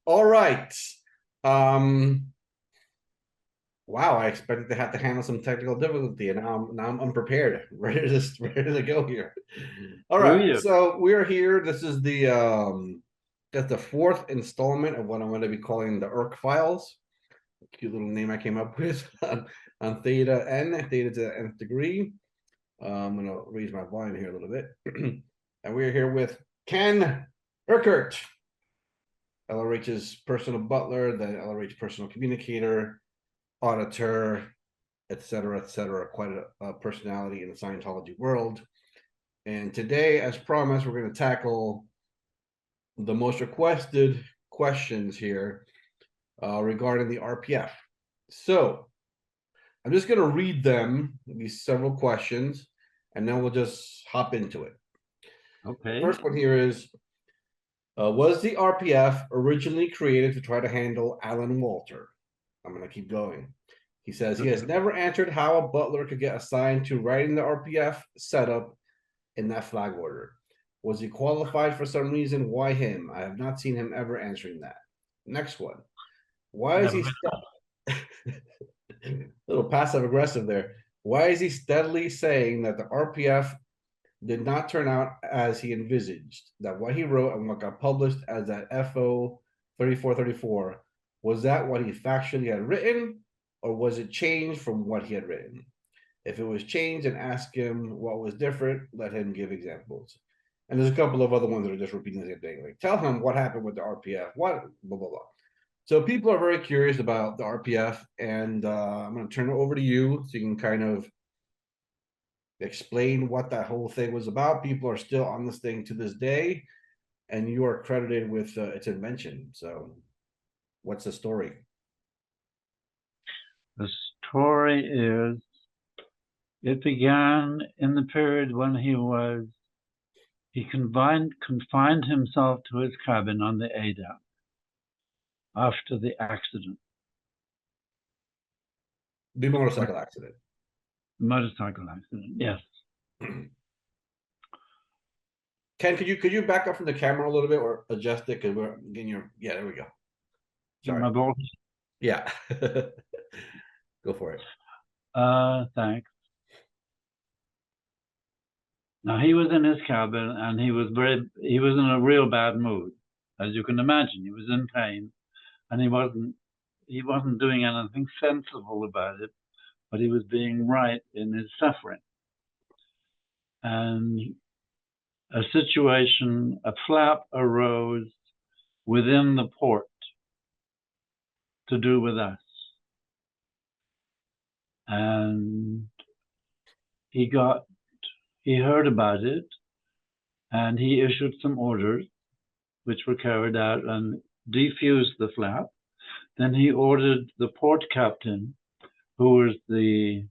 All right. Um, wow, I expected to have to handle some technical difficulty, and now I'm unprepared, ready to go here. All Do right, you? so we're here. This is that's the fourth installment of what I'm going to be calling the Urk Files. Cute little name I came up with on theta n, theta to the nth degree. I'm going to raise my volume here a little bit, and we're here with Ken Urquhart. LRH's personal butler, the LRH personal communicator, auditor, etc., quite a personality in the Scientology world. And today, as promised, we're going to tackle the most requested questions here regarding the RPF. So I'm just going to read them, these several questions, and then we'll just hop into it. Okay. First one here is, was the RPF originally created to try to handle Alan Walter? I'm going to keep going. He says he has never answered how a butler could get assigned to writing the RPF setup in that flag order. Was he qualified for some reason? Why him? I have not seen him ever answering that. Next one. Why is Never he been. a little passive aggressive there? Why is he steadily saying that the RPF did not turn out as he envisaged? That what he wrote and what got published as that FO 3434, was that what he factually had written, or was it changed from what he had written? If it was changed, and ask him what was different, let him give examples. And there's a couple of other ones that are just repeating the same thing. Like, tell him what happened with the RPF, what, blah, blah, blah. So people are very curious about the RPF, and I'm going to turn it over to you so you can kind of explain what that whole thing was about. People are still on this thing to this day, and you are credited with its invention. So, what's the story? The story is it began in the period when he confined himself to his cabin on the Ada after the accident, The motorcycle accident. motorcycle accident. Yes. Ken, could you back up from the camera a little bit or adjust it? Because we're getting there we go. Sorry. My boss. Yeah. Go for it. Thanks. Now he was in his cabin and he was in a real bad mood, as you can imagine. He was in pain, and he wasn't doing anything sensible about it, but he was being right in his suffering. And a flap arose within the port to do with us. And he heard about it, and he issued some orders, which were carried out and defused the flap. Then he ordered the port captain, who was the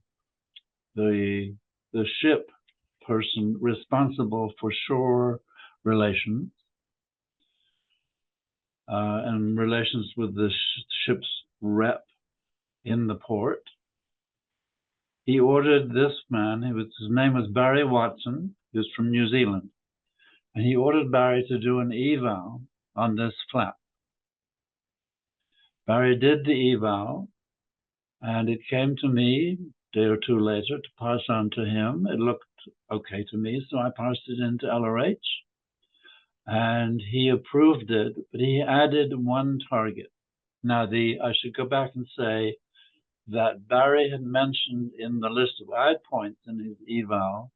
ship person responsible for shore relations and relations with the ship's rep in the port. He ordered this man, his name was Barry Watson, he was from New Zealand, and he ordered Barry to do an eval on this flap. Barry did the eval, and it came to me a day or two later to pass on to him. It looked okay to me, so I passed it into LRH, and he approved it, but he added one target. Now, I should go back and say that Barry had mentioned in the list of add points in his eval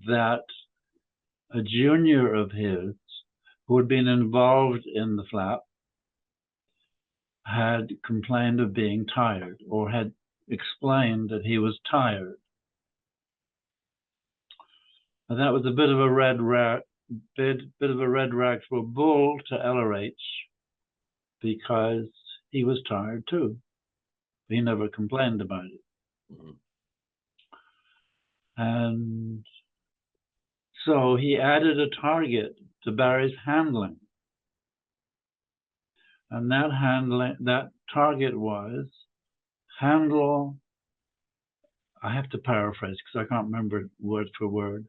that a junior of his who had been involved in the flap had complained of being tired, or had explained that he was tired. And that was a bit of a red rag for bull to LRH, because he was tired too. He never complained about it. Mm-hmm. And so he added a target to Barry's handling. And that target was handle, I have to paraphrase because I can't remember it word for word,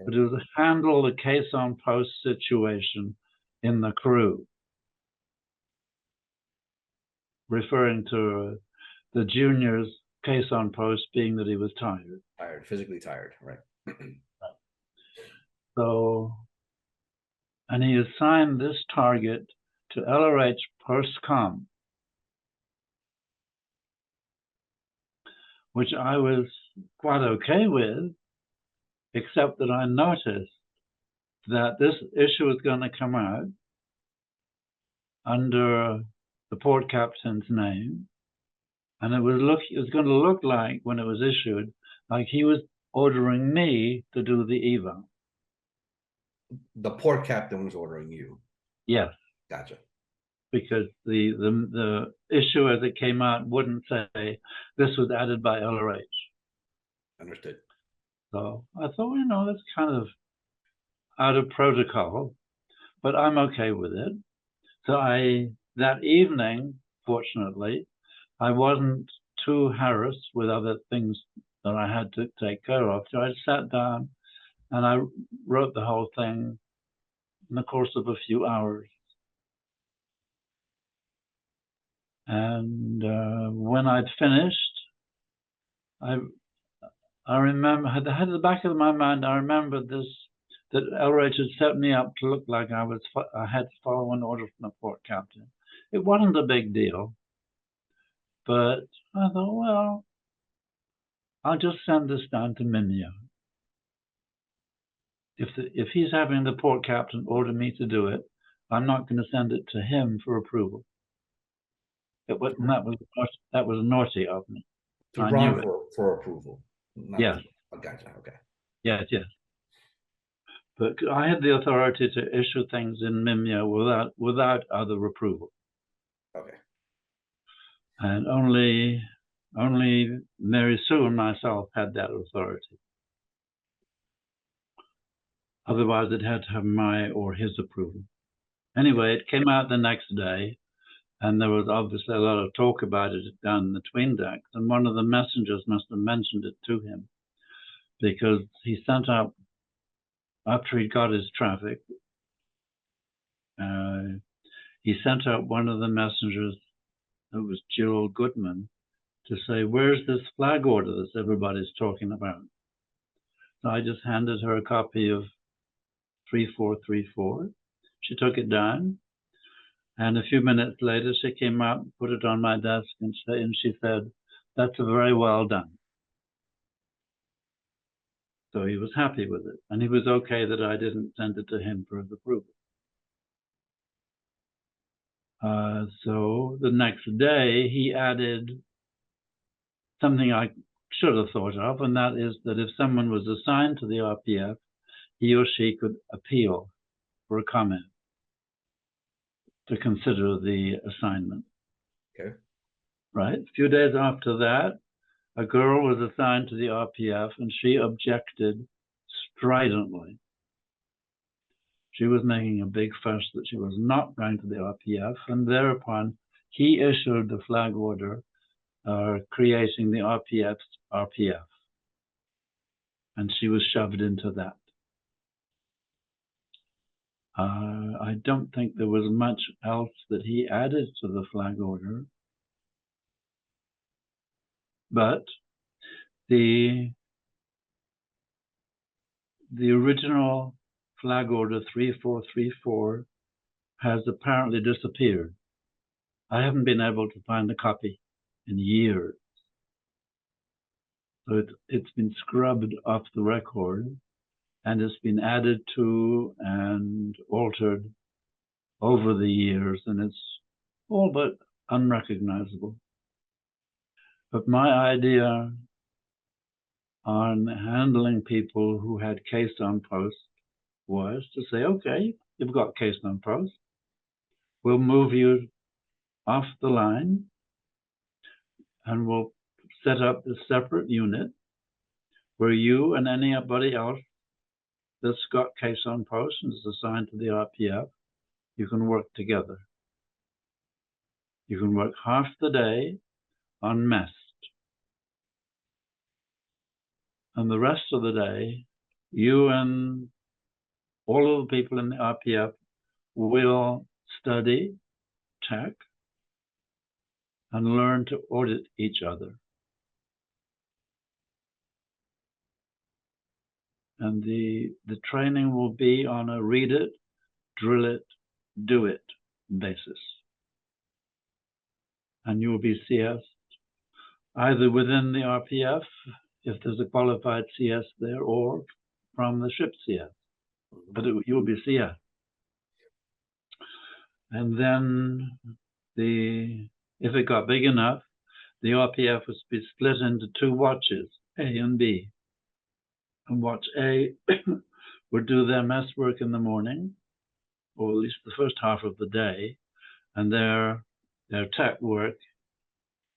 but it was handle the caisson post situation in the crew. referring to the junior's case on post being that he was tired. Tired, physically tired, right? So, and he assigned this target to LRH PERSCOM, which I was quite okay with, except that I noticed that this issue was going to come out under the port captain's name, and it was going to look like, when it was issued, like he was ordering me to do the eval. The port captain was ordering you. Yes. Gotcha. Because the issue as it came out wouldn't say this was added by LRH. Understood. So I thought, you know, that's kind of out of protocol, but I'm okay with it. So that evening, fortunately, I wasn't too harassed with other things that I had to take care of. So I sat down and I wrote the whole thing in the course of a few hours. And when I'd finished, I remember, at the back of my mind, I remembered this, that LRH had set me up to look like I had to follow an order from the port captain. It wasn't a big deal, but I thought, well, I'll just send this down to Mimio. If he's having the port captain order me to do it, I'm not going to send it to him for approval. That was naughty of me. To run for approval. Yes. Gotcha. Okay. Yes. But I had the authority to issue things in Mimio without other approval. Okay. And only Mary Sue and myself had that authority. Otherwise, it had to have my or his approval. Anyway, it came out the next day, and there was obviously a lot of talk about it down in the tween decks. And one of the messengers must have mentioned it to him, because he sent up, after he got his traffic, he sent out one of the messengers, it was Gerald Goodman, to say, where's this flag order that everybody's talking about? So I just handed her a copy of 3434. She took it down, and a few minutes later she came out and put it on my desk, and she said, that's very well done. So he was happy with it, and he was okay that I didn't send it to him for his approval. So the next day he added something I should have thought of, and that is that if someone was assigned to the RPF, he or she could appeal for a comment to consider the assignment. Okay. Right. A few days after that, a girl was assigned to the RPF, and she objected stridently. She was making a big fuss that she was not going to the RPF, and thereupon he issued the flag order creating the RPF's RPF, and she was shoved into that. I don't think there was much else that he added to the flag order, but the original flag order 3434 has apparently disappeared. I haven't been able to find a copy in years. So it's been scrubbed off the record, and it's been added to and altered over the years, and it's all but unrecognizable. But my idea on handling people who had case on post was to say, okay, you've got case on post, we'll move you off the line, and we'll set up a separate unit where you and anybody else that's got case on post and is assigned to the RPF, you can work together. You can work half the day on messed, and the rest of the day, you and all of the people in the RPF will study tech, and learn to audit each other. And the training will be on a read it, drill it, do it basis. And you will be CS either within the RPF, if there's a qualified CS there, or from the ship CS. But you'll be CS. And then if it got big enough, the RPF was to be split into two watches, A and B. And watch A would do their mess work in the morning, or at least the first half of the day, and their tech work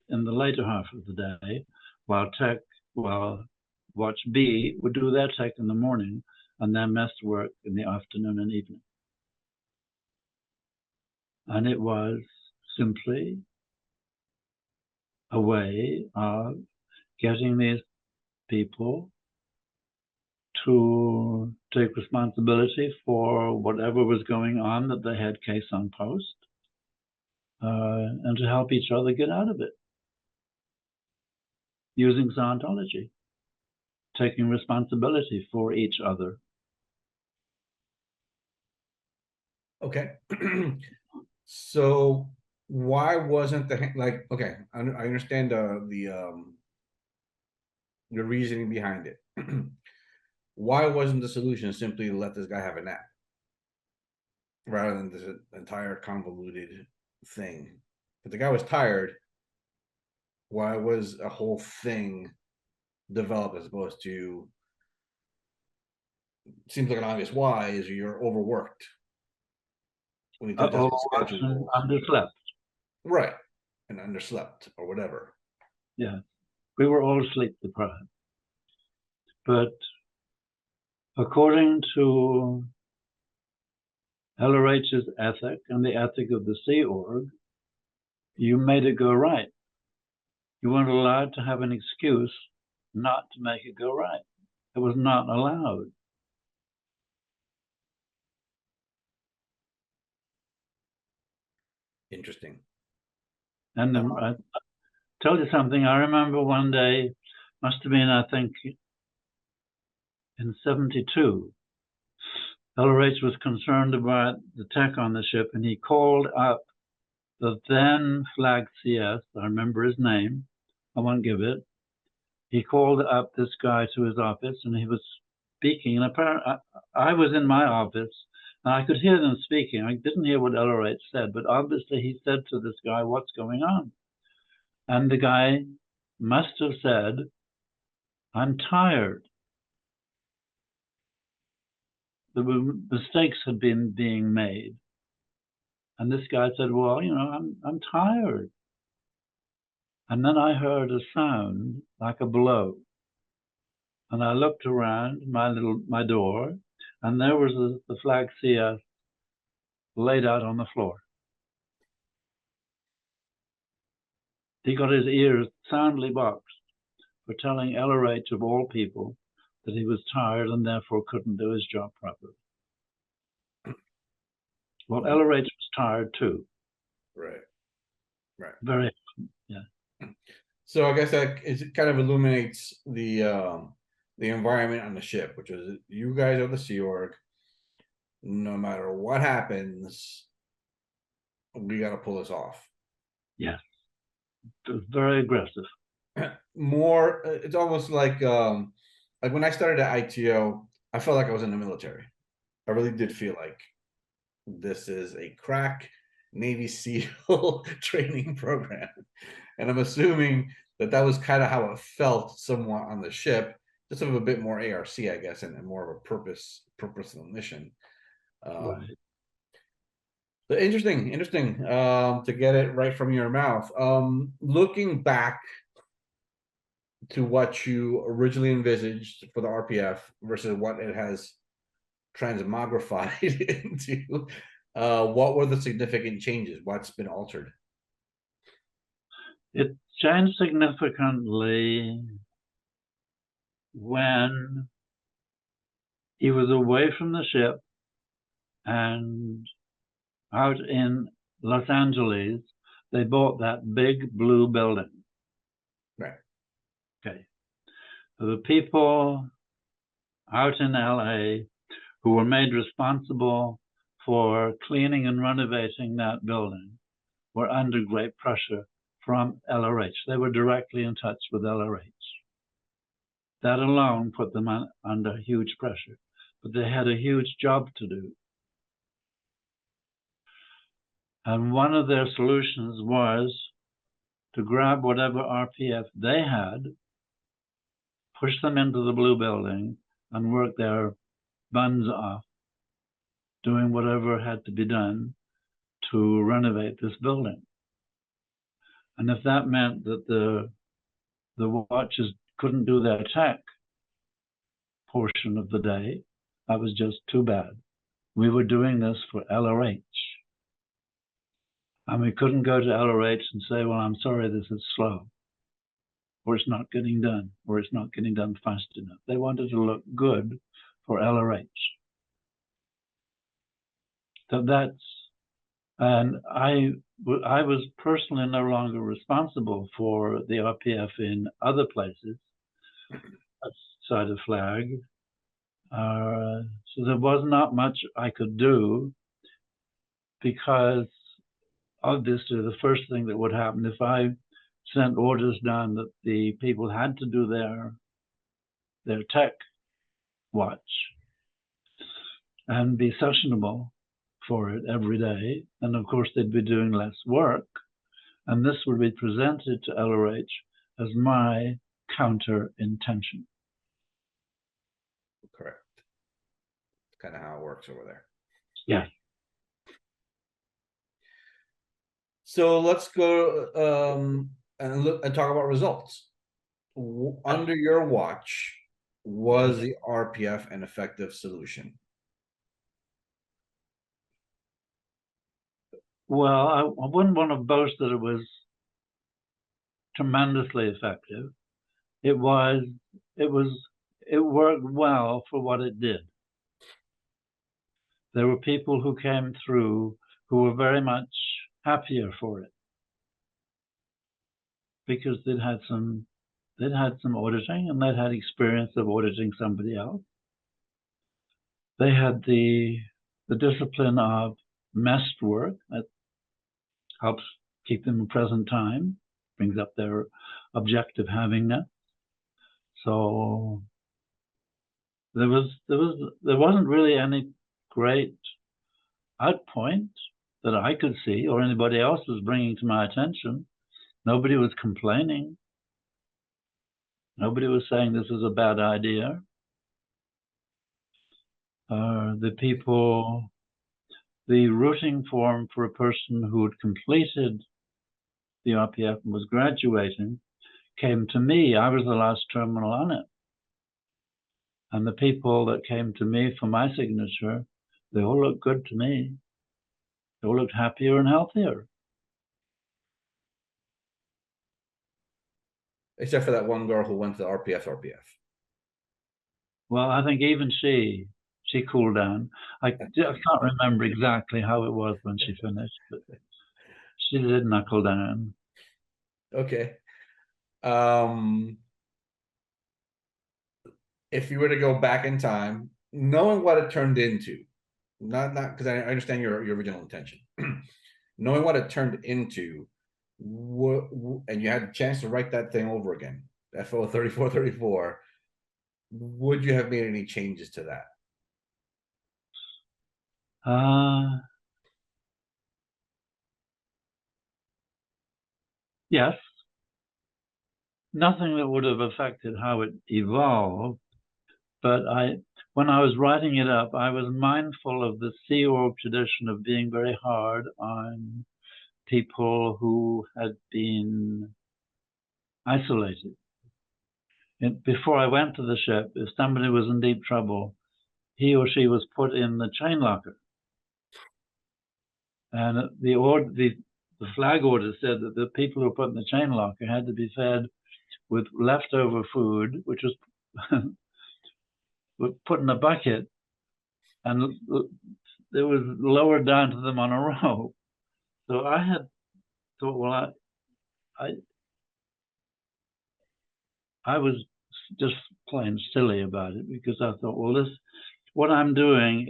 in the later half of the day, while watch B would do their tech in the morning and their mess work in the afternoon and evening. And it was simply a way of getting these people to take responsibility for whatever was going on that they had case on post, and to help each other get out of it using Scientology, taking responsibility for each other. Okay. So why wasn't okay, I understand the reasoning behind it. Why wasn't the solution simply to let this guy have a nap rather than this entire convoluted thing? If the guy was tired, why was a whole thing developed as opposed to, seems like an obvious why is you're overworked. When you did underslept. Right. And underslept or whatever. Yeah. We were all sleep deprived. But according to LRH's ethic and the ethic of the Sea Org, you made it go right. You weren't allowed to have an excuse not to make it go right. It was not allowed. Interesting. And I tell you something, I remember one day, must have been, I think, in 72, LRH was concerned about the tech on the ship, and he called up the then flag CS, I remember his name, I won't give it. He called up this guy to his office, and he was speaking, and apparently I was in my office, and I could hear them speaking. I didn't hear what LRH said, but obviously he said to this guy, "What's going on?" And the guy must have said, "I'm tired." The mistakes had been being made. And this guy said, "Well, you know, I'm tired." And then I heard a sound like a blow. And I looked around my door, and there was the flag CS laid out on the floor. He got his ears soundly boxed for telling LRH, of all people, that he was tired and therefore couldn't do his job properly. Well, LRH was tired too. Right. Right. Very, yeah. So I guess that it kind of illuminates the environment on the ship, which is you guys are the Sea Org. No matter what happens, we got to pull this off. Yeah. It was very aggressive. More, it's almost like when I started at ITO, I felt like I was in the military. I really did feel like this is a crack Navy SEAL training program. And I'm assuming that was kind of how it felt somewhat on the ship, just sort of a bit more ARC, I guess, and more of a purposeful mission. Right. But interesting to get it right from your mouth. Looking back to what you originally envisaged for the RPF versus what it has transmogrified into, what were the significant changes? What's been altered? It changed significantly when he was away from the ship and out in Los Angeles they bought that big blue building. Right. Okay. So the people out in LA who were made responsible for cleaning and renovating that building were under great pressure from LRH. They were directly in touch with LRH. That alone put them under huge pressure, but they had a huge job to do. And one of their solutions was to grab whatever RPF they had, push them into the blue building, and work their buns off, doing whatever had to be done to renovate this building. And if that meant that the watches couldn't do their tech portion of the day, that was just too bad. We were doing this for LRH. And we couldn't go to LRH and say, well, I'm sorry, this is slow, or it's not getting done, or it's not getting done fast enough. They wanted to look good for LRH. So that's, and I was personally no longer responsible for the RPF in other places outside of Flag. So there was not much I could do, because obviously the first thing that would happen if I sent orders down that the people had to do their tech watch and be sessionable for it every day, and of course they'd be doing less work, and this would be presented to LRH as my counter intention. Correct. It's kind of how it works over there. Yeah. So let's go and look and talk about results. Under your watch, was the RPF an effective solution? Well, I wouldn't want to boast that it was tremendously effective. It worked well for what it did. There were people who came through who were very much happier for it, because they'd had some auditing, and they'd had experience of auditing somebody else. They had the discipline of messed work that helps keep them in present time, brings up their objective havingness. So there wasn't really any great outpoint that I could see or anybody else was bringing to my attention. Nobody was complaining. Nobody was saying this is a bad idea. The routing form for a person who had completed the RPF and was graduating came to me. I was the last terminal on it. And the people that came to me for my signature, they all looked good to me. They all looked happier and healthier. Except for that one girl who went to the RPF. Well, I think even she cooled down. I can't remember exactly how it was when she finished, but she did knuckle down. Okay. If you were to go back in time, knowing what it turned into, not because I understand your original intention, knowing what it turned into, and you had a chance to write that thing over again, FO 3434, would you have made any changes to that? Yes. Nothing that would have affected how it evolved, but when I was writing it up, I was mindful of the Sea Org tradition of being very hard on people who had been isolated. Before I went to the ship, if somebody was in deep trouble, he or she was put in the chain locker. And the flag order said that the people who were put in the chain locker had to be fed with leftover food, which was put in a bucket, and it was lowered down to them on a rope. So I had thought, well, I was just plain silly about it, because I thought, well, what I'm doing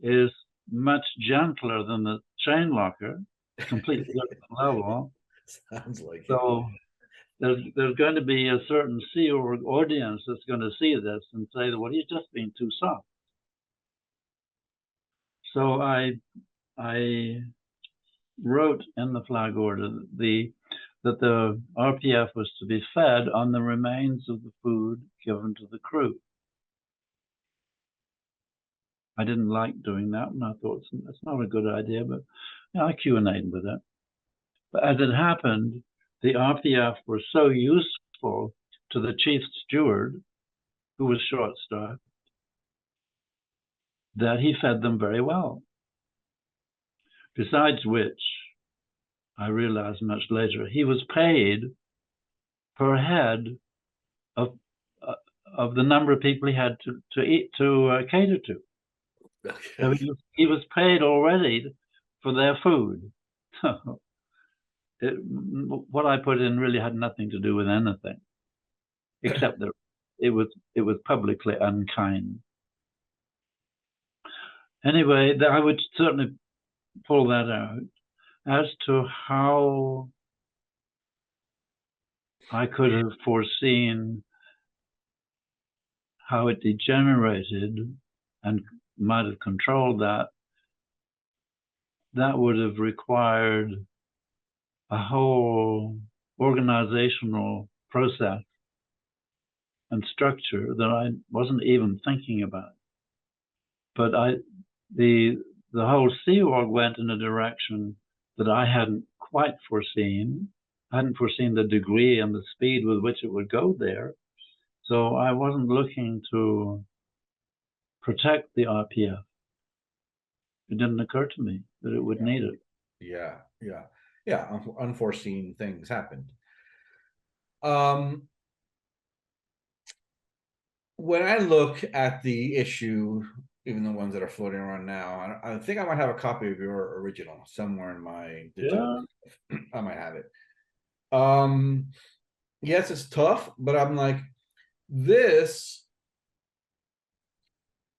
is much gentler than the chain locker, completely different level. Sounds like it. So there's going to be a certain Sea Org audience that's going to see this and say, well, he's just being too soft. So I wrote in the flag order that the RPF was to be fed on the remains of the food given to the crew. I didn't like doing that, and I thought that's not a good idea, but I Q&A'd with it. But as it happened, the RPF were so useful to the chief steward, who was short-staffed, that he fed them very well. Besides which, I realized much later, he was paid per head of the number of people he had to cater to. Okay. So he was paid already for their food. What I put in really had nothing to do with anything, except that it was publicly unkind. Anyway, I would certainly pull that out. As to how I could have foreseen how it degenerated and might have controlled that, that would have required a whole organizational process and structure that I wasn't even thinking about. But the whole Sea Org went in a direction that I hadn't quite foreseen. I hadn't foreseen the degree and the speed with which it would go there. So I wasn't looking to protect the RPF. It didn't occur to me that it would need it. Yeah. Unforeseen things happened. When I look at the issue, even the ones that are floating around now, I think I might have a copy of your original somewhere in my digital. Yeah. I might have it. Yes, it's tough, but I'm like, this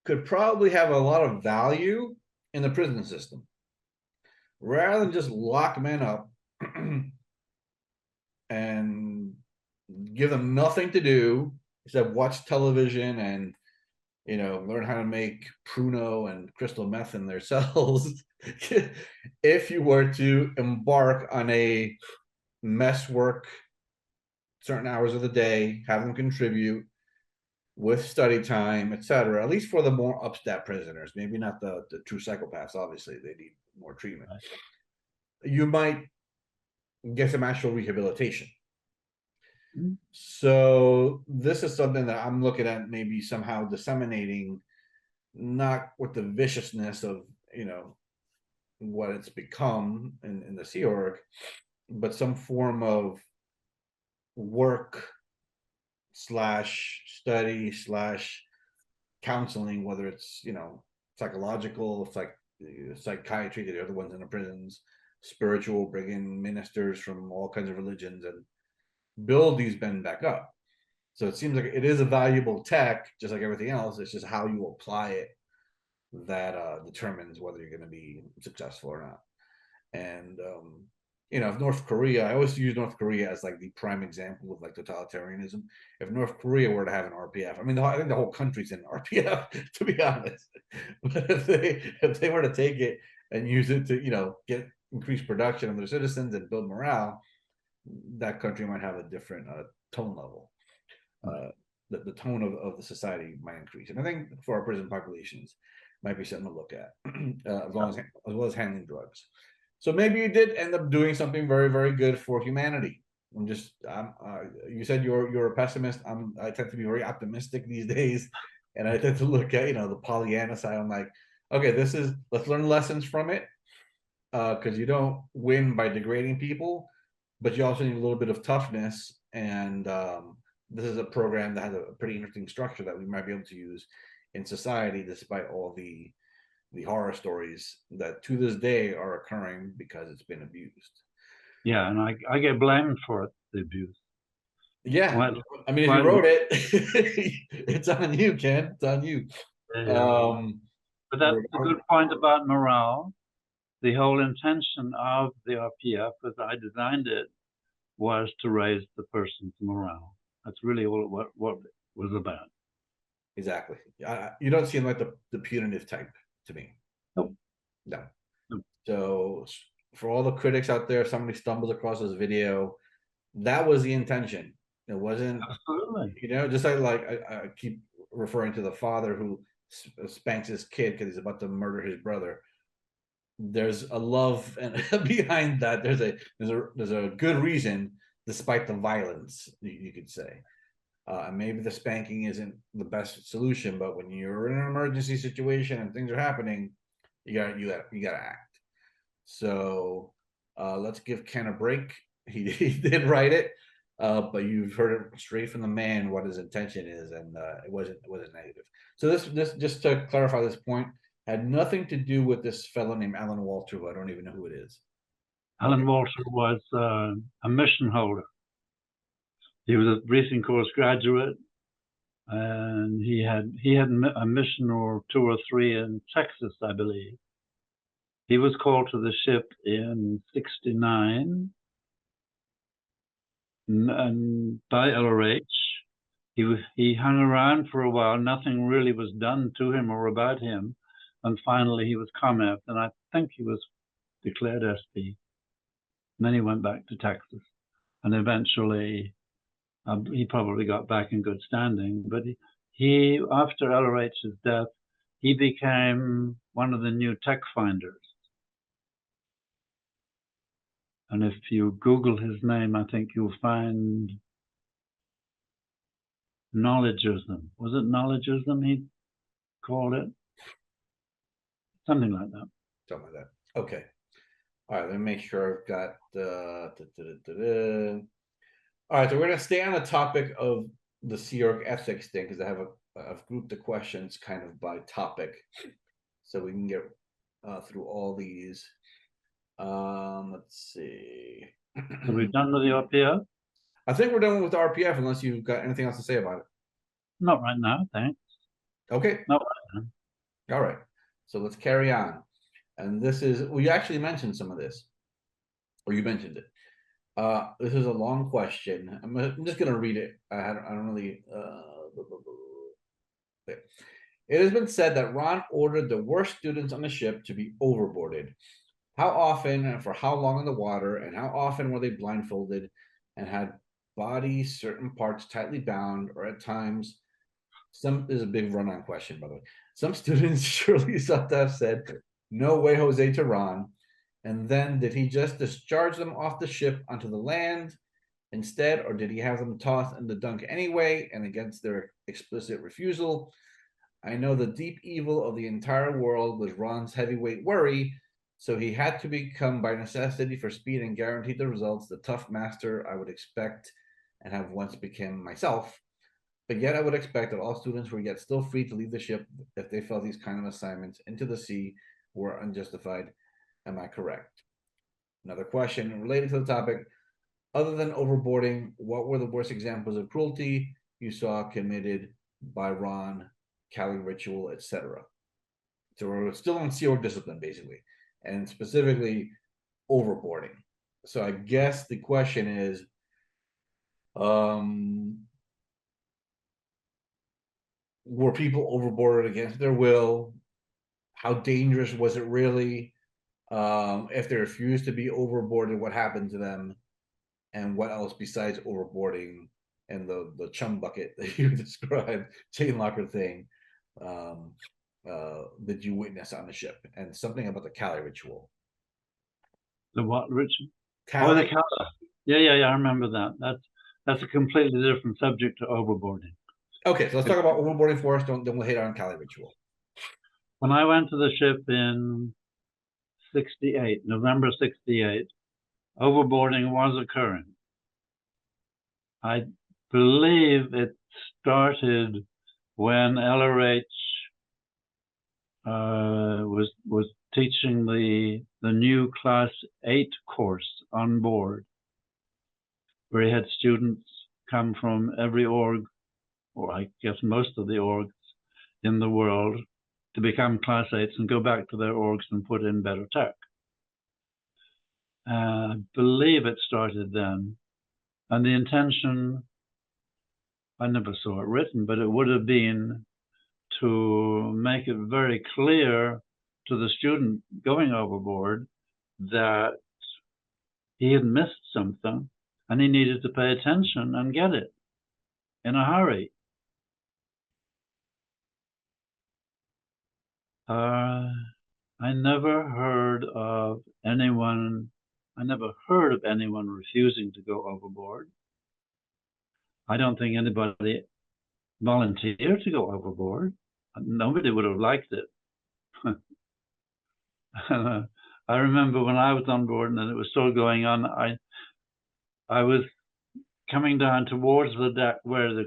could probably have a lot of value in the prison system, rather than just lock men up and give them nothing to do except watch television and learn how to make Pruno and crystal meth in their cells. If you were to embark on a mess work certain hours of the day, have them contribute with study time, etc., at least for the more upstep prisoners, maybe not the true psychopaths, obviously they need more treatment, you might get some actual rehabilitation. So this is something that I'm looking at, maybe somehow disseminating, not with the viciousness of what it's become in the Sea Org, but some form of work / study / counseling, whether it's psychological, psychiatry, the other ones in the prisons, spiritual, bring in ministers from all kinds of religions and build these men back up. So it seems like it is a valuable tech, just like everything else. It's just how you apply it that determines whether you're going to be successful or not. And if North Korea, I always use North Korea as like the prime example of like totalitarianism. If North Korea were to have an RPF, I mean, I think the whole country's in RPF, to be honest. But if they were to take it and use it to get increased production of their citizens and build morale, that country might have a different tone level. The tone of the society might increase, and I think for our prison populations might be something to look at, as well as handling drugs. So maybe you did end up doing something very, very good for humanity. You said you're a pessimist. I tend to be very optimistic these days, and I tend to look at the Pollyanna side. I'm like, okay, let's learn lessons from it, because you don't win by degrading people, but you also need a little bit of toughness. And this is a program that has a pretty interesting structure that we might be able to use in society, despite all the horror stories that to this day are occurring because it's been abused. Yeah, and I get blamed for it, the abuse. Yeah, Quite, I mean, if you quite, wrote it, it's on you, Ken. It's on you. yeah. But that's the Regard- good point about morale. The whole intention of the RPF, as I designed it, was to raise the person's morale. That's really all what it was about. Exactly. You don't seem like the punitive type to me. Nope. No. Nope. So for all the critics out there, somebody stumbles across this video, that was the intention. It wasn't, Absolutely. just like I keep referring to the father who spanks his kid because he's about to murder his brother. There's a love and behind that. There's a good reason, despite the violence, you could say. Maybe the spanking isn't the best solution, but when you're in an emergency situation and things are happening, you gotta act. So let's give Ken a break. He did write it, but you've heard it straight from the man what his intention is, and it wasn't negative. So this just to clarify this point had nothing to do with this fellow named Alan Walter, who I don't even know who it is. Alan Walter was a mission holder. He was a Breaching Course graduate, and he had a mission or 2 or 3 in Texas, I believe. He was called to the ship in '69 and by LRH. He hung around for a while. Nothing really was done to him or about him, and finally he was COMEF, and I think he was declared SP. And then he went back to Texas, and eventually he probably got back in good standing. But he after LRH's death, he became one of the new tech finders. And if you Google his name, I think you'll find Knowledgeism. Was it Knowledgeism he called it? Something like that. Something like that. Okay. All right, let me make sure I've got all right, so we're gonna stay on the topic of the Sea Org ethics thing because I've grouped the questions kind of by topic, so we can get through all these. Let's see. So we're done with the RPF? I think we're done with the RPF unless you've got anything else to say about it. Not right now, thanks. Okay. Not right now. All right. So let's carry on. And this is, we actually mentioned some of this, or you mentioned it. This is a long question. I'm just going to read it. I don't really. It has been said that Ron ordered the worst students on the ship to be overboarded. How often and for how long in the water, and how often were they blindfolded and had bodies, certain parts tightly bound, or at times, some is a big run-on question, by the way. Some students surely thought to have said, "No way, Jose," to Ron. And then did he just discharge them off the ship onto the land instead, or did he have them tossed in the dunk anyway and against their explicit refusal? I know the deep evil of the entire world was Ron's heavyweight worry, so he had to become by necessity for speed and guaranteed the results, the tough master I would expect and have once become myself. But yet I would expect that all students were yet still free to leave the ship if they felt these kind of assignments into the sea were unjustified. Am I correct? Another question related to the topic. Other than overboarding, what were the worst examples of cruelty you saw committed by Ron, Kali ritual, etc.? So we're still on Sea Org discipline, basically, and specifically overboarding. So I guess the question is, were people overboarded against their will? How dangerous was it really? If they refused to be overboarded, what happened to them? And what else besides overboarding and the chum bucket that you described, chain locker thing, did you witness on the ship? And something about the Kali ritual. The what ritual? Kali? Oh, the Kali. Yeah. I remember that. That's a completely different subject to overboarding. Okay, so let's talk about overboarding first. Then we'll hit on Kali ritual. When I went to the ship in '68, November '68, overboarding was occurring. I believe it started when LRH was teaching the new Class 8 course on board, where he had students come from every org, or I guess most of the orgs in the world, to become Class 8s and go back to their orgs and put in better tech. I believe it started then. And the intention, I never saw it written, but it would have been to make it very clear to the student going overboard that he had missed something and he needed to pay attention and get it in a hurry. I never heard of anyone refusing to go overboard. I don't think anybody volunteered to go overboard. Nobody would have liked it. I remember when I was on board and it was still going on, I was coming down towards the deck where the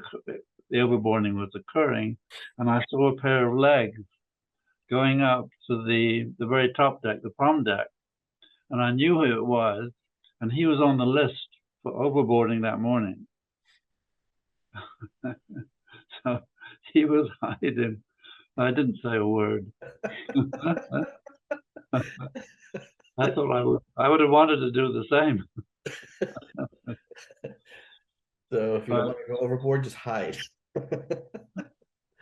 overboarding was occurring, and I saw a pair of legs going up to the very top deck, the prom deck, and I knew who it was, and he was on the list for overboarding that morning. So he was hiding. I didn't say a word. I thought I would have wanted to do the same. So if you don't want to go overboard, just hide.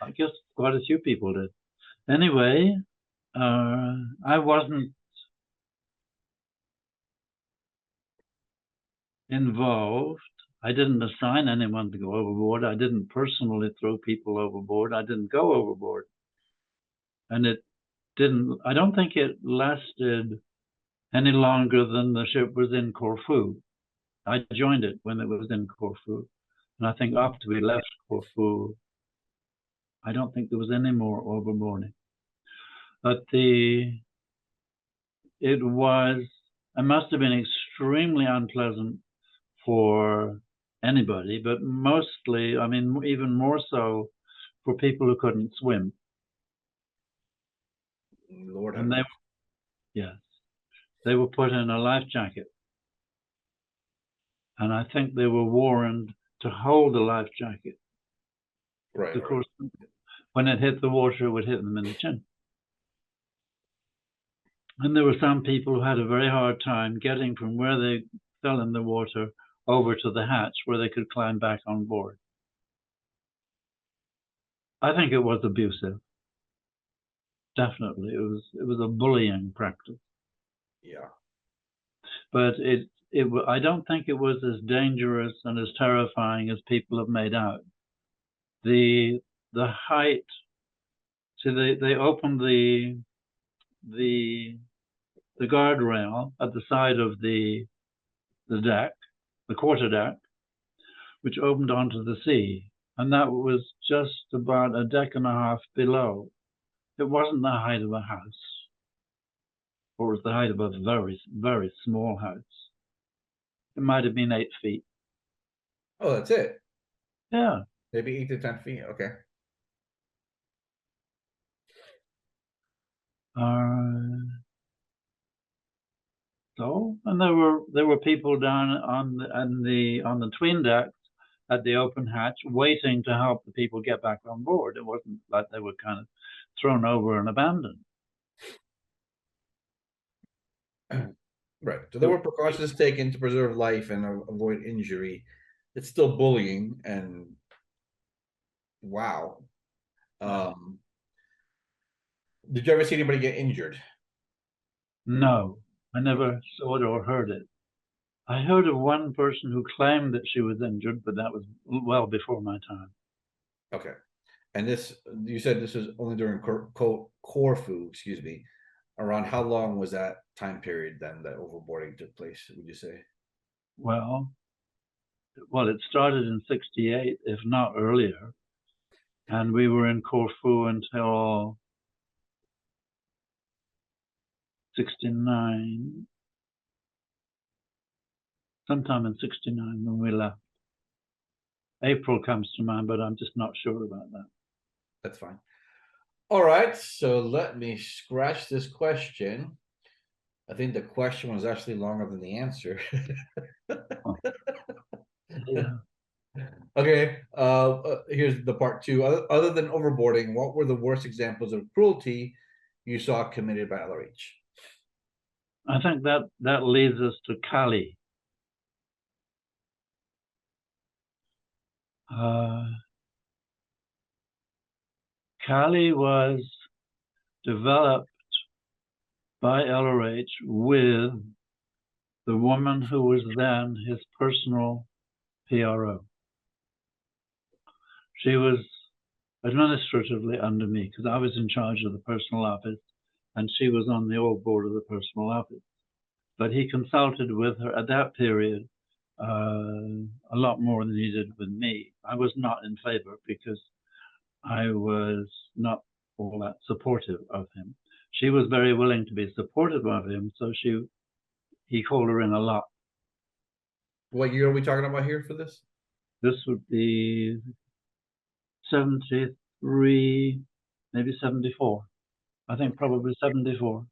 I guess quite a few people did. Anyway, I wasn't involved. I didn't assign anyone to go overboard. I didn't personally throw people overboard. I didn't go overboard. And I don't think it lasted any longer than the ship was in Corfu. I joined it when it was in Corfu. And I think after we left Corfu, I don't think there was any more overboarding. But it must have been extremely unpleasant for anybody, but mostly, I mean, even more so for people who couldn't swim. Lord, and they were put in a life jacket, and I think they were warned to hold the life jacket. Right. Of course, when it hit the water, it would hit them in the chin. And there were some people who had a very hard time getting from where they fell in the water over to the hatch where they could climb back on board. I think it was abusive. Definitely, it was a bullying practice. Yeah. But I don't think it was as dangerous and as terrifying as people have made out. The height. So they opened the guardrail at the side of the deck, the quarter deck, which opened onto the sea, and that was just about a deck and a half below. It wasn't the height of a house, or it was the height of a very, very small house. It might have been 8 feet. Oh, that's it? Yeah. Maybe 8 to 10 feet, okay. So, and there were people down on the twin decks at the open hatch waiting to help the people get back on board. It wasn't like they were kind of thrown over and abandoned. Right. So there were precautions taken to preserve life and avoid injury. It's still bullying, and wow. Did you ever see anybody get injured? No, I never saw it or heard it. I heard of one person who claimed that she was injured, but that was well before my time. Okay. And you said this was only during Corfu, excuse me. Around how long was that time period then that overboarding took place, would you say? Well, it started in 68, if not earlier. And we were in Corfu until 69. Sometime in 69 when we left. April comes to mind, but I'm just not sure about that. That's fine. All right, so let me scratch this question. I think the question was actually longer than the answer. Yeah. Okay, here's the part two. Other than overboarding, what were the worst examples of cruelty you saw committed by LRH? I think that leads us to Kali. Kali was developed by LRH with the woman who was then his personal PRO. She was administratively under me because I was in charge of the personal office and she was on the old board of the personal office. But he consulted with her at that period a lot more than he did with me. I was not in favor because I was not all that supportive of him. She was very willing to be supportive of him, so he called her in a lot. What year are we talking about here for this? This would be 73, maybe 74. I think probably 74.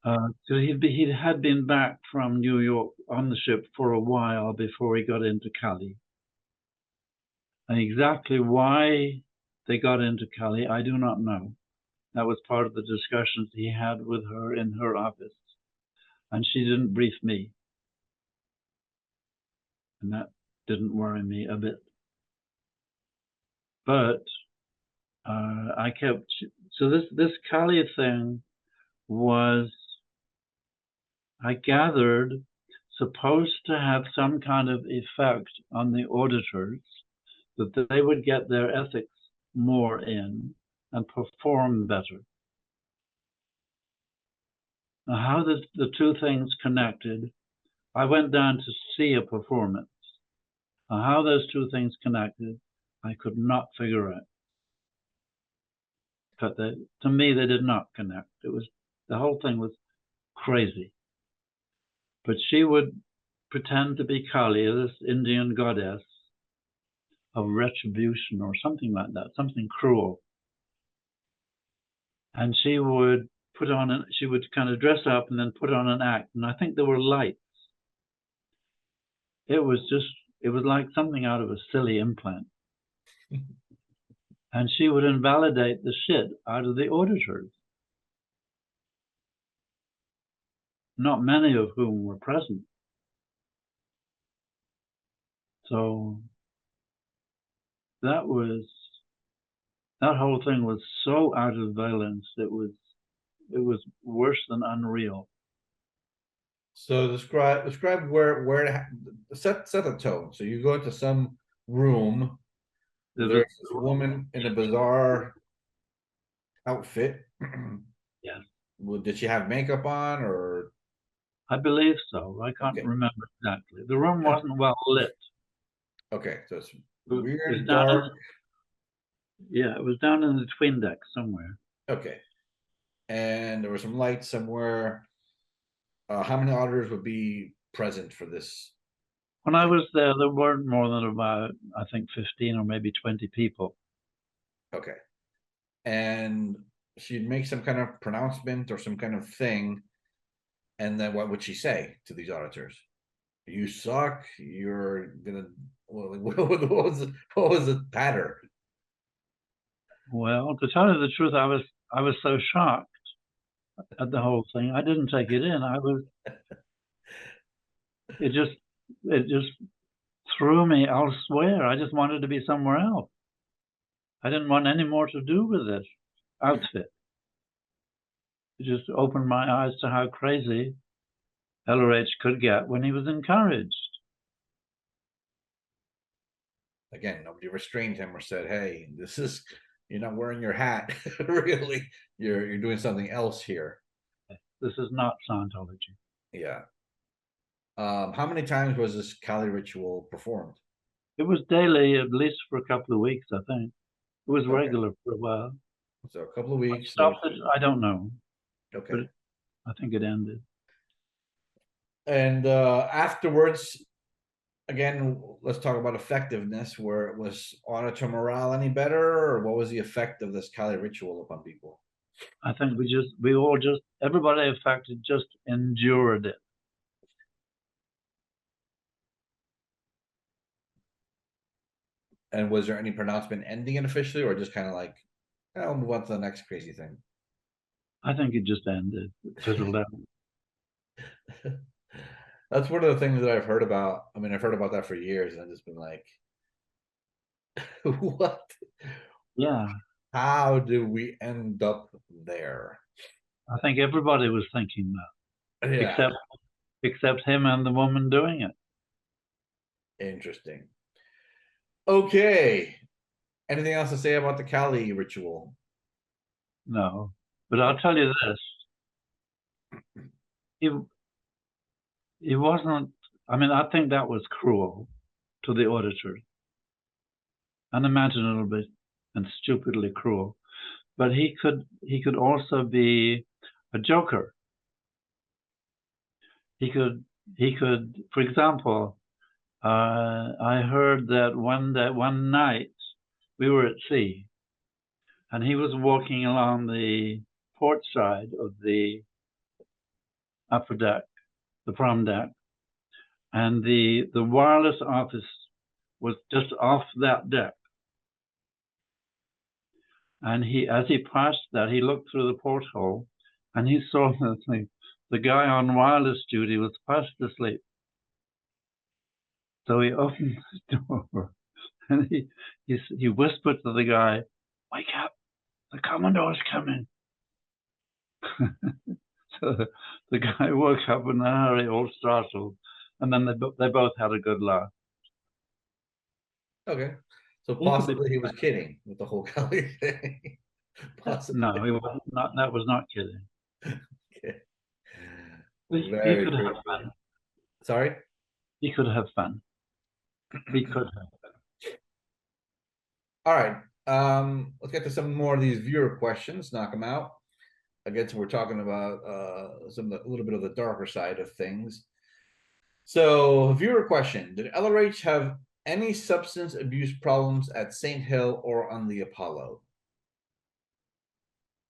So he had been back from New York on the ship for a while before he got into Cali. And exactly why they got into Cali, I do not know. That was part of the discussions he had with her in her office. And she didn't brief me. And that didn't worry me a bit. But I kept, so this Cali thing was, I gathered, supposed to have some kind of effect on the auditors, that they would get their ethics more in and perform better. Now, how the two things connected, I went down to see a performance. Now, how those two things connected, I could not figure out. But to me, they did not connect. The whole thing was crazy. But she would pretend to be Kali, this Indian goddess of retribution or something like that, something cruel. And she would she would kind of dress up and then put on an act. And I think there were lights. It was like something out of a silly implant. And she would invalidate the shit out of the auditors, not many of whom were present. So that whole thing was so out of balance. It was worse than unreal. So describe where set the tone. So you go into some room. There's this woman in a bizarre outfit. Yes. Well, did she have makeup on, or? I believe so. I can't remember exactly. The room wasn't well lit. Okay, so it's weird, dark. Yeah, it was down in the twin deck somewhere. Okay. And there were some lights somewhere. How many auditors would be present for this? When I was there weren't more than about, I think, 15 or maybe 20 people. Okay. And she'd make some kind of pronouncement or some kind of thing. And then what would she say to these auditors? You suck. You're gonna. What was the pattern? Well, to tell you the truth, I was so shocked at the whole thing. I didn't take it in. It just threw me elsewhere. I just wanted to be somewhere else. I didn't want any more to do with this outfit. It just opened my eyes to how crazy LRH could get when he was encouraged. Again, nobody restrained him or said, "Hey, you're not wearing your hat. Really, you're doing something else here." This is not Scientology. Yeah. How many times was this Kali ritual performed? It was daily, at least for a couple of weeks, I think. It was regular for a while. So a couple of weeks. Stopped it? I don't know. Okay. But I think it ended. And afterwards, again, let's talk about effectiveness. Where it was auditor morale any better, or what was the effect of this Kali ritual upon people? I think everybody affected just endured it. And was there any pronouncement ending it officially, or just kind of like, I'll move on to the next crazy thing? I think it just ended, fizzled out. That's one of the things that I've heard about. I mean, I've heard about that for years, and I've just been like, what? Yeah, How do we end up there? I think everybody was thinking that, Yeah, except him and the woman doing it. interesting. Okay. Anything else to say about the Kali ritual? No, but I'll tell you this: he wasn't. I mean, I think that was cruel to the auditors, unimaginably and stupidly cruel. But he could also be a joker. He could, for example, I heard that one night we were at sea, and he was walking along the port side of the upper deck, the prom deck, and the wireless office was just off that deck. And as he passed that, he looked through the porthole, and he saw the guy on wireless duty was fast asleep. So he opened the door, and he whispered to the guy, "Wake up, the Commodore's coming." So the guy woke up in a hurry, all startled, and then they both had a good laugh. Okay. So possibly he was kidding with the whole Kali thing. Possibly. No, he was not. That was not kidding. Okay. He Very could have crazy. fun. Sorry? He could have fun. He could have. All right. Let's get to some more of these viewer questions, knock them out. Again, so we're talking about a little bit of the darker side of things. So, viewer question: did LRH have any substance abuse problems at St. Hill or on the Apollo?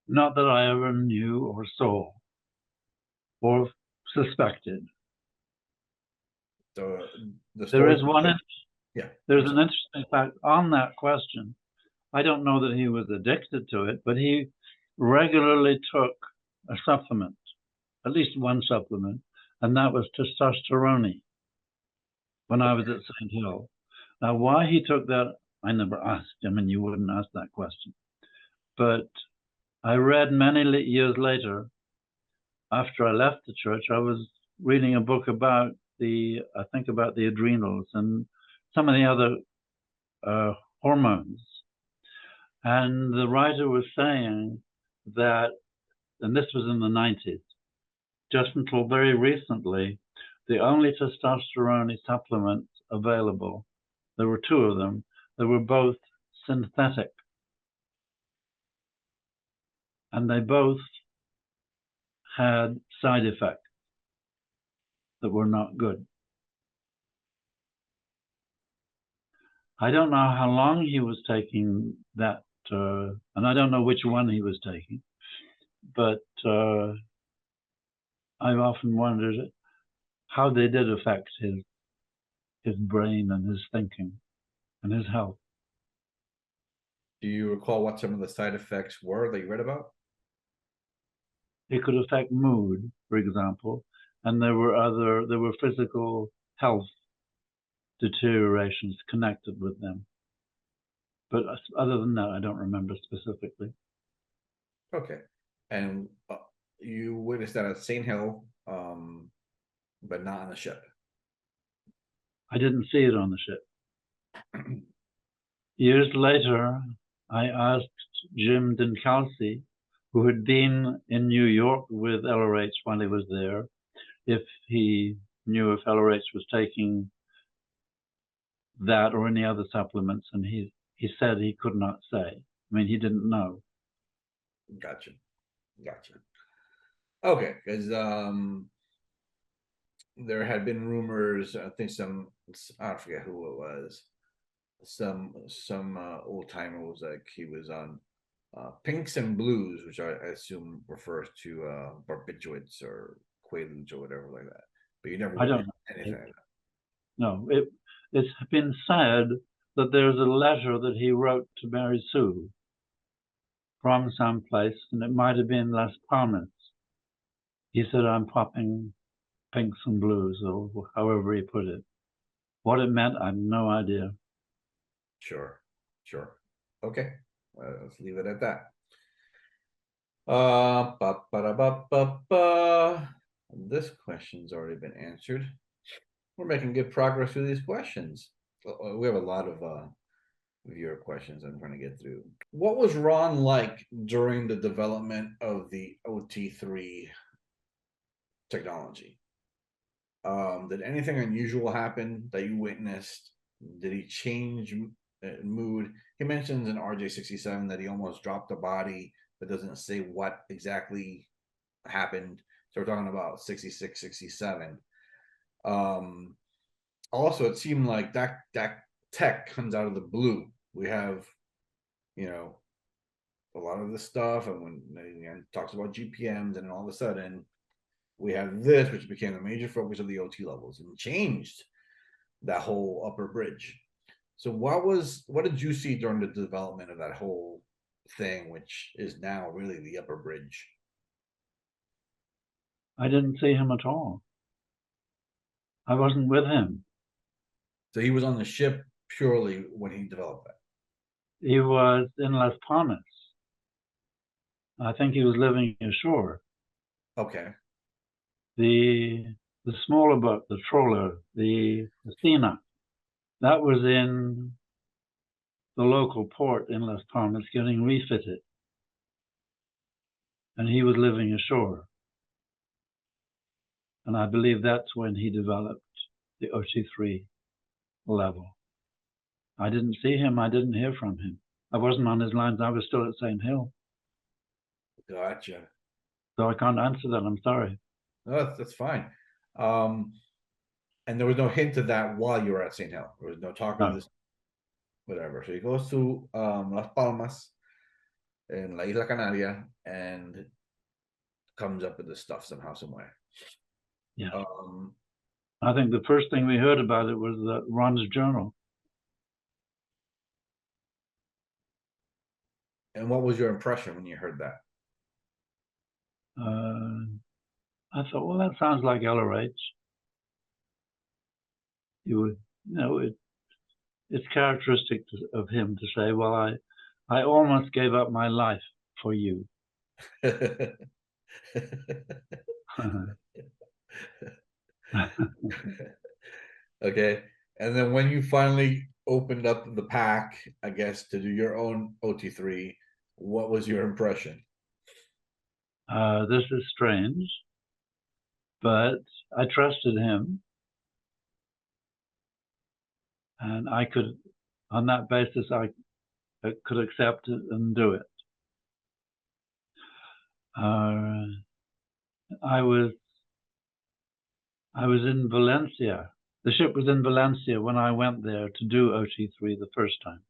Not that I ever knew or saw or suspected. So the There story. is one. Yeah. There's an interesting fact on that question. I don't know that he was addicted to it, but he regularly took a supplement, at least one supplement, and that was testosterone when I was at St. Hill. Now, why he took that, I never asked him, and you wouldn't ask that question. But I read many years later, after I left the church, I was reading a book about about the adrenals and some of the other hormones. And the writer was saying that, and this was in the 90s, just until very recently, the only testosterone supplements available, there were two of them, they were both synthetic. And they both had side effects that were not good. I don't know how long he was taking that, and I don't know which one he was taking, but I've often wondered how they did affect his brain and his thinking and his health. Do you recall what some of the side effects were that you read about? It could affect mood, for example, and there were physical health deteriorations connected with them. But other than that, I don't remember specifically. Okay. And you witnessed that at St. Hill, but not on the ship. I didn't see it on the ship. Years later, I asked Jim Dincalci, who had been in New York with LRH while he was there, if he knew if LRH was taking that or any other supplements, and he said he could not say. I mean, he didn't know. Gotcha. Okay, because there had been rumors, I think some I forget who it was. Some old timer was like he was on Pinks and Blues, which I assume refers to barbiturates or quaaludes or whatever like that. But you never I don't witnessed anything like that. know. It's been said that there's a letter that he wrote to Mary Sue from someplace, and it might have been Las Palmas. He said, I'm popping Pinks and Blues, or however he put it. What it meant, I have no idea. Sure. Okay, let's leave it at that. This question's already been answered. We're making good progress through these questions. We have a lot of viewer questions I'm trying to get through. What was Ron like during the development of the OT3 technology? Did anything unusual happen that you witnessed? Did he change mood? He mentions in RJ67 that he almost dropped the body, but doesn't say what exactly happened. So we're talking about 66, 67. Also, it seemed like that tech comes out of the blue. We have, you know, a lot of this stuff, and when he talks about GPMs, and all of a sudden we have this, which became the major focus of the OT levels and changed that whole upper bridge. So what did you see during the development of that whole thing, which is now really the upper bridge? I didn't see him at all. I wasn't with him. So he was on the ship purely when he developed that. He was in Las Palmas. I think he was living ashore. Okay. The smaller boat, the trawler, the Athena, that was in the local port in Las Palmas getting refitted. And he was living ashore. And I believe that's when he developed the OT3 level. I didn't see him. I didn't hear from him. I wasn't on his lines. I was still at St. Hill. Gotcha. So I can't answer that. I'm sorry. No, that's fine. And there was no hint of that while you were at St. Hill. There was no talk of this, whatever. So he goes to Las Palmas in La Isla Canaria and comes up with this stuff somehow, somewhere. Yeah. I think the first thing we heard about it was Ron's journal. And what was your impression when you heard that? I thought, well, that sounds like LRH. You would, it's characteristic of him to say, well, I almost gave up my life for you. Okay. And then when you finally opened up the pack, I guess, to do your own OT3, what was your impression? This is strange, but I trusted him. And I could, on that basis, I could accept it and do it. I was in Valencia. The ship was in Valencia when I went there to do OT3 the first time.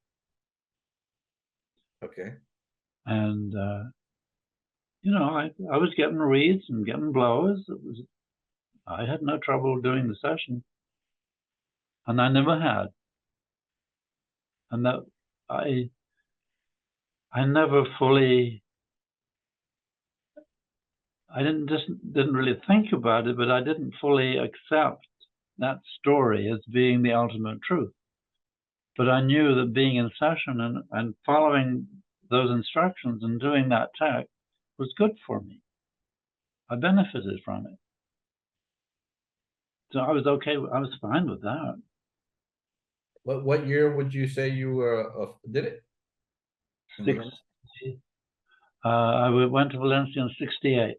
Okay. And I was getting reads and getting blowers. I had no trouble doing the session, and I never had. And that I never fully. I didn't really think about it, but I didn't fully accept that story as being the ultimate truth. But I knew that being in session and following those instructions and doing that tech was good for me. I benefited from it. So I was okay. I was fine with that. What year would you say you did it? I went to Valencia in '68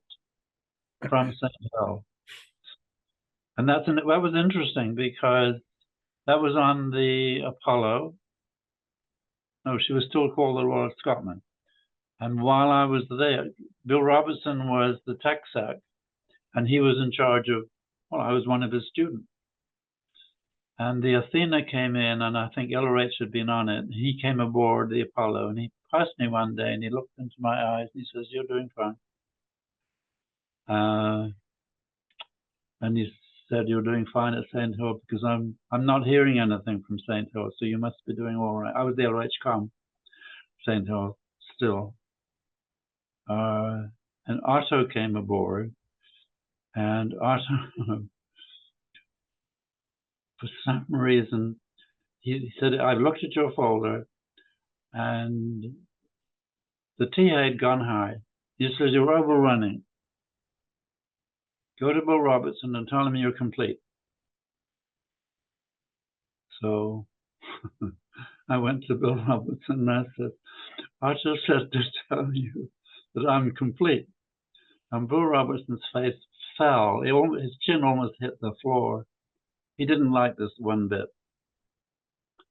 from St. Hill. And that was interesting because that was on the Apollo. No, she was still called the Royal Scotsman. And while I was there, Bill Robertson was the tech sec, and he was in charge of, well, I was one of his students. And the Athena came in, and I think LRH had been on it. He came aboard the Apollo, and he passed me one day, and he looked into my eyes, and he says, "You're doing fine." And he said, "You're doing fine at St. Hill, because I'm not hearing anything from St. Hill, so you must be doing all right." I was the LRH com, St. Hill still. And Otto came aboard, and Otto, for some reason, he said, "I've looked at your folder, and the TA had gone high." He said, "You're overrunning. Go to Bill Robertson and tell him you're complete." So I went to Bill Robertson and I said, "Otto said to tell you that I'm complete." And Bill Robertson's face fell. His chin almost hit the floor. He didn't like this one bit.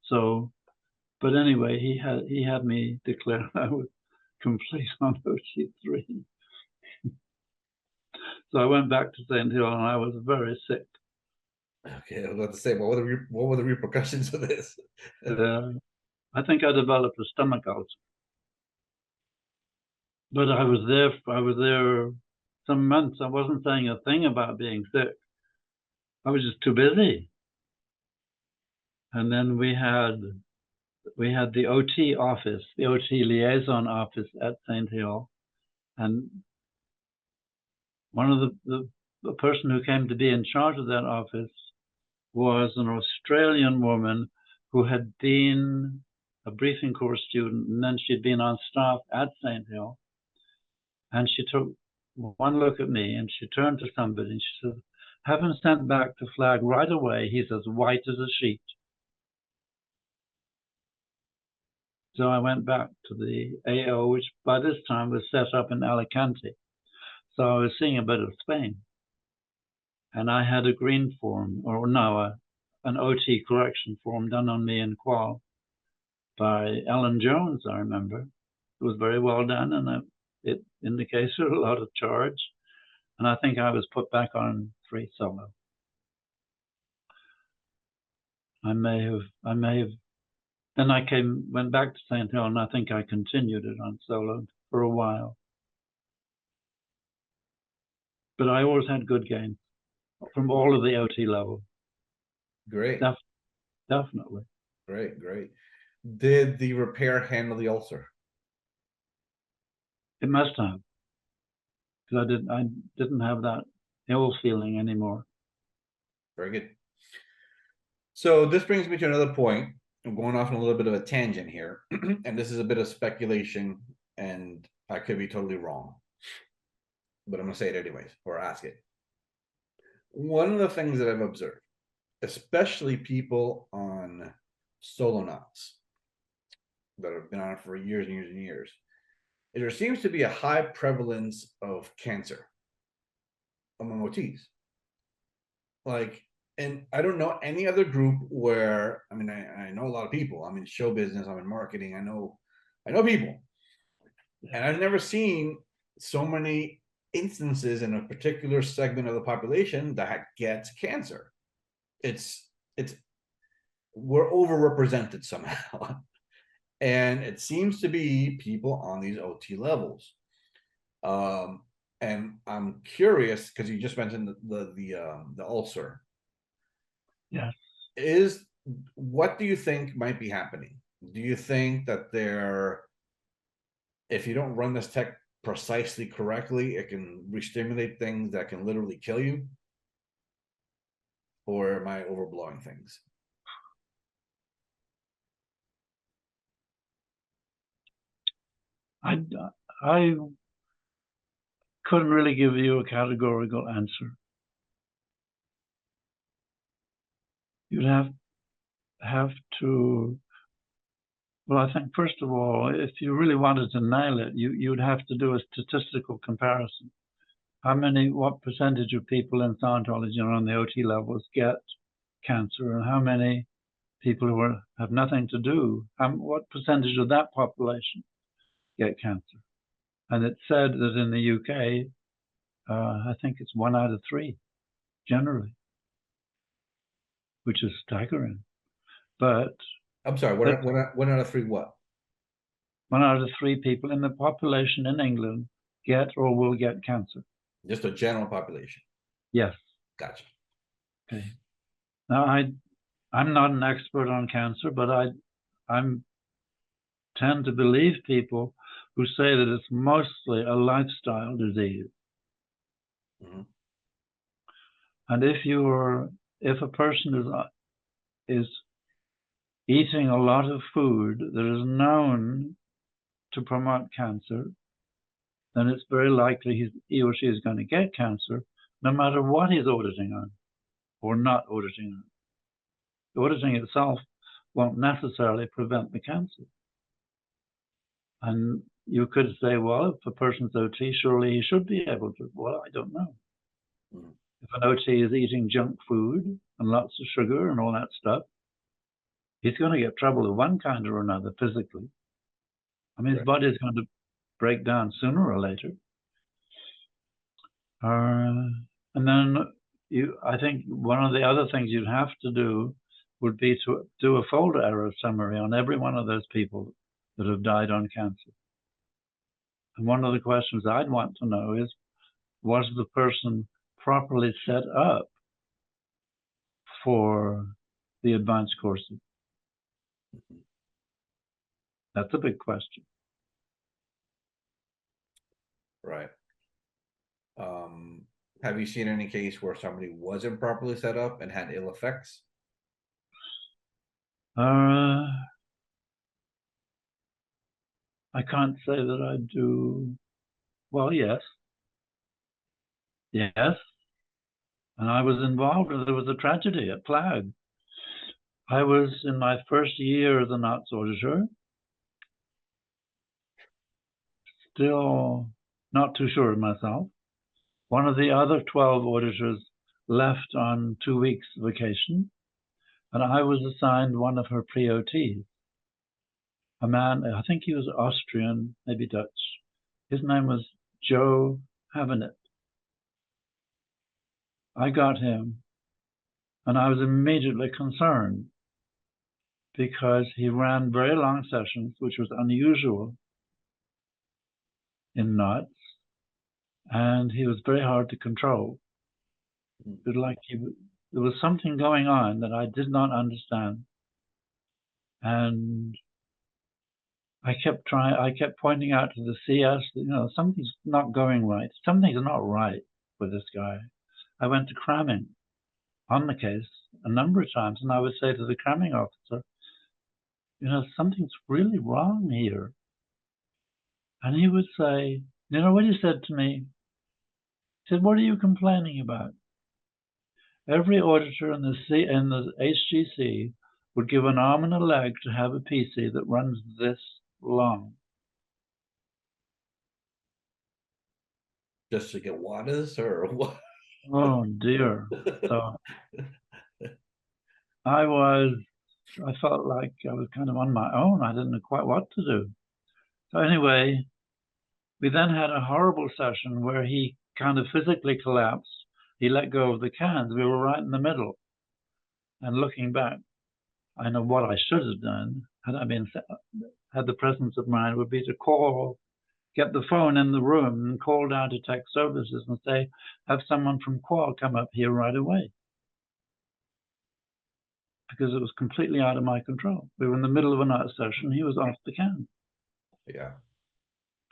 So, but anyway, he had me declare I was complete on OT3. So I went back to St. Hill and I was very sick. Okay, I was about to say, what were the repercussions of this? I think I developed a stomach ulcer. But I was there some months. I wasn't saying a thing about being sick. I was just too busy. And then we had the OT office, the OT liaison office at St. Hill. And one of the person who came to be in charge of that office was an Australian woman who had been a briefing course student, and then she'd been on staff at St. Hill. And she took one look at me and she turned to somebody and she said, "Have him sent back to Flag right away. He's as white as a sheet." So I went back to the AO, which by this time was set up in Alicante. So I was seeing a bit of Spain. And I had a green form, or no, an OT correction form done on me in Qual by Alan Jones, I remember. It was very well done, and it indicated a lot of charge. And I think I was put back on free solo. I may have. Then I went back to St. Hill, and I think I continued it on solo for a while. But I always had good gains from all of the OT level. Great. Definitely. Great. Did the repair handle the ulcer? It must have, because I didn't have that ill feeling anymore. Very good. So this brings me to another point. I'm going off on a little bit of a tangent here, and this is a bit of speculation, and I could be totally wrong, but I'm going to say it anyways, or ask it. One of the things that I've observed, especially people on solo knots that have been on it for years and years and years, is there seems to be a high prevalence of cancer among OTs. Like, and I don't know any other group where, I mean, I know a lot of people. I'm in show business, I'm in marketing, I know people. And I've never seen so many instances in a particular segment of the population that gets cancer. It's we're overrepresented somehow. And it seems to be people on these OT levels. And I'm curious because you just mentioned the ulcer. Yes. What do you think might be happening? Do you think that if you don't run this tech precisely correctly, it can re-stimulate things that can literally kill you? Or am I overblowing things? I couldn't really give you a categorical answer. You'd have to. Well, I think first of all, if you really wanted to nail it, you'd have to do a statistical comparison. What percentage of people in Scientology are on the OT levels get cancer, and how many people who have nothing to do, what percentage of that population get cancer? And it's said that in the UK, I think it's 1 out of 3, generally. which is staggering. But I'm sorry, one out of three what? 1 out of 3 people in the population in England get or will get cancer. Just a general population. Yes. Gotcha. Okay. Now I'm not an expert on cancer, but I'm tend to believe people who say that it's mostly a lifestyle disease. Mhm. And if a person is eating a lot of food that is known to promote cancer, then it's very likely he or she is going to get cancer, no matter what he's auditing on or not auditing on. The auditing itself won't necessarily prevent the cancer. And you could say, well, if a person's OT, surely he should be able to. Well, I don't know. Mhm. If an OT is eating junk food and lots of sugar and all that stuff, he's going to get trouble of one kind or another physically. I mean, his Right. body is going to break down sooner or later. And then I think one of the other things you'd have to do would be to do a folder error summary on every one of those people that have died on cancer. And one of the questions I'd want to know is, was the person properly set up for the advanced courses? That's a big question. Right. Have you seen any case where somebody wasn't properly set up and had ill effects? I can't say that I do. Well, yes. Yes. And I was involved. There was a tragedy at Plague. I was in my first year as an arts auditor, still not too sure of myself. One of the other 12 auditors left on 2 weeks vacation, and I was assigned one of her pre-OTs. A man, I think he was Austrian, maybe Dutch. His name was Joe Havenet. I got him, and I was immediately concerned because he ran very long sessions, which was unusual in knots, and he was very hard to control. It like there was something going on that I did not understand, and I kept pointing out to the CS that something's not going right. Something's not right with this guy. I went to cramming on the case a number of times, and I would say to the cramming officer, something's really wrong here. And he would say, what he said to me? He said, what are you complaining about? Every auditor in the HGC would give an arm and a leg to have a PC that runs this long. Just to get waters or what? Oh dear. So I felt like I was kind of on my own. I didn't know quite what to do. So anyway, we then had a horrible session where he kind of physically collapsed. He let go of the cans. We were right in the middle. And looking back, I know what I should have done had the presence of mind would be to get the phone in the room and call down to tech services and say, have someone from Qual come up here right away. Because it was completely out of my control. We were in the middle of a night session. He was off the can. Yeah.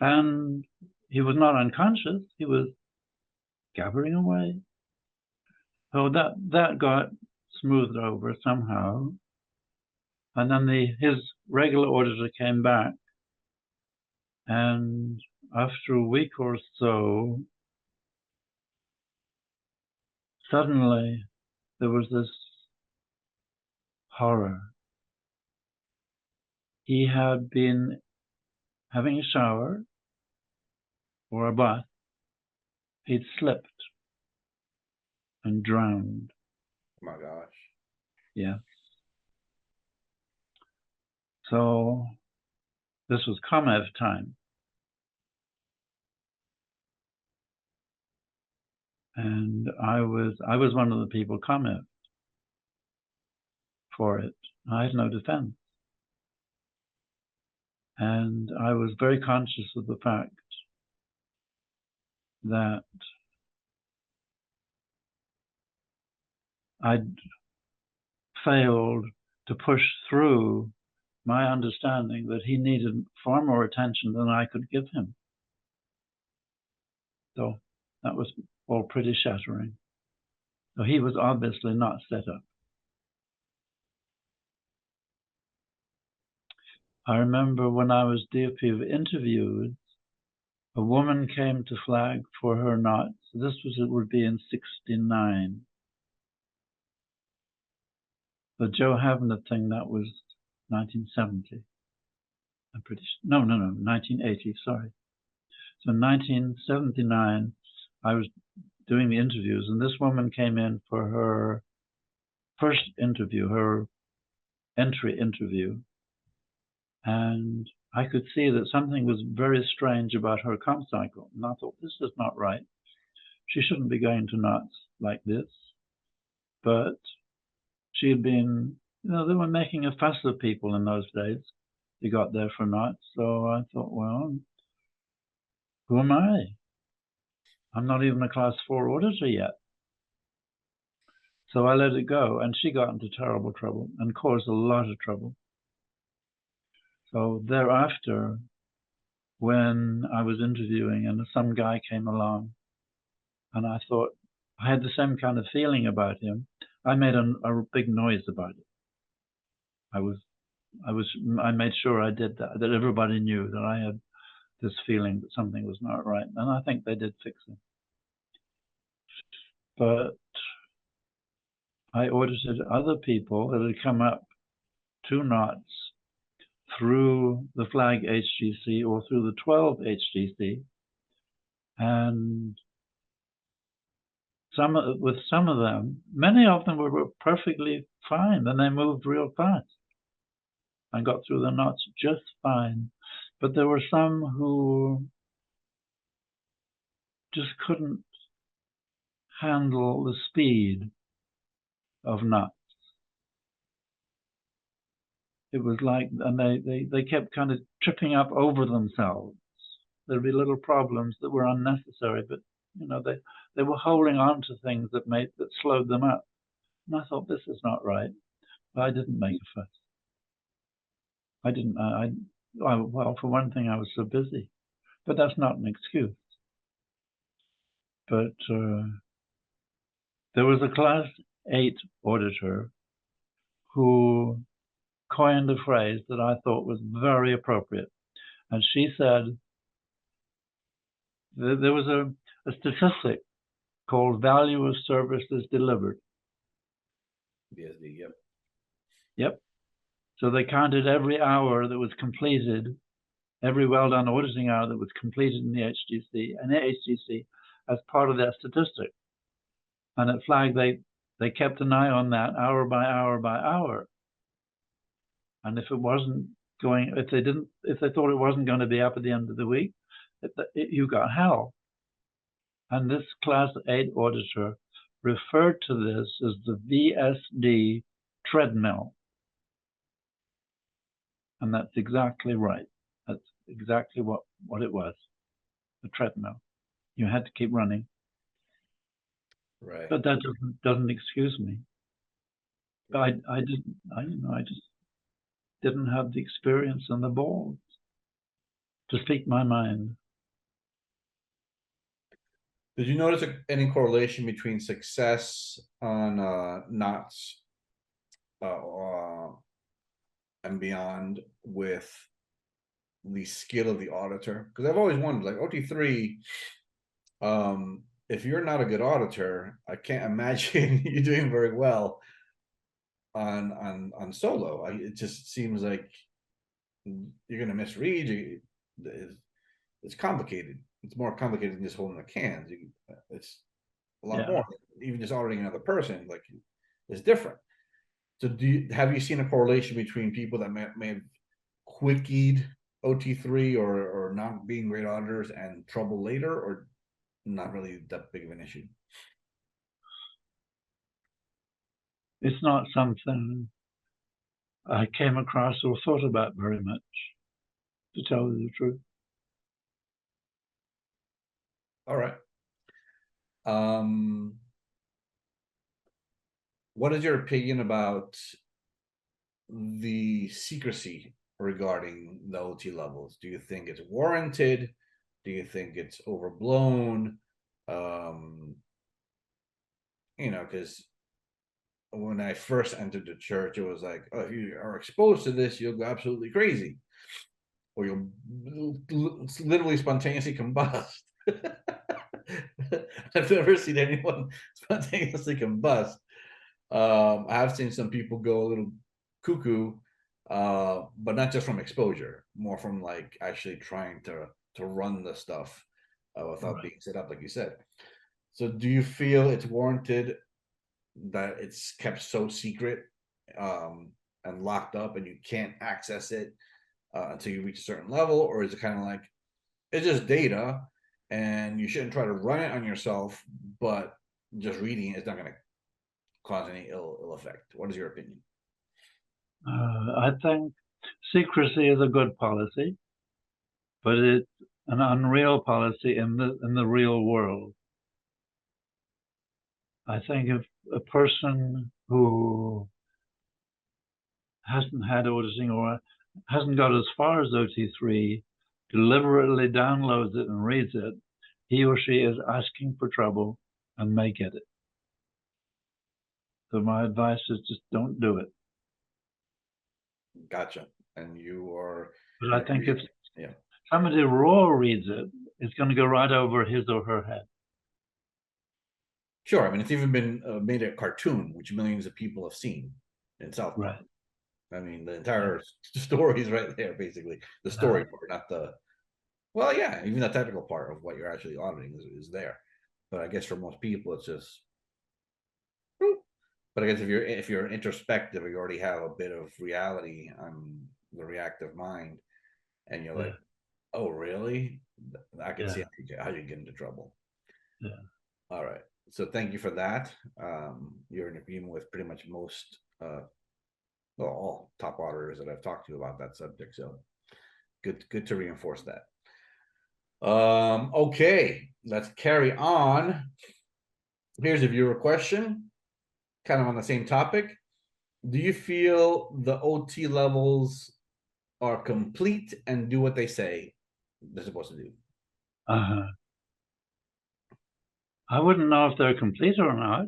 And he was not unconscious. He was gabbering away. So that got smoothed over somehow. And then his regular auditor came back. And after a week or so, suddenly there was this horror. He had been having a shower or a bath. He'd slipped and drowned. Oh my gosh. Yeah. So this was ComEv time. And I was one of the people ComEv. for it. I had no defense. And I was very conscious of the fact that I'd failed to push through my understanding that he needed far more attention than I could give him. So that was all pretty shattering. So he was obviously not set up. I remember when I was DOP interviewed, a woman came to flag for her knots. This was, it would be in 69. The Joe Havner thing, that was 1970. I'm pretty sure. No, 1980, sorry. So 1979, I was doing the interviews, and this woman came in for her first interview, her entry interview. And I could see that something was very strange about her comp cycle. And I thought, this is not right. She shouldn't be going to knots like this. But she had been, they were making a fuss of people in those days. They got there for knots. So I thought, well, who am I? I'm not even a class 4 auditor yet. So I let it go, and she got into terrible trouble and caused a lot of trouble. So thereafter, when I was interviewing and some guy came along, and I thought, I had the same kind of feeling about him, I made a big noise about it. I made sure I did that everybody knew that I had this feeling that something was not right. And I think they did fix it. But I audited other people that had come up 2 knots through the flag HGC or through the 12 HGC. And with some of them, many of them were perfectly fine. Then they moved real fast and got through the knots just fine. But there were some who just couldn't handle the speed of knots. It was like, and they kept kind of tripping up over themselves. There'd be little problems that were unnecessary, but they were holding on to things that slowed them up. And I thought, this is not right. But I didn't make a fuss. I didn't. Well, for one thing, I was so busy, but that's not an excuse. But there was a class 8 auditor who coined a phrase that I thought was very appropriate. And she said, there was a statistic called value of services delivered. VSD, yep. Yep. So they counted every hour that was completed, every well-done auditing hour that was completed in the HGC as part of their statistic. And at Flag, they kept an eye on that hour by hour by hour. And if it wasn't going, if they thought it wasn't going to be up at the end of the week, you got hell. And this class 8 auditor referred to this as the VSD treadmill. And that's exactly right. That's exactly what it was, the treadmill. You had to keep running. Right. But that doesn't excuse me. But I just didn't have the experience and the balls to speak my mind. Did you notice any correlation between success on knots and beyond with the skill of the auditor? Because I've always wondered, like OT3, if you're not a good auditor, I can't imagine you doing very well on solo. It just seems like you're gonna misread. It's complicated. It's more complicated than just holding the cans. It's a lot more. Even just auditing another person, like, it's different. So have you seen a correlation between people that may have quickied OT3 or not being great auditors and trouble later, or not really that big of an issue? It's not something I came across or thought about very much, to tell you the truth. All right. What is your opinion about the secrecy regarding the OT levels? Do you think it's warranted? Do you think it's overblown? Because when I first entered the church, it was like, oh, if you are exposed to this, you'll go absolutely crazy, or you'll literally spontaneously combust. I've never seen anyone spontaneously combust. I have seen some people go a little cuckoo, but not just from exposure, more from like actually trying to run the stuff without being set up, like you said. So, do you feel it's warranted that it's kept so secret and locked up, and you can't access it until you reach a certain level, or is it kind of like it's just data, and you shouldn't try to run it on yourself, but just reading it is not going to cause any ill effect? What is your opinion? I think secrecy is a good policy, but it's an unreal policy in the real world. I think if a person who hasn't had auditing or hasn't got as far as OT3 deliberately downloads it and reads it, he or she is asking for trouble and may get it. So my advice is just don't do it. Gotcha. And you are. But I think if somebody raw reads it, it's going to go right over his or her head. Sure. I mean, it's even been made a cartoon, which millions of people have seen in South Park. Right. I mean, the entire story is right there, basically. The story part, not the. Well, yeah, even the technical part of what you're actually auditing is there. But I guess for most people, it's just. But I guess if you're introspective, or you already have a bit of reality on the reactive mind, and you're like, oh, really? I can see how you get into trouble. Yeah. All right. So thank you for that. You're in agreement with pretty much most, all top auditors that I've talked to about that subject. So good to reinforce that. Okay, let's carry on. Here's a viewer question, kind of on the same topic. Do you feel the OT levels are complete and do what they say they're supposed to do? I wouldn't know if they're complete or not.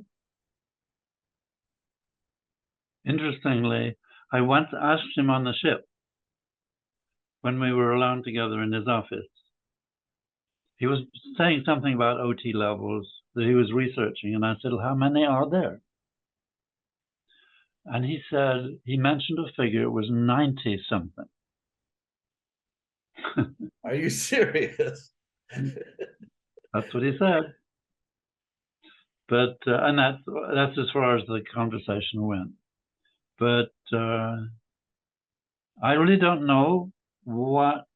Interestingly, I once asked him on the ship when we were alone together in his office. He was saying something about OT levels that he was researching, and I said, how many are there? And he said, he mentioned a figure, it was 90 something. Are you serious? That's what he said. But and that's as far as the conversation went. But I really don't know what.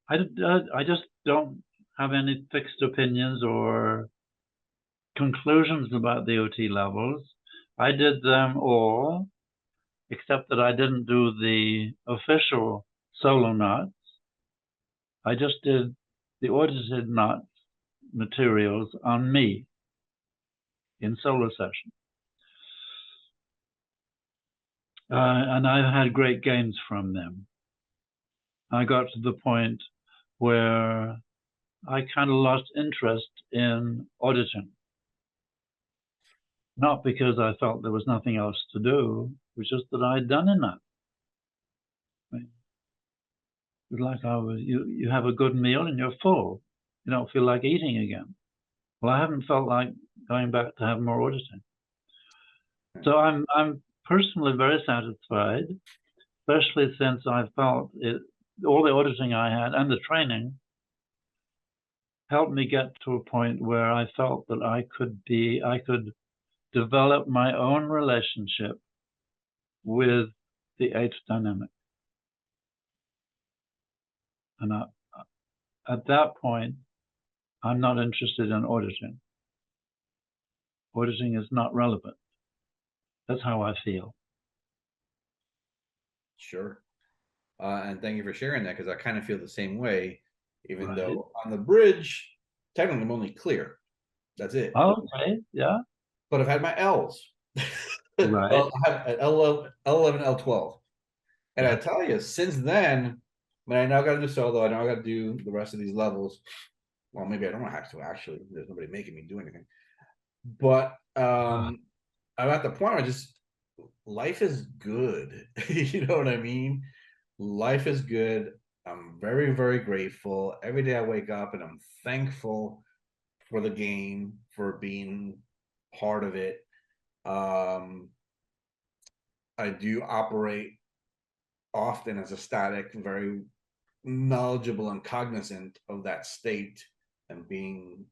I just don't have any fixed opinions or conclusions about the OT levels. I did them all, except that I didn't do the official solo knots. I just did the audited knots materials on me in solo session. And I've had great gains from them. I got to the point where I kind of lost interest in auditing. Not because I felt there was nothing else to do, it was just that I'd done enough. It was like you have a good meal and you're full. You don't feel like eating again. Well, I haven't felt like going back to have more auditing. So I'm personally very satisfied, especially since I felt all the auditing I had and the training helped me get to a point where I felt that I could develop my own relationship with the eighth dynamic. And at that point, I'm not interested in auditing. Auditing is not relevant. That's how I feel. Sure. And thank you for sharing that, because I kind of feel the same way, even Right. though on the bridge, technically I'm only clear. That's it. Okay. Yeah. But I've had my L's. Right. I have an L11, L12. And I Yeah. tell you, since then, when I now got to do solo, I now got to do the rest of these levels. Well, maybe I don't have to actually. There's nobody making me do anything. But I'm at the point where just life is good. You know what I mean? Life is good. I'm very, very grateful. Every day I wake up and I'm thankful for the game, for being part of it. Um, I do operate often as a static, very knowledgeable and cognizant of that state, and being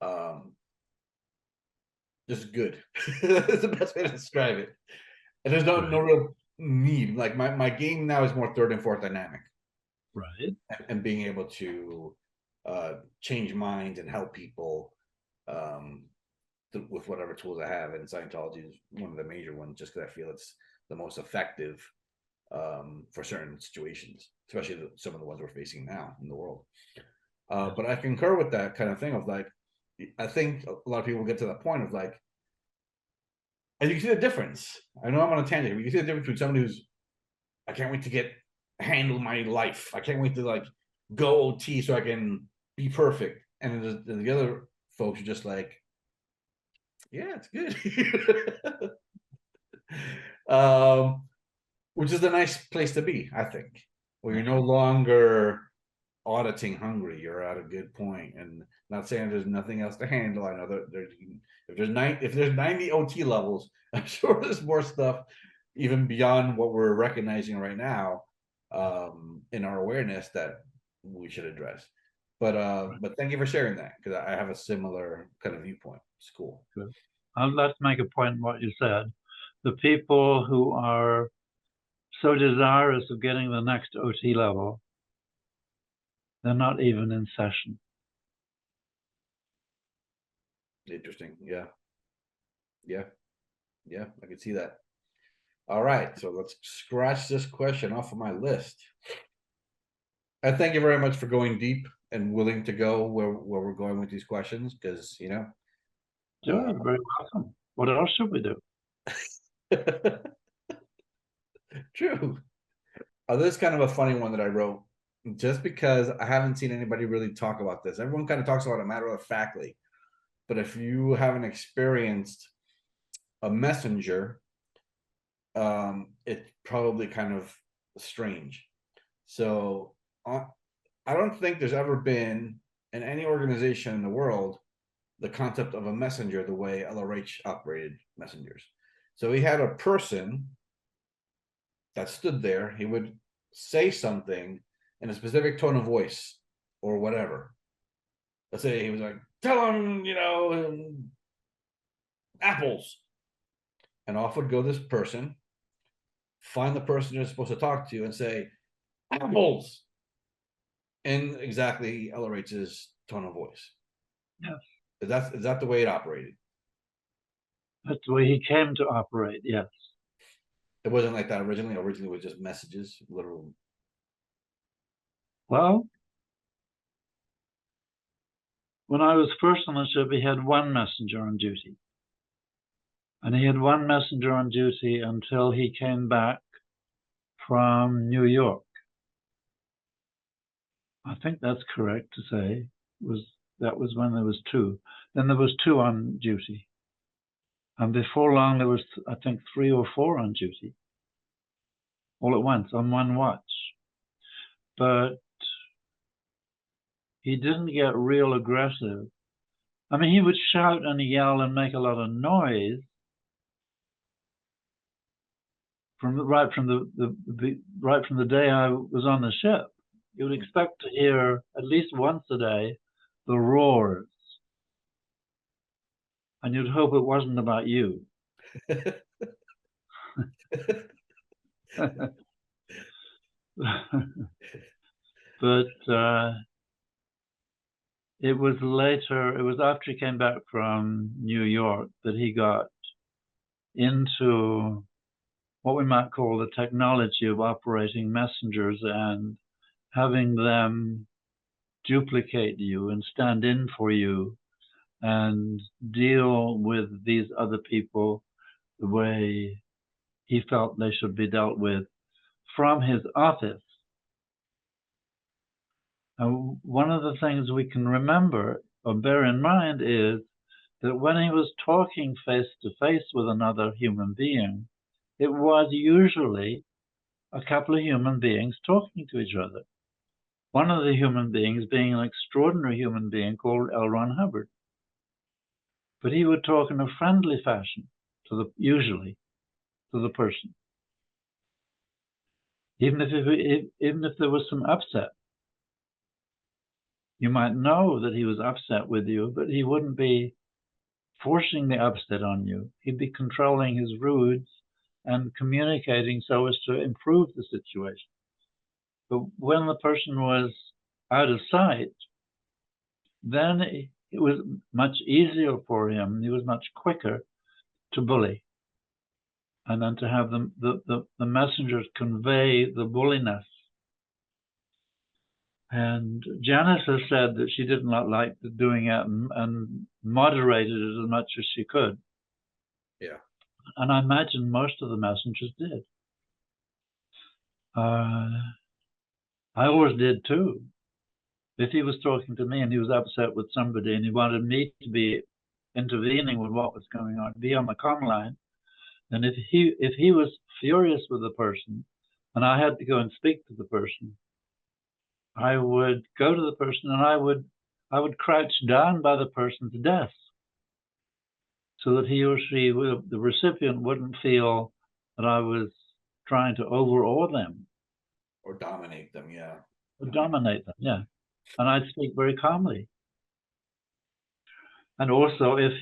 um just good. That's the best way to describe it. And there's no Right. real need. Like my game now is more third and fourth dynamic, Right. and being able to change minds and help people um with whatever tools I have. And Scientology is one of the major ones, just because I feel it's the most effective for certain situations, especially some of the ones we're facing now in the world. Yes. But I concur with that kind of thing of like, I think a lot of people get to that point of like, and you can see the difference. I know I'm on a tangent, but you can see the difference between somebody who's, I can't wait to handle my life. I can't wait to like go OT so I can be perfect. And then the other folks are just like, yeah, it's good. um, which is a nice place to be, I think, where you're no longer auditing hungry. You're at a good point, and not saying there's nothing else to handle. I know that if there's 90 OT levels, I'm sure there's more stuff even beyond what we're recognizing right now in our awareness that we should address. But thank you for sharing that, because I have a similar kind of viewpoint. It's cool. Good. I'd like to make a point in what you said. The people who are so desirous of getting the next OT level, they're not even in session. Interesting. Yeah. Yeah. Yeah. I can see that. All right. So let's scratch this question off of my list. I thank you very much for going deep and willing to go where we're going with these questions, because You're very welcome. What else should we do? true. This is kind of a funny one that I wrote, just because I haven't seen anybody really talk about this. Everyone kind of talks about it matter of factly, but if you haven't experienced a messenger, it's probably kind of strange. So I don't think there's ever been in any organization in the world the concept of a messenger the way LRH operated messengers. So he had a person that stood there. He would say something in a specific tone of voice or whatever. Let's say he was like, tell him, apples. And off would go this person, find the person you're supposed to talk to, and say, apples, in exactly LRH's tone of voice. Yes. Is that the way it operated? That's the way he came to operate, yes. It wasn't like that originally. Originally, it was just messages, literal. Well, when I was first on the ship, he had one messenger on duty. And he had one messenger on duty until he came back from New York. I think that's correct to say. That was when there was two. Then there was two on duty. And before long, there was, I think, 3 or 4 on duty, all at once, on one watch. But he didn't get real aggressive. I mean, he would shout and yell and make a lot of noise right from the day I was on the ship. You would expect to hear at least once a day the roars, and you'd hope it wasn't about you. But it was later, it was after he came back from New York that he got into what we might call the technology of operating messengers and having them duplicate you and stand in for you and deal with these other people the way he felt they should be dealt with from his office. And one of the things we can remember or bear in mind is that when he was talking face to face with another human being, it was usually a couple of human beings talking to each other. One of the human beings being an extraordinary human being called L. Ron Hubbard. But he would talk in a friendly fashion usually to the person. Even if there was some upset, you might know that he was upset with you, but he wouldn't be forcing the upset on you. He'd be controlling his moods and communicating so as to improve the situation. But when the person was out of sight, then it was much easier for him. He was much quicker to bully. And then to have the messengers convey the bulliness. And Janice has said that she did not like doing it and moderated it as much as she could. Yeah. And I imagine most of the messengers did. I always did too. If he was talking to me and he was upset with somebody and he wanted me to be intervening with what was going on, be on the comm line, and if he was furious with the person and I had to go and speak to the person, I would go to the person and I would crouch down by the person's desk so that he or she, the recipient, wouldn't feel that I was trying to overawe them. Or dominate them, yeah. Or dominate them, yeah. And I'd speak very calmly. And also, if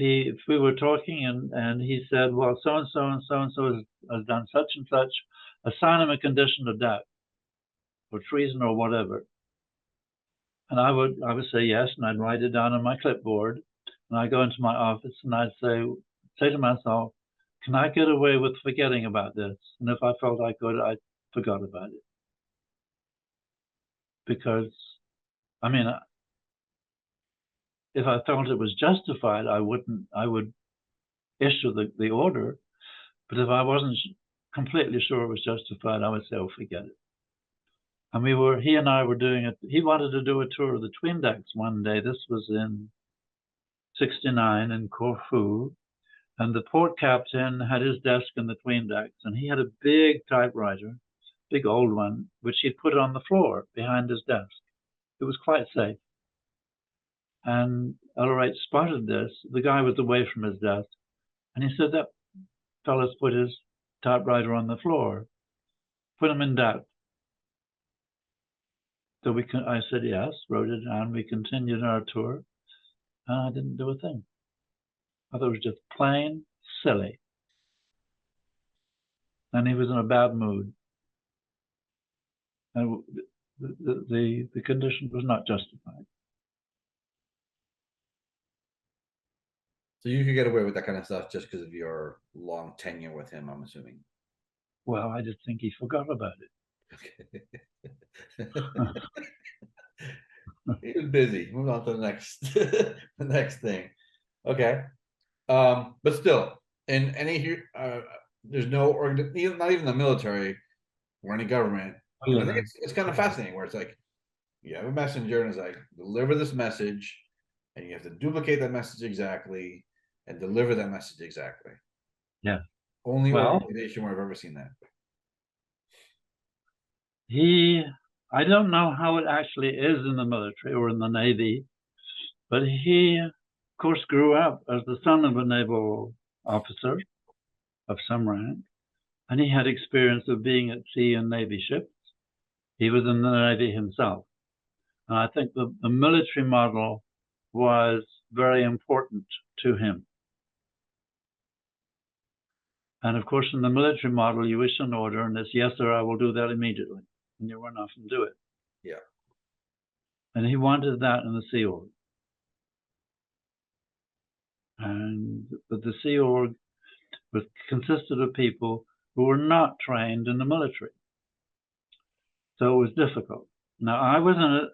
we were talking and he said, well, so-and-so and so-and-so has done such and such, assign him a condition of doubt or treason or whatever. And I would say yes, and I'd write it down on my clipboard. And I'd go into my office and I'd say to myself, can I get away with forgetting about this? And if I felt I could, I forgot about it. Because, I mean, if I felt it was justified, I would issue the order. But if I wasn't completely sure it was justified, I would say, oh, forget it. And he and I were doing it. He wanted to do a tour of the Twin Decks one day. This was in 1969 in Corfu. And the port captain had his desk in the Twin Decks. And he had a big typewriter, big old one, which he'd put on the floor behind his desk. It was quite safe. And Ellerate spotted this. The guy was away from his desk. And he said, that fellow's put his typewriter on the floor. Put him in doubt. So I said yes, wrote it down. We continued our tour, and I didn't do a thing. I thought it was just plain silly. And he was in a bad mood. And the condition was not justified. So you could get away with that kind of stuff just because of your long tenure with him, I'm assuming. Well, I just think he forgot about it. He was busy. Move on to the next thing. Okay. But still, in any there's no not even the military or any government. Yeah. I think it's kind of fascinating where it's like you have a messenger and it's like deliver this message, and you have to duplicate that message exactly and deliver that message exactly. Yeah. Only organization where I've ever seen that. I don't know how it actually is in the military or in the Navy, but he, of course, grew up as the son of a naval officer of some rank, and he had experience of being at sea in Navy ships. He was in the Navy himself. And I think the military model was very important to him. And of course, in the military model, you issue an order and it's, yes, sir, I will do that immediately. And you run off and do it. Yeah. And he wanted that in the Sea Org. But the Sea Org consisted of people who were not trained in the military. So it was difficult. Now I was in a,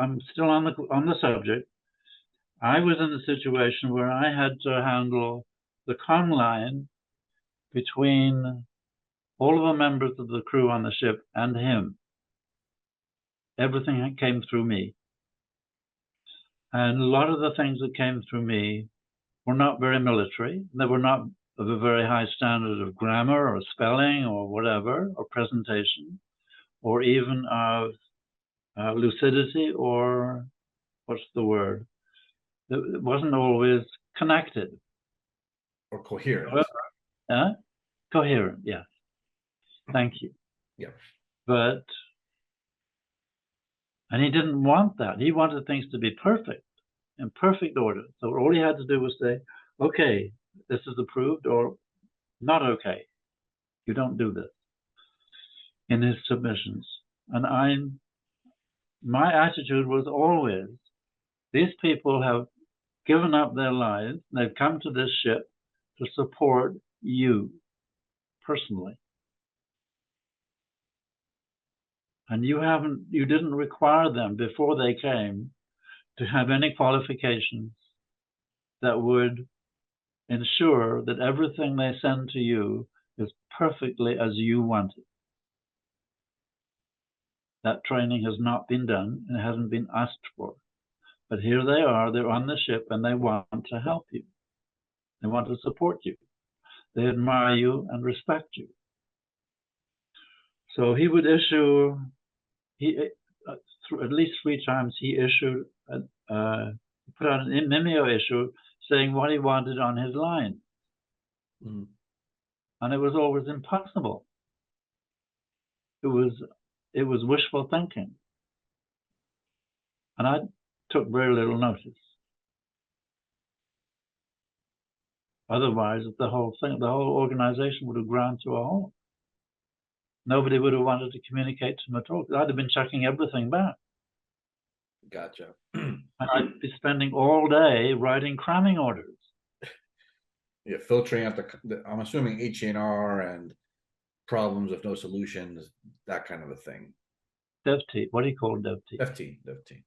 I'm still on the subject. I was in a situation where I had to handle the con line between all of the members of the crew on the ship and him. Everything came through me. And a lot of the things that came through me were not very military. They were not of a very high standard of grammar or spelling or whatever, or presentation, or even of lucidity, or what's the word? It wasn't always connected. Or coherent. Coherent, yes. Thank you. Yeah. But, and he didn't want that. He wanted things to be perfect, in perfect order. So all he had to do was say, okay, this is approved, or not okay. You don't do this, in his submissions. And my attitude was always, these people have given up their lives. They've come to this ship to support you personally. And you didn't require them before they came to have any qualifications that would ensure that everything they send to you is perfectly as you want it. That training has not been done and hasn't been asked for. But here they are, they're on the ship, and they want to help you. They want to support you. They admire you and respect you. So he would issue, at least 3 times he issued, put out an memo issue saying what he wanted on his line. Mm. And it was always impossible. It was wishful thinking. And I took very little notice. Otherwise, the whole organization would have ground to a halt. Nobody would have wanted to communicate to him at all. I'd have been chucking everything back. Gotcha. And I'd be spending all day writing cramming orders. Yeah, filtering out I'm assuming HNR and problems with no solutions, that kind of a thing. DevT. What do you call DevT? DevT.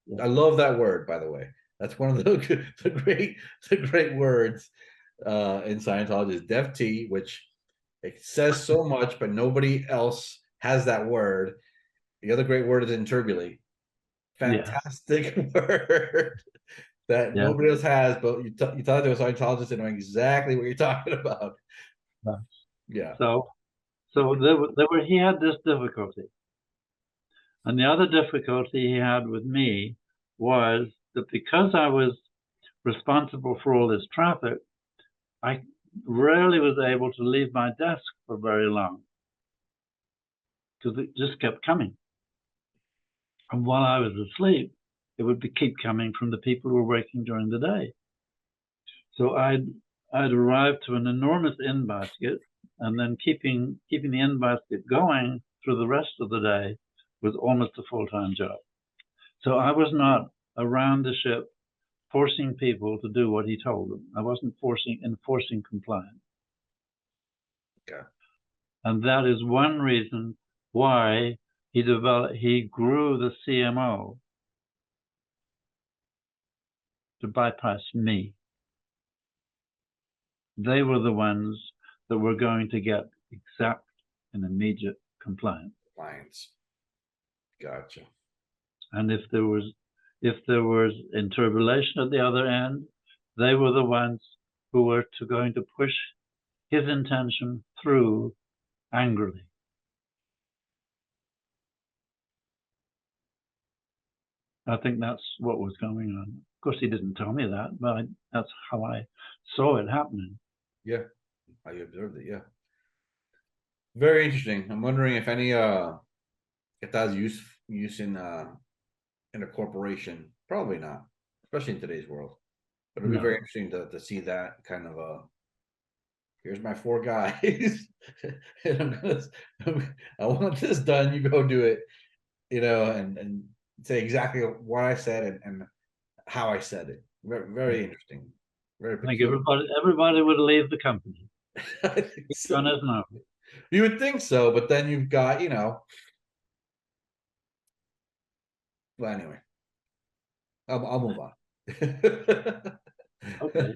Yeah. I love that word, by the way. That's one of the great words in Scientology is DevT, which it says so much, but nobody else has that word. The other great word is interbuli. Fantastic word that nobody else has, but you talk to a Scientologist, they know exactly what you're talking about. Yeah. So he had this difficulty. And the other difficulty he had with me was that because I was responsible for all this traffic, I rarely was able to leave my desk for very long because it just kept coming. And while I was asleep, it would keep coming from the people who were working during the day. So I'd arrive to an enormous in basket, and then keeping the in basket going through the rest of the day was almost a full-time job. So I was not around the ship forcing people to do what he told them. I wasn't enforcing compliance. Okay. And that is one reason why he grew the CMO to bypass me. They were the ones that were going to get exact and immediate compliance. Gotcha. And if there was interpolation at the other end, they were the ones who were going to push his intention through angrily. I think that's what was going on. Of course, he didn't tell me that, but that's how I saw it happening. Yeah, I observed it. Yeah, very interesting. I'm wondering if any if that's use in a corporation. Probably not, especially in today's world. But it'd be very interesting to see that kind of here's my 4 guys, and I want this done. You go do it, and say exactly what I said and how I said it. Very, very interesting. Very I think everybody would leave the company. I think Which so. one is no? You would think so, but then you've got, well, anyway, I'll move on. Okay.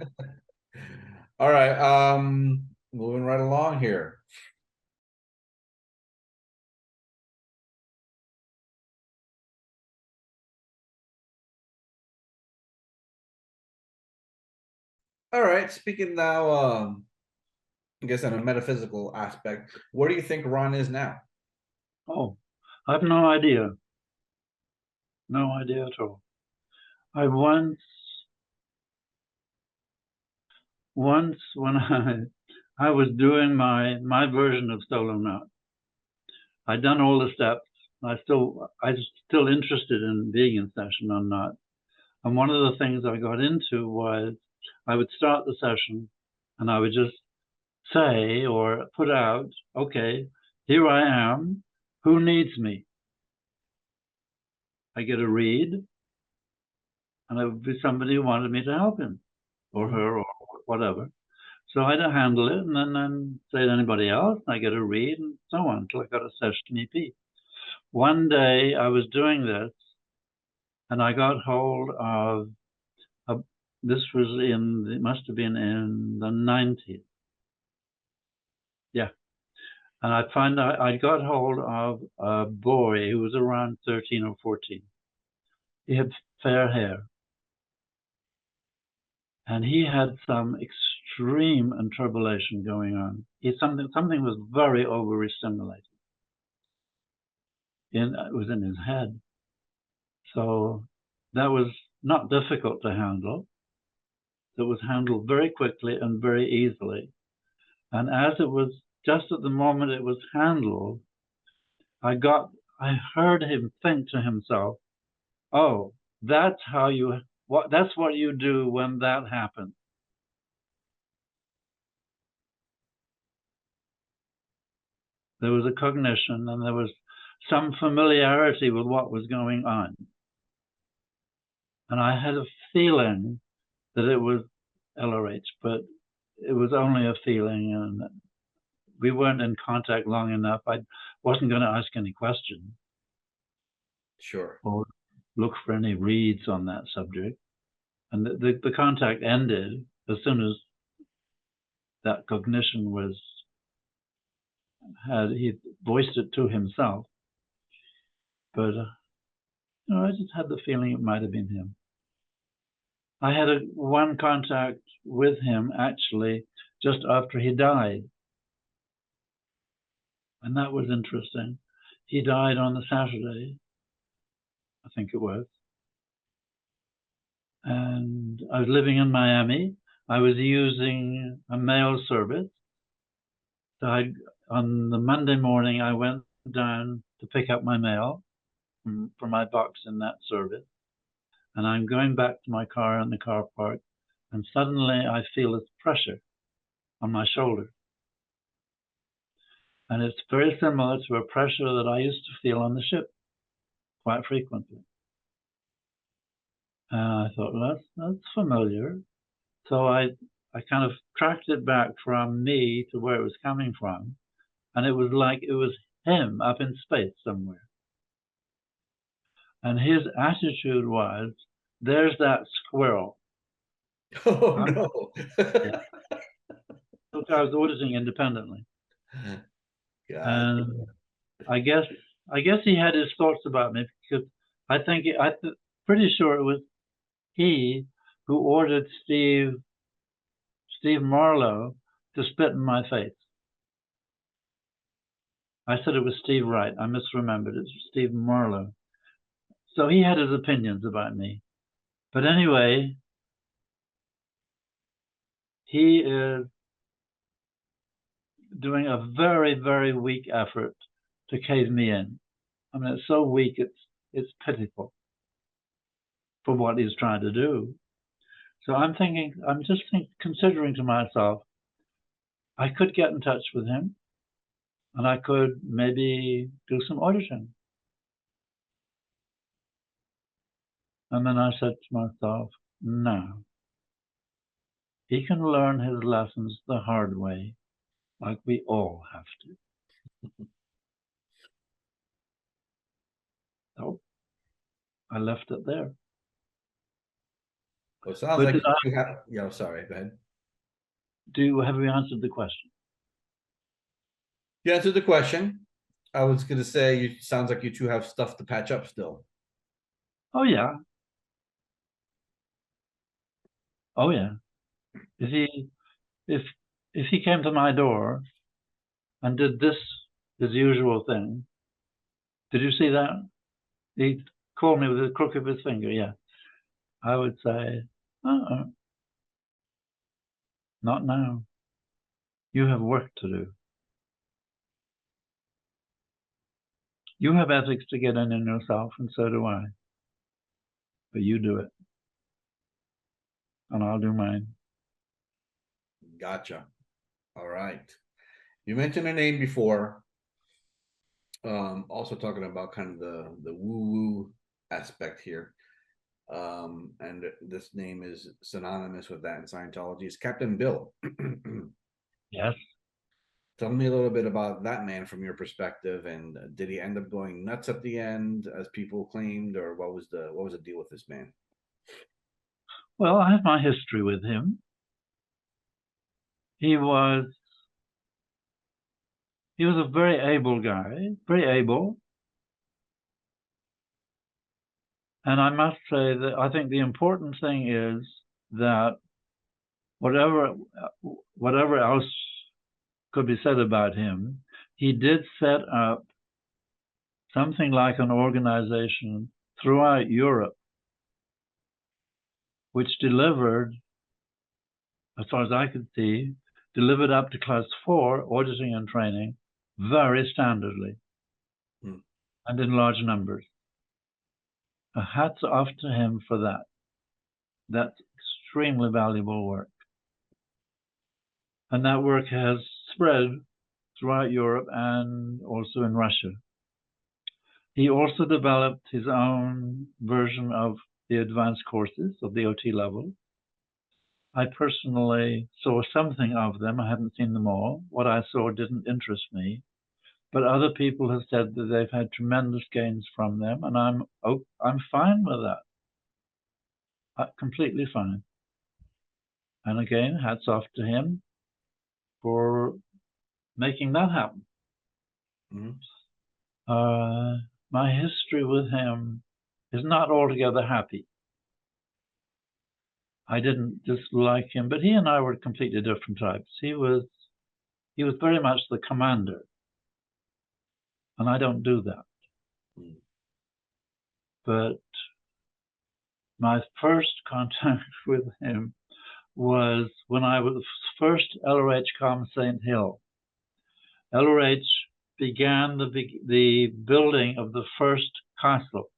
All right, moving right along here. All right, speaking now, I guess on a metaphysical aspect, where do you think Ron is now? Oh, I have no idea. No idea at all. I once when I was doing my version of Solo Knot, I'd done all the steps. I was still interested in being in session or not. And one of the things I got into was I would start the session and I would just say or put out, okay, here I am. Who needs me? I get a read, and it would be somebody who wanted me to help him or her or whatever. So I'd handle it and then say to anybody else, I get a read and so on until I got a session EP. One day I was doing this and I got hold of, this was it must have been in the 90s. Yeah. And I got hold of a boy who was around 13 or 14. He had fair hair. And he had some extreme interpolation going on. Something was very overstimulated. It was in his head. So that was not difficult to handle. It was handled very quickly and very easily. And as it was, just at the moment it was handled, I heard him think to himself, oh, that's what you do when that happens. There was a cognition and there was some familiarity with what was going on. And I had a feeling that it was LRH, but it was only a feeling and we weren't in contact long enough. I wasn't going to ask any questions. Sure. Or look for any reads on that subject. And the contact ended as soon as that cognition he voiced it to himself. But I just had the feeling it might have been him. I had one contact with him actually just after he died. And that was interesting. He died on the Saturday, I think it was. And I was living in Miami. I was using a mail service. So on the Monday morning, I went down to pick up my mail for my box in that service. And I'm going back to my car in the car park. And suddenly I feel this pressure on my shoulder. And it's very similar to a pressure that I used to feel on the ship quite frequently. And I thought, well, that's familiar. So I kind of tracked it back from me to where it was coming from. And it was like it was him up in space somewhere. And his attitude was, there's that squirrel. Oh, no. Yeah. Look, I was auditing independently. God. And I guess he had his thoughts about me because I'm pretty sure it was he who ordered Steve Marlowe to spit in my face. I said it was Steve Wright. I misremembered. It's Steve Marlowe. So he had his opinions about me. But anyway, he is doing a very, very weak effort to cave me in. I mean, it's so weak, it's pitiful for what he's trying to do. So I'm considering to myself, I could get in touch with him and I could maybe do some auditing. And then I said to myself, no, he can learn his lessons the hard way. like we all have to. So I left it there. Well, it sounds But like did I, you have, yeah, sorry, go ahead. have we answered the question? You answered the question. I was gonna say, you, sounds like you two have stuff to patch up still. Oh yeah. Oh yeah. If he if he came to my door and did this his usual thing, did you see that? He called me with the crook of his finger, yeah. I would say, uh-uh, not now. You have work to do. You have ethics to get in yourself, and so do I. But you do it, and I'll do mine. Gotcha. All right. You mentioned a name before. Also talking about kind of the woo-woo aspect here. And this name is synonymous with that in Scientology. It's Captain Bill. Yes. Tell me a little bit about that man from your perspective, and did he end up going nuts at the end, as people claimed, or what was the deal with this man? Well, I have my history with him. He was a very able guy, very able. And I must say that I think the important thing is that whatever else could be said about him, he did set up something like an organization throughout Europe, which delivered, as far as I could see, delivered up to class 4 auditing and training very standardly and in large numbers. Hats off to him for that. That's extremely valuable work. And that work has spread throughout Europe and also in Russia. He also developed his own version of the advanced courses of the OT level. I personally saw something of them. I haven't seen them all. What I saw didn't interest me, but other people have said that they've had tremendous gains from them, and I'm fine with that. Completely fine. And again, hats off to him for making that happen. Mm-hmm. My history with him is not altogether happy. I didn't dislike him, but he and I were completely different types. He was very much the commander, and I don't do that. Mm. But my first contact with him was when I was first LRH-Com St. Hill. LRH began the building of the first castle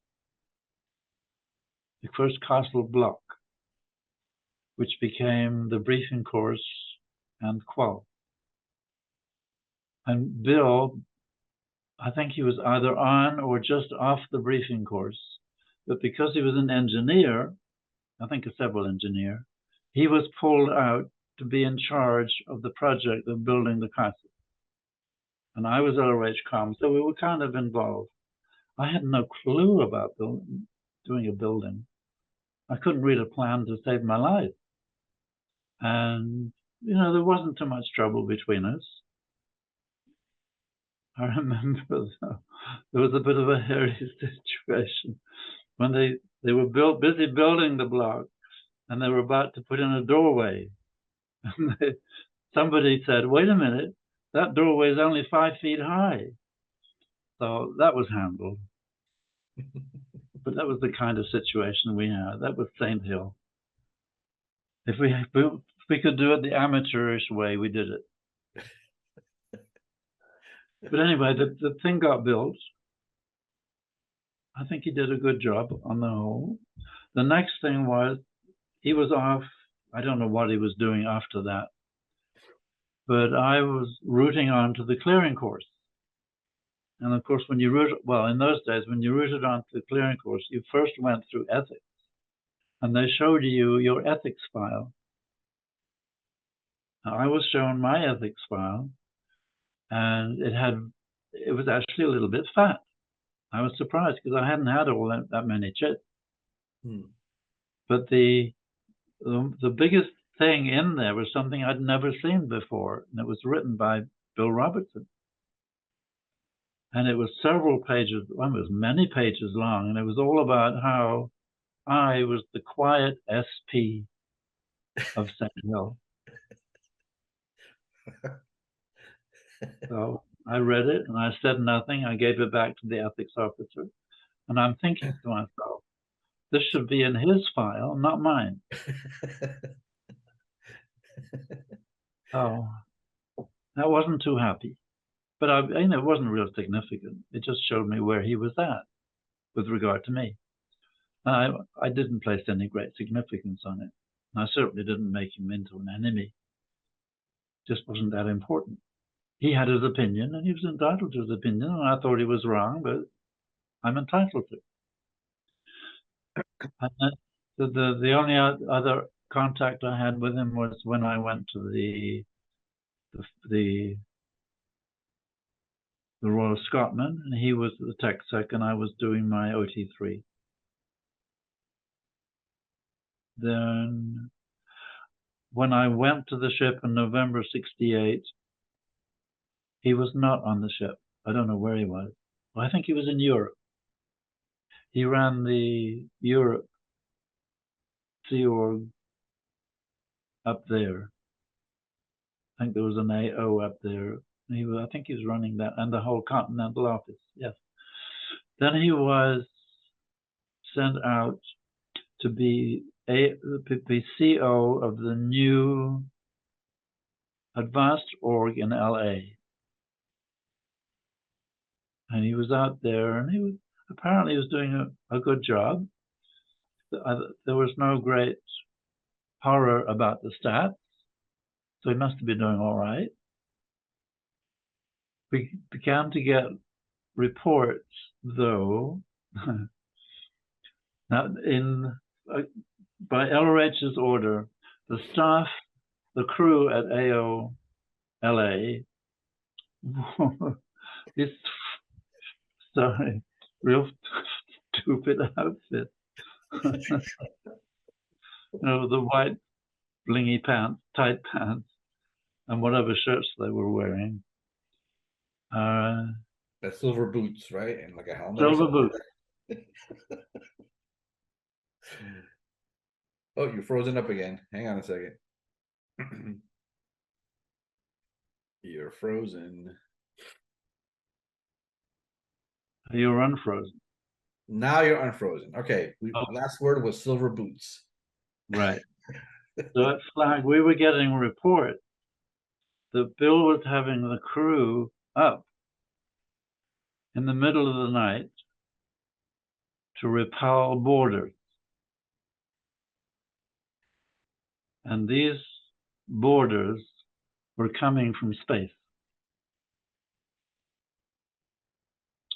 block, which became the briefing course and qual. And Bill, I think he was either on or just off the briefing course, but because he was an engineer, I think a civil engineer, he was pulled out to be in charge of the project of building the castle. And I was LRH-Com, so we were kind of involved. I had no clue about doing a building. I couldn't read a plan to save my life. And, there wasn't too much trouble between us. I remember there was a bit of a hairy situation when they were busy building the block, and they were about to put in a doorway. And somebody said, "Wait a minute, that doorway is only 5 feet high." So that was handled. But that was the kind of situation we had. That was St. Hill. If we could do it the amateurish way, we did it. But anyway, the thing got built. I think he did a good job on the whole. The next thing was he was off. I don't know what he was doing after that. But I was routing on to the clearing course. And of course, when you in those days, when you routed onto the clearing course, you first went through ethics. And they showed you your ethics file. Now, I was shown my ethics file, and it was actually a little bit fat. I was surprised because I hadn't had all that many chips. But the biggest thing in there was something I'd never seen before, and it was written by Bill Robertson. And it was several pages, well, it was many pages long, and it was all about how I was the quiet SP of St. Hill. So I read it and I said nothing. I gave it back to the ethics officer, and I'm thinking to myself, this should be in his file, not mine. So I wasn't too happy, but it wasn't real significant. It just showed me where he was at with regard to me. I didn't place any great significance on it. I certainly didn't make him into an enemy. Just wasn't that important. He had his opinion, and he was entitled to his opinion, and I thought he was wrong, but I'm entitled to. And the only other contact I had with him was when I went to the Royal Scotland, and he was the tech sec, and I was doing my OT3. Then when I went to the ship in November '68, he was not on the ship. I don't know where he was. Well, I think he was in Europe. He ran the Europe Sea Org up there. I think there was an AO up there. I think he was running that, and the whole continental office, yes. Then he was sent out to be the CO of the new advanced org in LA. And he was out there, and he apparently was doing a good job. There was no great horror about the stats, so he must have been doing all right. We began to get reports, though, now by LRH's order, the staff, the crew at AO LA, this real stupid outfit. The white blingy pants, tight pants, and whatever shirts they were wearing. The silver boots, right? And like a helmet. Silver boots. Oh, you're frozen up again. Hang on a second. You're frozen. You're unfrozen. Now you're unfrozen. Okay. Last word was silver boots. Right. So at Flag, we were getting reports that Bill was having the crew up in the middle of the night to repel boarders. And these boarders were coming from space.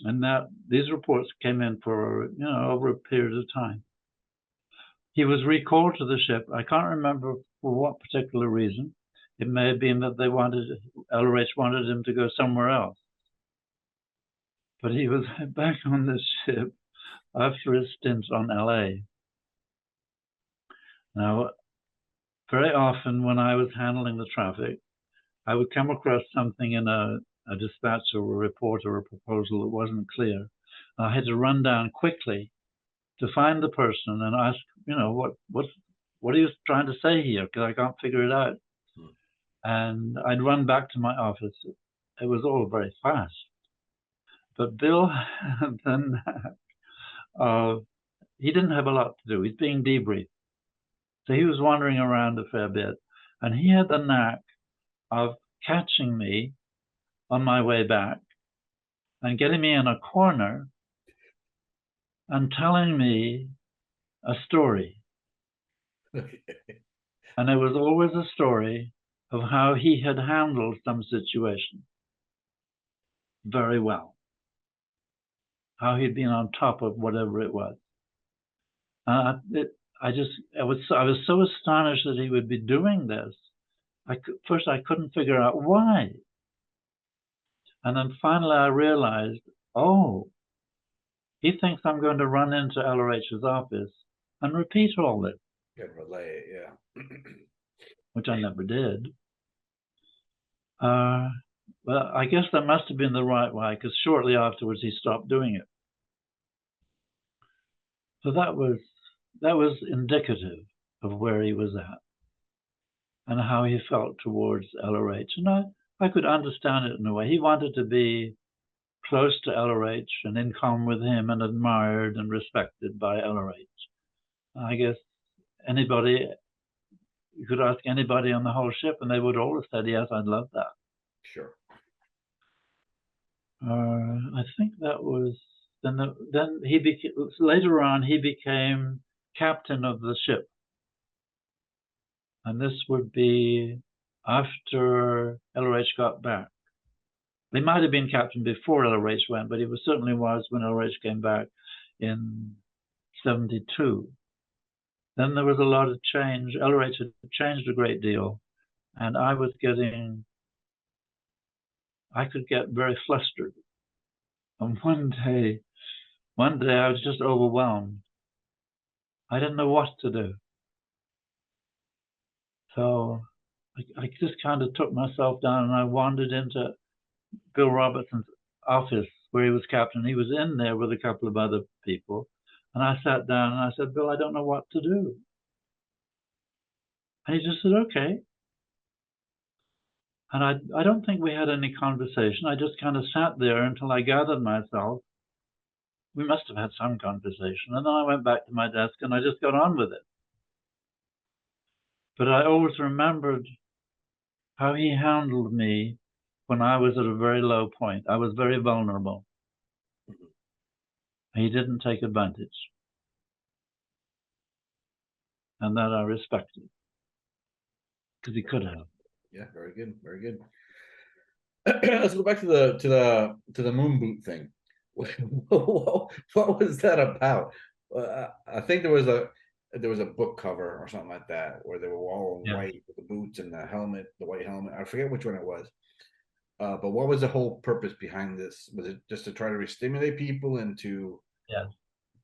And these reports came in for, over a period of time. He was recalled to the ship. I can't remember for what particular reason. It may have been that LRH wanted him to go somewhere else. But he was back on the ship after his stint on LA. Now, very often when I was handling the traffic, I would come across something in a dispatch or a report or a proposal that wasn't clear. I had to run down quickly to find the person and ask, what are you trying to say here? Because I can't figure it out. And I'd run back to my office. It was all very fast. But Bill, then he didn't have a lot to do. He's being debriefed. So he was wandering around a fair bit. And he had the knack of catching me on my way back and getting me in a corner and telling me a story. And it was always a story of how he had handled some situation very well, how he'd been on top of whatever it was. I was so astonished that he would be doing this. First, I couldn't figure out why. And then finally I realized, oh, he thinks I'm going to run into LRH's office and repeat all this. Can relate, yeah. Which I never did. Well, I guess that must have been the right way, because shortly afterwards he stopped doing it. So that was indicative of where he was at and how he felt towards LRH. And I could understand it in a way. He wanted to be close to LRH and in common with him and admired and respected by LRH. I guess you could ask anybody on the whole ship and they would all have said, yes, I'd love that. Sure. I think that was, then he became, later on, he became captain of the ship. And this would be after LRH got back. He might have been captain before LRH went, but he certainly was when LRH came back in 72. Then there was a lot of change. LRH had changed a great deal, and I could get very flustered. And one day I was just overwhelmed. I didn't know what to do. So I just kind of took myself down and I wandered into Bill Robertson's office where he was captain. He was in there with a couple of other people. And I sat down and I said, Bill, I don't know what to do. And he just said, okay. And I don't think we had any conversation. I just kind of sat there until I gathered myself. We must have had some conversation. And then I went back to my desk and I just got on with it. But I always remembered how he handled me when I was at a very low point. I was very vulnerable. He didn't take advantage. And that I respected. Because he could have. Yeah, very good, very good. Let's go back to the moon boot thing. What was that about? I think there was a book cover or something like that where they were all in white with the boots and the helmet, the white helmet. I forget which one it was. But what was the whole purpose behind this? Was it just to try to re-stimulate people into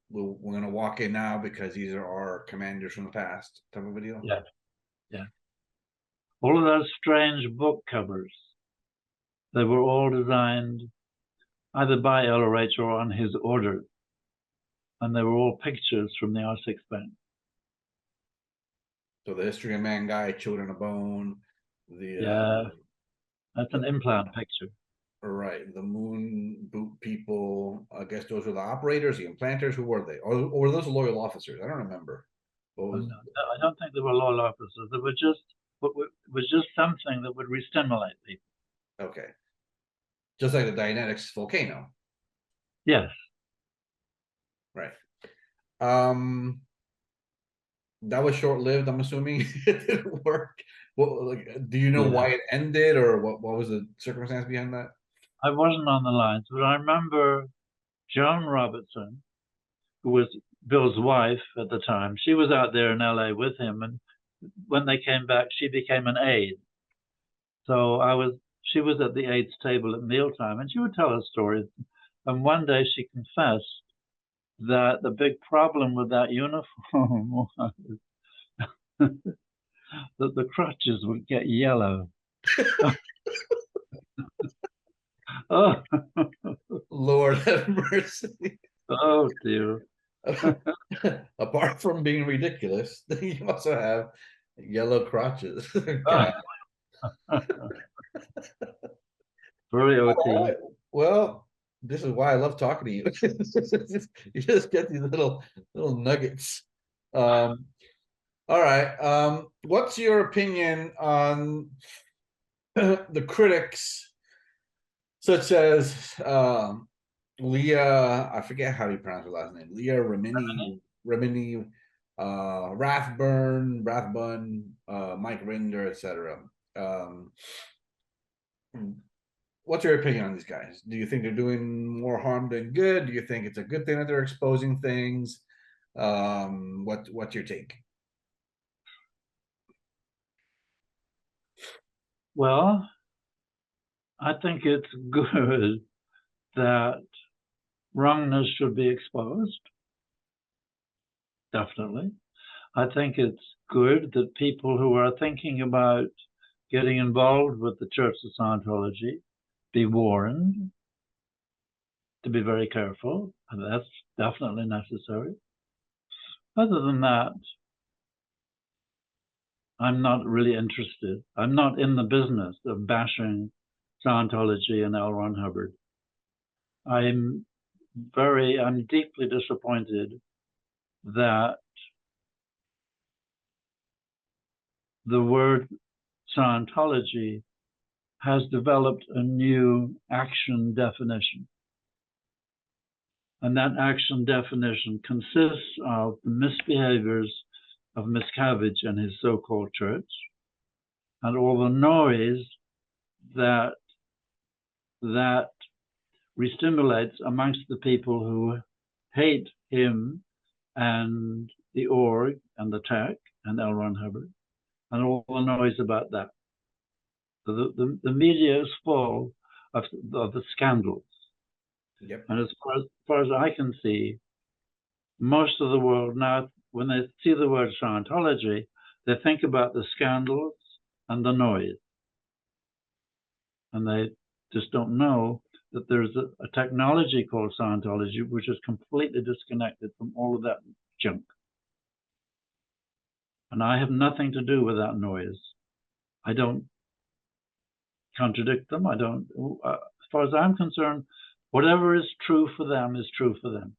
we're gonna walk in now because these are our commanders from the past type of a deal? Yeah. All of those strange book covers, they were all designed either by LRH or on his orders. And they were all pictures from the R6 Bank. So the History of Man guy, Children of Bone, that's an implant picture. Right, the moon boot people. I guess those were the operators, the implanters. Who were they? Or were those loyal officers? I don't remember. I don't think they were loyal officers. They were just it was just something that would re-stimulate people. Okay, just like the Dianetics volcano. Yes. Right. That was short-lived. I'm assuming it didn't work. Well, do you know why it ended, or what was the circumstance behind that? I wasn't on the lines, but I remember Joan Robertson, who was Bill's wife at the time. She was out there in LA with him, and when they came back, she became an aide. So she was at the aides table at mealtime, and she would tell us stories. And one day she confessed that the big problem with that uniform was that the crotches would get yellow. Oh, Lord have mercy. Oh dear. Apart from being ridiculous, you also have yellow crotches. Very OT. Well, this is why I love talking to you. You just get these little nuggets. All right. What's your opinion on the critics, such as Leah? I forget how you pronounce her last name. Leah Remini, Rathbun, Mike Rinder, etc. What's your opinion on these guys? Do you think they're doing more harm than good? Do you think it's a good thing that they're exposing things? What's your take? Well, I think it's good that wrongness should be exposed. Definitely. I think it's good that people who are thinking about getting involved with the Church of Scientology be warned to be very careful, and that's definitely necessary. Other than that, I'm not really interested. I'm not in the business of bashing Scientology and L. Ron Hubbard. I'm deeply disappointed that the word Scientology has developed a new action definition. And that action definition consists of the misbehaviors of Miscavige and his so-called church, and all the noise that restimulates amongst the people who hate him and the org and the tech and L. Ron Hubbard, and all the noise about that. The media is full of the scandals. Yep. And as far as I can see, most of the world now, when they see the word Scientology, they think about the scandals and the noise. And they just don't know that there's a technology called Scientology, which is completely disconnected from all of that junk. And I have nothing to do with that noise. I don't contradict them. I don't, as far as I'm concerned, whatever is true for them is true for them.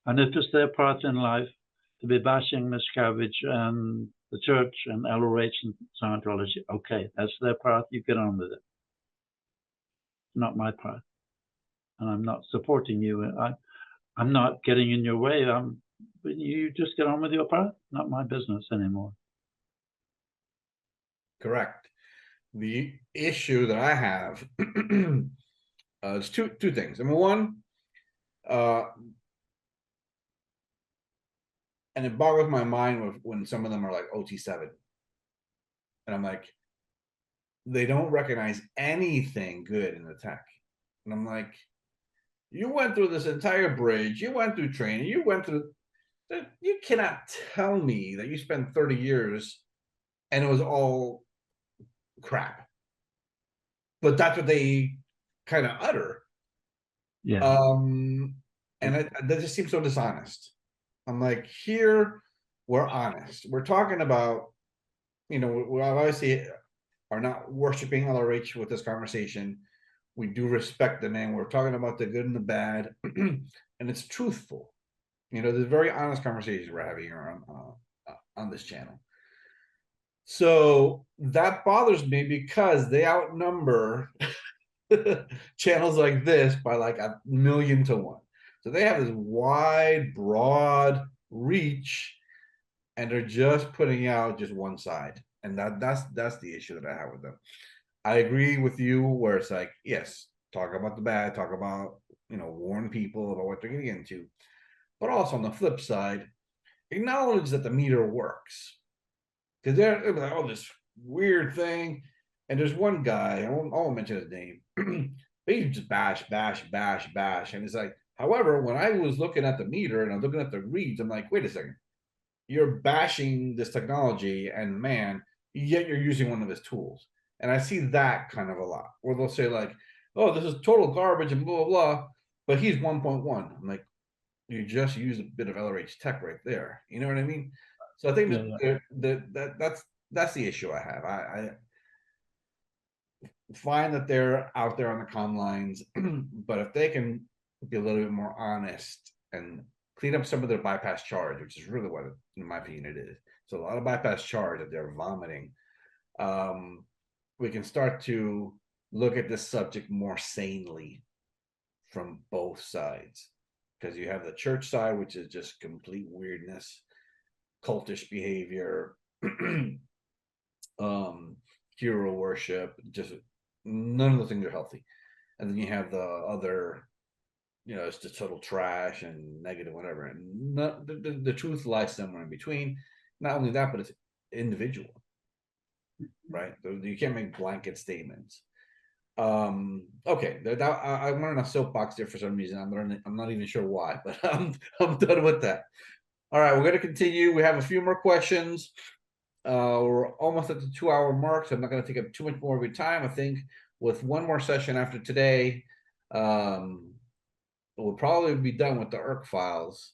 And if it's their part in life to be bashing Miscavige and the church and LRH and Scientology, okay, that's their part. You get on with it. Not my part. And I'm not supporting you. I'm not getting in your way. But you just get on with your part. Not my business anymore. Correct. The issue that I have is two things. Number one, and it boggles my mind when some of them are like OT7, and I'm like, they don't recognize anything good in the tech, and I'm like, you went through this entire bridge, you went through training, you went through. You cannot tell me that you spent 30 years and it was all crap. But that's what they kind of utter. Yeah. And that just seems so dishonest. I'm like, here we're honest. We're talking about, we obviously are not worshiping LRH with this conversation. We do respect the man. We're talking about the good and the bad, and it's truthful. There's very honest conversations we're having here on this channel. So that bothers me because they outnumber channels like this by like 1,000,000 to 1. So they have this wide, broad reach, and they're just putting out just one side. And that's the issue that I have with them. I agree with you where it's like, yes, talk about the bad, talk about, warn people about what they're getting into. But also on the flip side, acknowledge that the meter works. Because they're like, oh, this weird thing. And there's one guy, I won't mention his name, but he just bash. And it's like, however, when I was looking at the meter and I'm looking at the reads, I'm like, wait a second. You're bashing this technology and man, yet you're using one of his tools. And I see that kind of a lot where they'll say like, oh, this is total garbage and blah, blah, blah. But he's 1.1. I'm like, you just use a bit of LRH tech right there. You know what I mean? So I think that's the issue I have. I find that they're out there on the comm lines, but if they can be a little bit more honest and clean up some of their bypass charge, which is really what, in my opinion, it is. So a lot of bypass charge that they're vomiting. We can start to look at this subject more sanely from both sides, because you have the church side, which is just complete weirdness, cultish behavior, hero worship, just none of the things are healthy. And then you have the other, it's just total trash and negative, whatever. And the truth lies somewhere in between. Not only that, but it's individual, right? You can't make blanket statements. Okay, I'm on a soapbox there for some reason. I'm not even sure why, but I'm done with that. All right, we're gonna continue. We have a few more questions. We're almost at the 2 hour mark, so I'm not gonna take up too much more of your time. I think with one more session after today, we'll probably be done with the ERC files.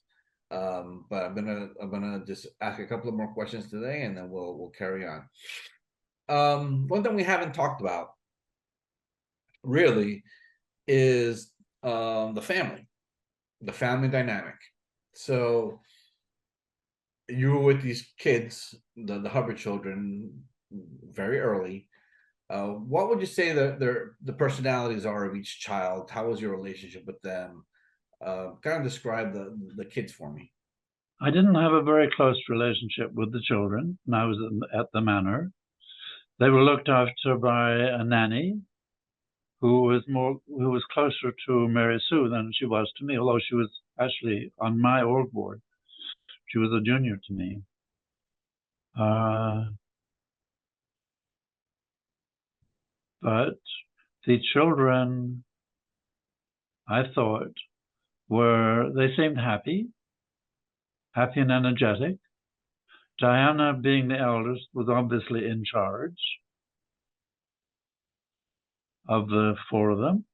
But I'm gonna just ask a couple of more questions today, and then we'll carry on. One thing we haven't talked about really is the family dynamic. So you were with these kids, the Hubbard children, very early. What would you say the personalities are of each child? How was your relationship with them? Kind of describe the kids for me. I didn't have a very close relationship with the children when I was at the manor. They were looked after by a nanny who was closer to Mary Sue than she was to me, although she was actually on my org board. She was a junior to me. But the children, I thought, they seemed happy and energetic. Diana, being the eldest, was obviously in charge of the four of them.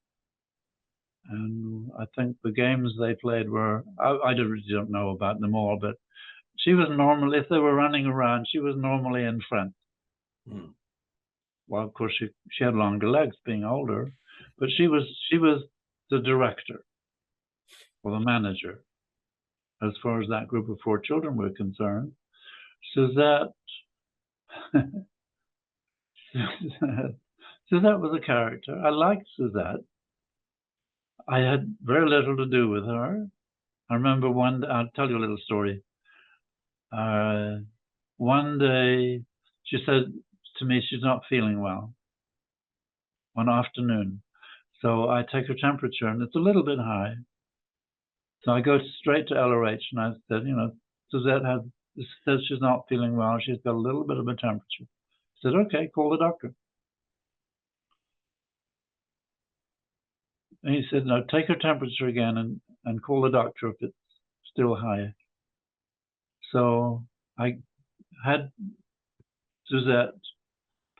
And I think the games they played were, I really don't know about them all, but she was normally, if they were running around, she was normally in front. Hmm. Well, of course, she had longer legs being older, but she was the director or the manager as far as that group of four children were concerned. Suzette Suzette was a character. I liked Suzette. I had very little to do with her. I remember I'll tell you a little story. One day she said to me she's not feeling well one afternoon. So I take her temperature and it's a little bit high. So I go straight to LRH and I said, Suzette says she's not feeling well. She's got a little bit of a temperature. I said, okay, call the doctor. And he said, no, take her temperature again and call the doctor if it's still high. So I had Suzette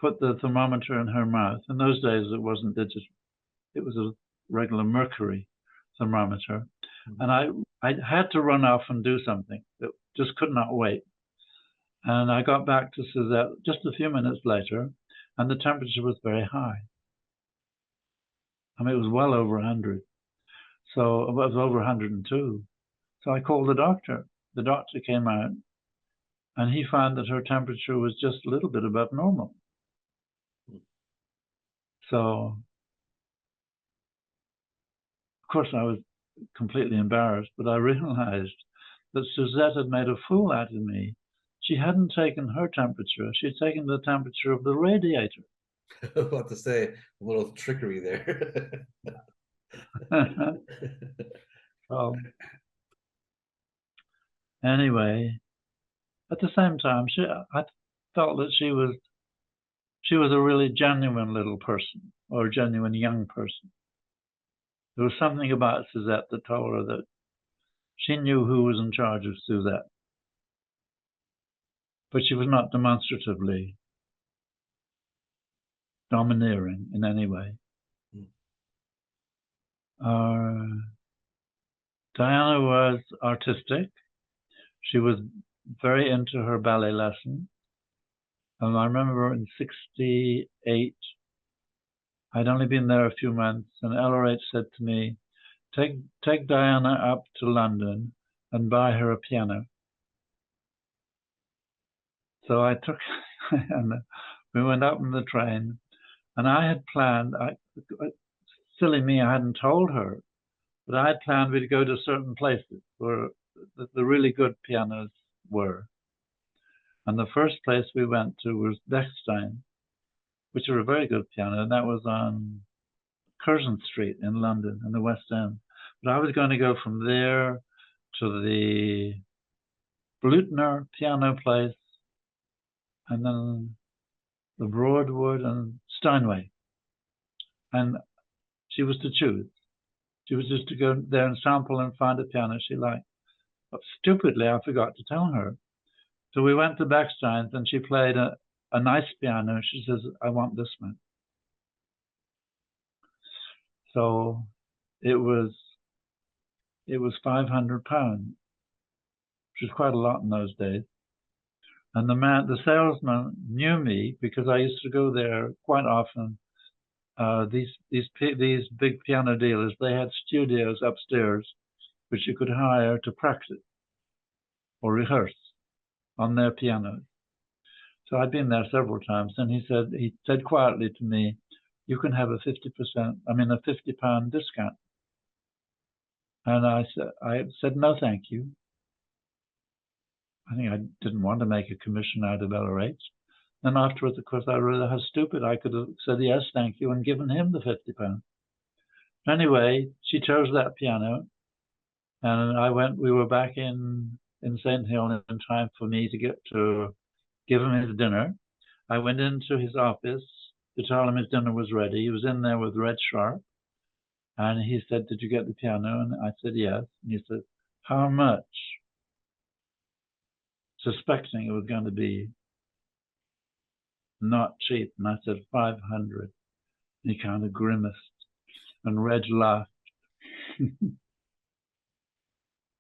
put the thermometer in her mouth. In those days, it wasn't digital. It was a regular mercury thermometer. Mm-hmm. And I had to run off and do something. It just could not wait. And I got back to Suzette just a few minutes later, and the temperature was very high. I mean, it was well over 100. So it was over 102. So I called the doctor. The doctor came out, and he found that her temperature was just a little bit above normal. So, of course, I was completely embarrassed, but I realized that Suzette had made a fool out of me. She hadn't taken her temperature. She'd taken the temperature of the radiator. I was about to say a little trickery there. Anyway, at the same time, I felt that she was a really genuine little person, or a genuine young person. There was something about Suzette that told her that she knew who was in charge of Suzette. But she was not demonstratively domineering in any way. Diana was artistic. She was very into her ballet lesson. And I remember in '68, I'd only been there a few months, and LRH said to me, take Diana up to London and buy her a piano. So I took, and we went up in the train, and I had planned, silly me, I hadn't told her, but I had planned we'd go to certain places where the really good pianos were. And the first place we went to was Bechstein, which were a very good piano, and that was on Curzon Street in London, in the West End. But I was going to go from there to the Blüthner piano place, and then the Broadwood and Steinway. and she was to choose. She was just to go there and sample and find a piano she liked. But stupidly, I forgot to tell her. So we went to Bechstein's and she played a nice piano. She says, I want this one. So it was £500, which was quite a lot in those days. And the salesman knew me because I used to go there quite often. These big piano dealers, they had studios upstairs which you could hire to practice or rehearse on their pianos. So I'd been there several times, and he said quietly to me, "You can have a £50 discount." And I said no, thank you. I think I didn't want to make a commission out of LRH. Then afterwards, of course, I realized how stupid. I could have said yes, thank you, and given him the £50. Anyway, she chose that piano, and we were back in St. Hill in time for me to give him his dinner. I went into his office to tell him his dinner was ready. He was in there with Red Sharp, and he said, "Did you get the piano?" And I said, "Yes." And he said, "How much?" Suspecting it was going to be not cheap. And I said, 500. And he kind of grimaced, and Reg laughed.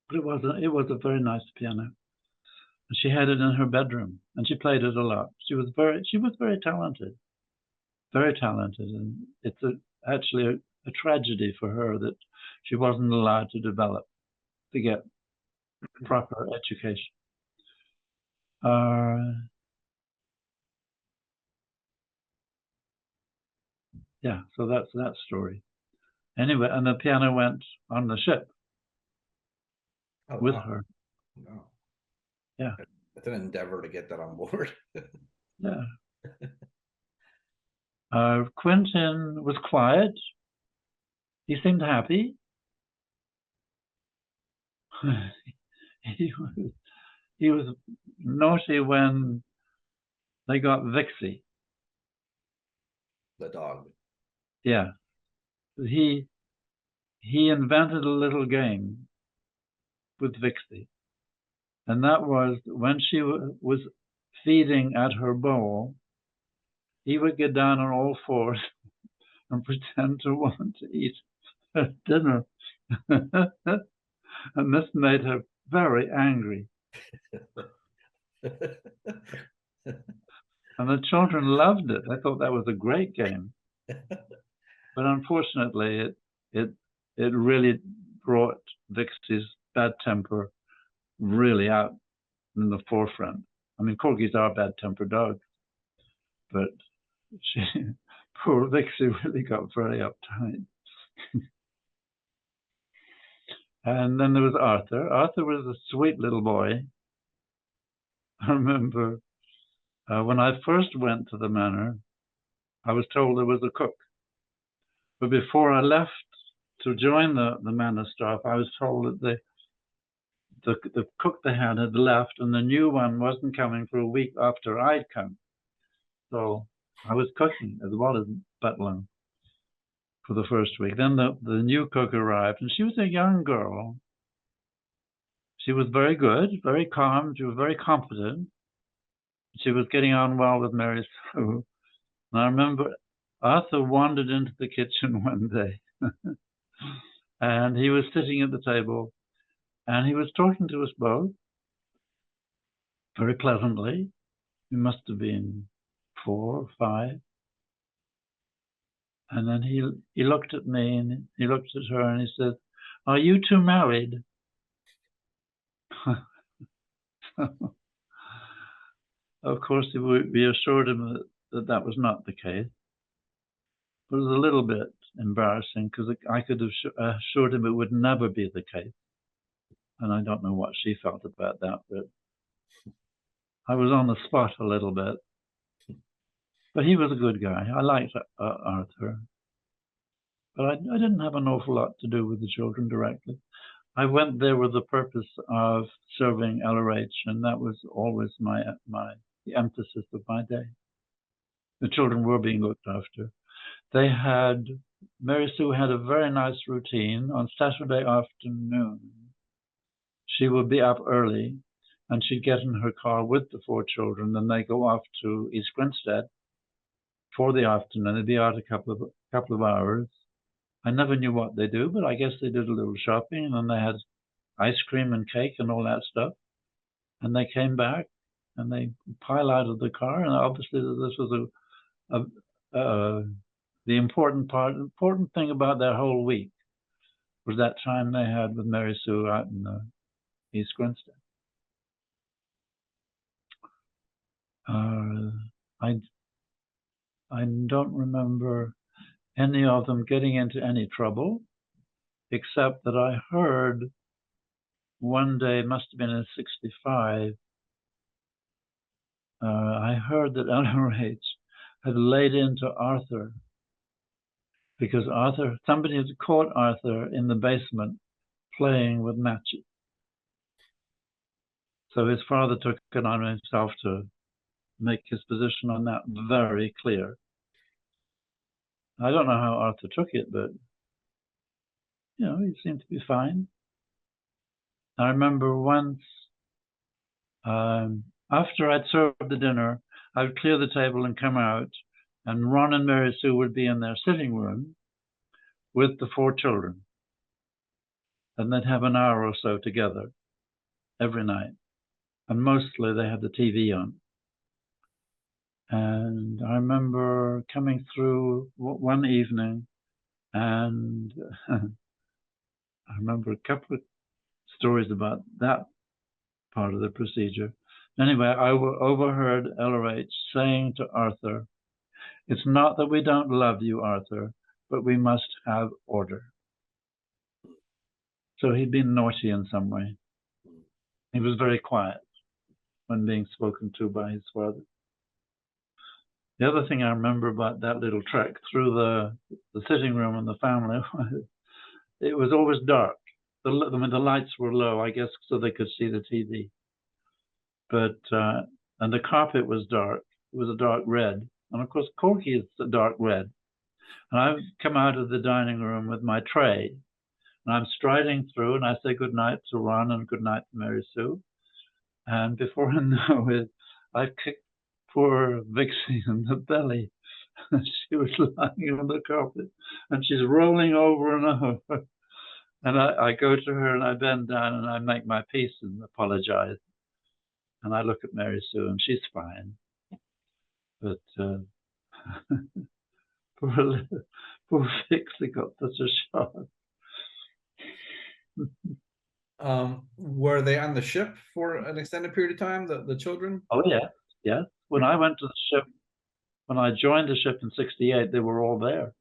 But it was a very nice piano. And she had it in her bedroom, and she played it a lot. She was very talented, and it's actually a tragedy for her that she wasn't allowed to develop, to get proper education. Yeah, so that's that story. Anyway, and the piano went on the ship with her. No. Yeah. It's an endeavor to get that on board. Yeah. Quentin was quiet. He seemed happy. He was naughty when they got Vixie. The dog. Yeah. He invented a little game with Vixie. And that was when she was feeding at her bowl, he would get down on all fours and pretend to want to eat her dinner. And this made her very angry. And the children loved it. I thought that was a great game. But unfortunately, it really brought Vixie's bad temper really out in the forefront. I mean, corgis are bad-tempered dogs, but poor Vixie really got very uptight. And then there was Arthur. Arthur was a sweet little boy. I remember when I first went to the manor, I was told there was a cook. But before I left to join the manor staff, I was told that the cook they had left, and the new one wasn't coming for a week after I'd come. So I was cooking as well as butlering for the first week. Then the new cook arrived, and she was a young girl. She was very good, very calm. She was very competent. She was getting on well with Mary Sue. And I remember Arthur wandered into the kitchen one day, and he was sitting at the table, and he was talking to us both very pleasantly. He must have been 4 or 5. And then he looked at me, and he looked at her, and he said, "Are you two married?" Of course, we assured him that was not the case. It was a little bit embarrassing because I could have assured him it would never be the case. And I don't know what she felt about that, but I was on the spot a little bit. But he was a good guy. I liked Arthur. But I didn't have an awful lot to do with the children directly. I went there with the purpose of serving LRH, and that was always the emphasis of my day. The children were being looked after. Mary Sue had a very nice routine. On Saturday afternoon, she would be up early and she'd get in her car with the 4 children, and they go off to East Grinstead for the afternoon. They'd be out a couple of hours. I never knew what they do, but I guess they did a little shopping, and then they had ice cream and cake and all that stuff. And they came back and they pile out of the car, and obviously this was the important thing about their whole week was that time they had with Mary Sue out in East Grinstead. I don't remember any of them getting into any trouble, except that I heard one day, must have been in '65, I heard that LRH had laid into Arthur because somebody had caught Arthur in the basement playing with matches. So his father took it on himself to make his position on that very clear. I don't know how Arthur took it, but he seemed to be fine. I remember once, after I'd served the dinner, I would clear the table and come out, and Ron and Mary Sue would be in their sitting room with the 4 children. And they'd have an hour or so together every night. And mostly they had the TV on. And I remember coming through one evening, and I remember a couple of stories about that part of the procedure. Anyway, I overheard LRH saying to Arthur, "It's not that we don't love you, Arthur, but we must have order." So he'd been naughty in some way. He was very quiet when being spoken to by his father. The other thing I remember about that little trek through the sitting room and the family, it was always dark. The lights were low, I guess, so they could see the TV. But and the carpet was dark. It was a dark red, and of course Corky is a dark red. And I've come out of the dining room with my tray, and I'm striding through, and I say good night to Ron and good night to Mary Sue. And before I know it, I've kicked poor Vixie in the belly. She was lying on the carpet, and she's rolling over and over. And I go to her and I bend down and I make my peace and apologize. And I look at Mary Sue and she's fine. But poor Vixie got such a shock. Were they on the ship for an extended period of time, the children? Oh yeah. When I went to the ship, when I joined the ship in '68, they were all there.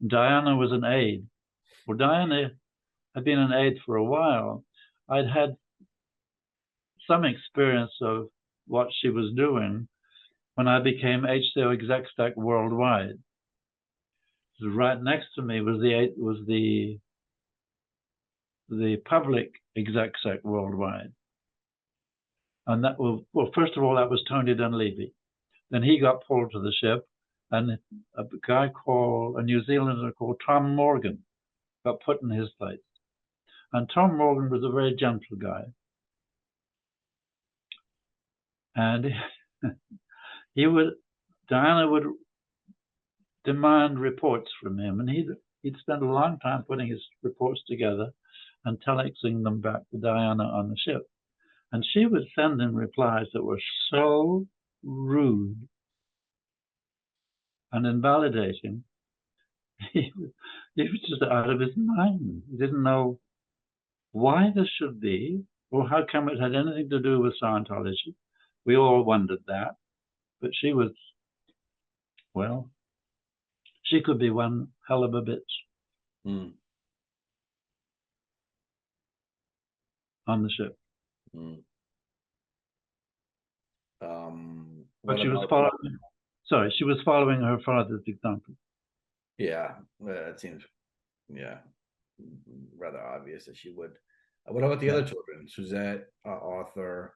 Diana was an aide. Well, Diana had been an aide for a while. I'd had some experience of what she was doing when I became HCO ExecSec worldwide. Right next to me was the public ExecSec worldwide. And that was, well, first of all, that was Tony Dunleavy. Then he got pulled to the ship, and a New Zealander called Tom Morgan got put in his place. And Tom Morgan was a very gentle guy. And Diana would demand reports from him, and he'd spend a long time putting his reports together and telexing them back to Diana on the ship. And she would send him replies that were so rude and invalidating. He was just out of his mind. He didn't know why this should be, or how come it had anything to do with Scientology. We all wondered that. But she was, well, she could be one hell of a bitch on the ship. But she was following her father's example. Yeah, it seems, rather obvious that she would. What about the other children, Suzette, Arthur?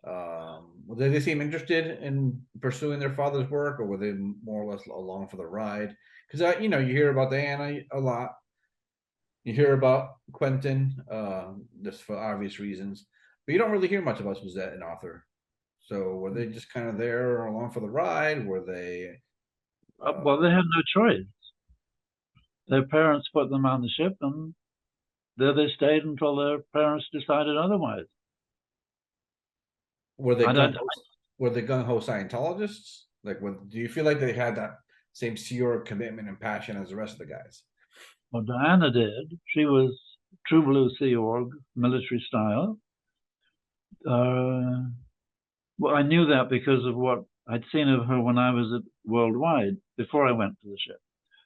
Did they seem interested in pursuing their father's work, or were they more or less along for the ride? because you hear about Diana a lot. You hear about Quentin, just for obvious reasons, but you don't really hear much about Suzette and Arthur. So were they just kind of there along for the ride? Were they? Well, they had no choice. Their parents put them on the ship, and there they stayed until their parents decided otherwise. Were they I don't. gung-ho Scientologists? Like, do you feel like they had that same pure commitment and passion as the rest of the guys? Well, Diana did. She was true blue Sea Org, military style. Well, I knew that because of what I'd seen of her when I was at Worldwide, before I went to the ship.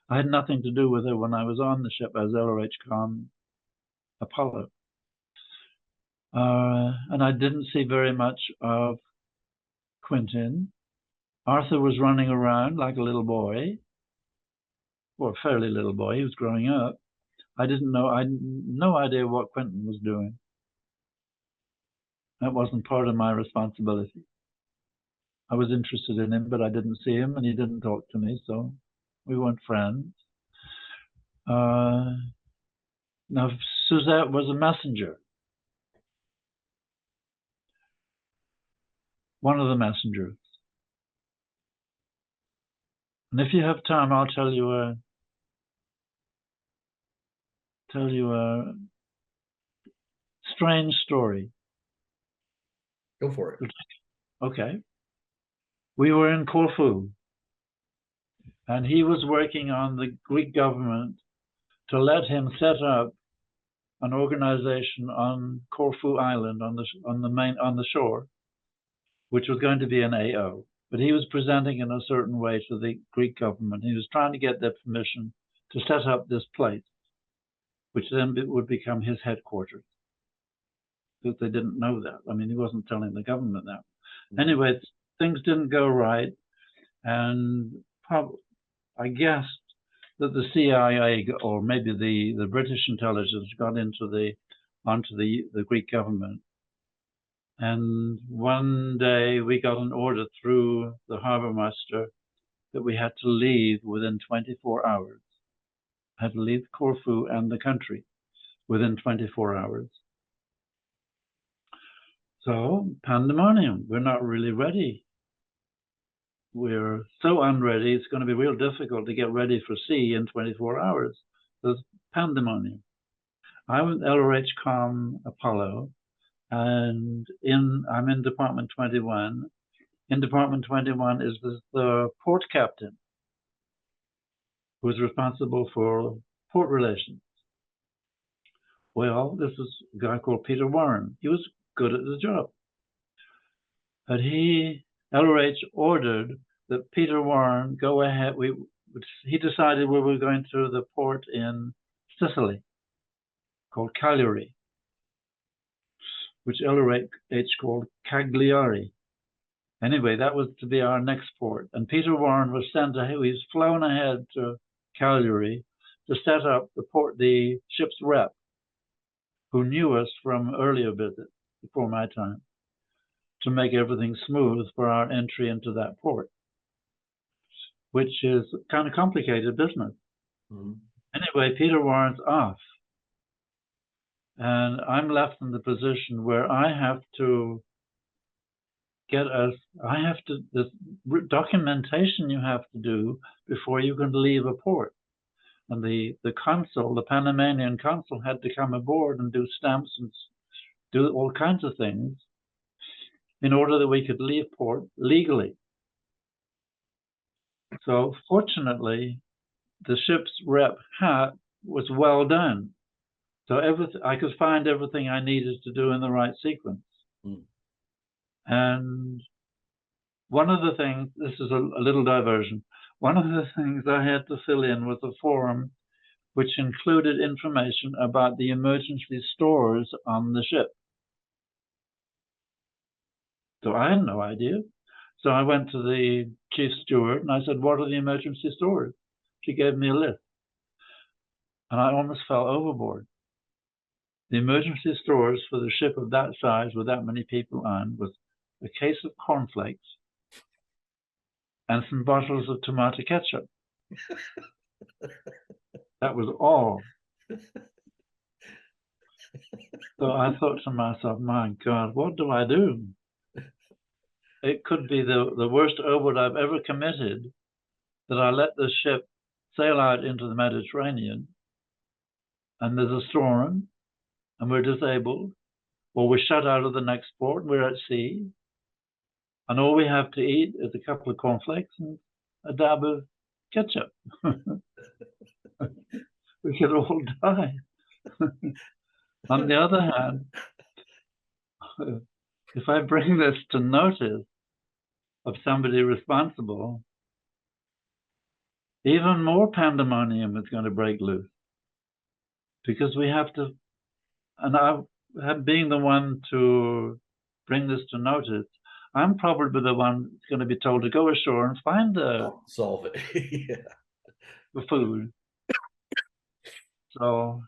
I had nothing to do with her when I was on the ship as LRH-Com Apollo. And I didn't see very much of Quentin. Arthur was running around like a little boy, or a fairly little boy. He was growing up. I had no idea what Quentin was doing. That wasn't part of my responsibility. I was interested in him, but I didn't see him, and he didn't talk to me, so we weren't friends. Now, Suzette was a messenger. One of the messengers. And if you have time, I'll tell you a strange story. Go for it. Okay. We were in Corfu, and he was working on the Greek government to let him set up an organization on Corfu Island on the shore, which was going to be an AO. But he was presenting in a certain way to the Greek government. He was trying to get their permission to set up this place, which then would become his headquarters. Because they didn't know that. I mean, he wasn't telling the government that. Anyway, things didn't go right, and I guessed that the CIA, or maybe the British intelligence, got onto the Greek government. And one day we got an order through the harbor master that we had to leave within 24 hours. I had to leave Corfu and the country within 24 hours. So, pandemonium. We're not really ready. We're so unready, it's going to be real difficult to get ready for sea in 24 hours. There's pandemonium. I was LRH-Com Apollo, and I'm in Department 21. In Department 21 is the port captain, who is responsible for port relations. Well, this is a guy called Peter Warren. He was good at the job. But LRH ordered that Peter Warren go ahead. He decided we were going to the port in Sicily called Cagliari, which LRH called Cagliari. Anyway, that was to be our next port. And Peter Warren was he was flown ahead to Cagliari to set up the ship's rep, who knew us from earlier visits before my time, to make everything smooth for our entry into that port, which is kind of complicated business. Mm-hmm. Anyway, Peter Warren's off, and I'm left in the position where I have to this documentation you have to do before you can leave a port. And the consul, the Panamanian consul, had to come aboard and do stamps and do all kinds of things in order that we could leave port legally. So fortunately, the ship's rep hat was well done. So I could find everything I needed to do in the right sequence. Mm. And one of the things, this is a little diversion, one of the things I had to fill in was a form which included information about the emergency stores on the ship. So I had no idea. So I went to the chief steward and I said, what are the emergency stores? She gave me a list. And I almost fell overboard. The emergency stores for the ship of that size with that many people on was a case of cornflakes and some bottles of tomato ketchup. That was all. So I thought to myself, my God, what do I do? It could be the worst overt I've ever committed, that I let this ship sail out into the Mediterranean and there's a storm and we're disabled, or we're shut out of the next port, we're at sea, and all we have to eat is a couple of cornflakes and a dab of ketchup. We could all die. On the other hand, if I bring this to notice of somebody responsible, even more pandemonium is going to break loose, because we have to, and I have being the one to bring this to notice, I'm probably the one that's going to be told to go ashore and find the Solve it. Yeah. food. So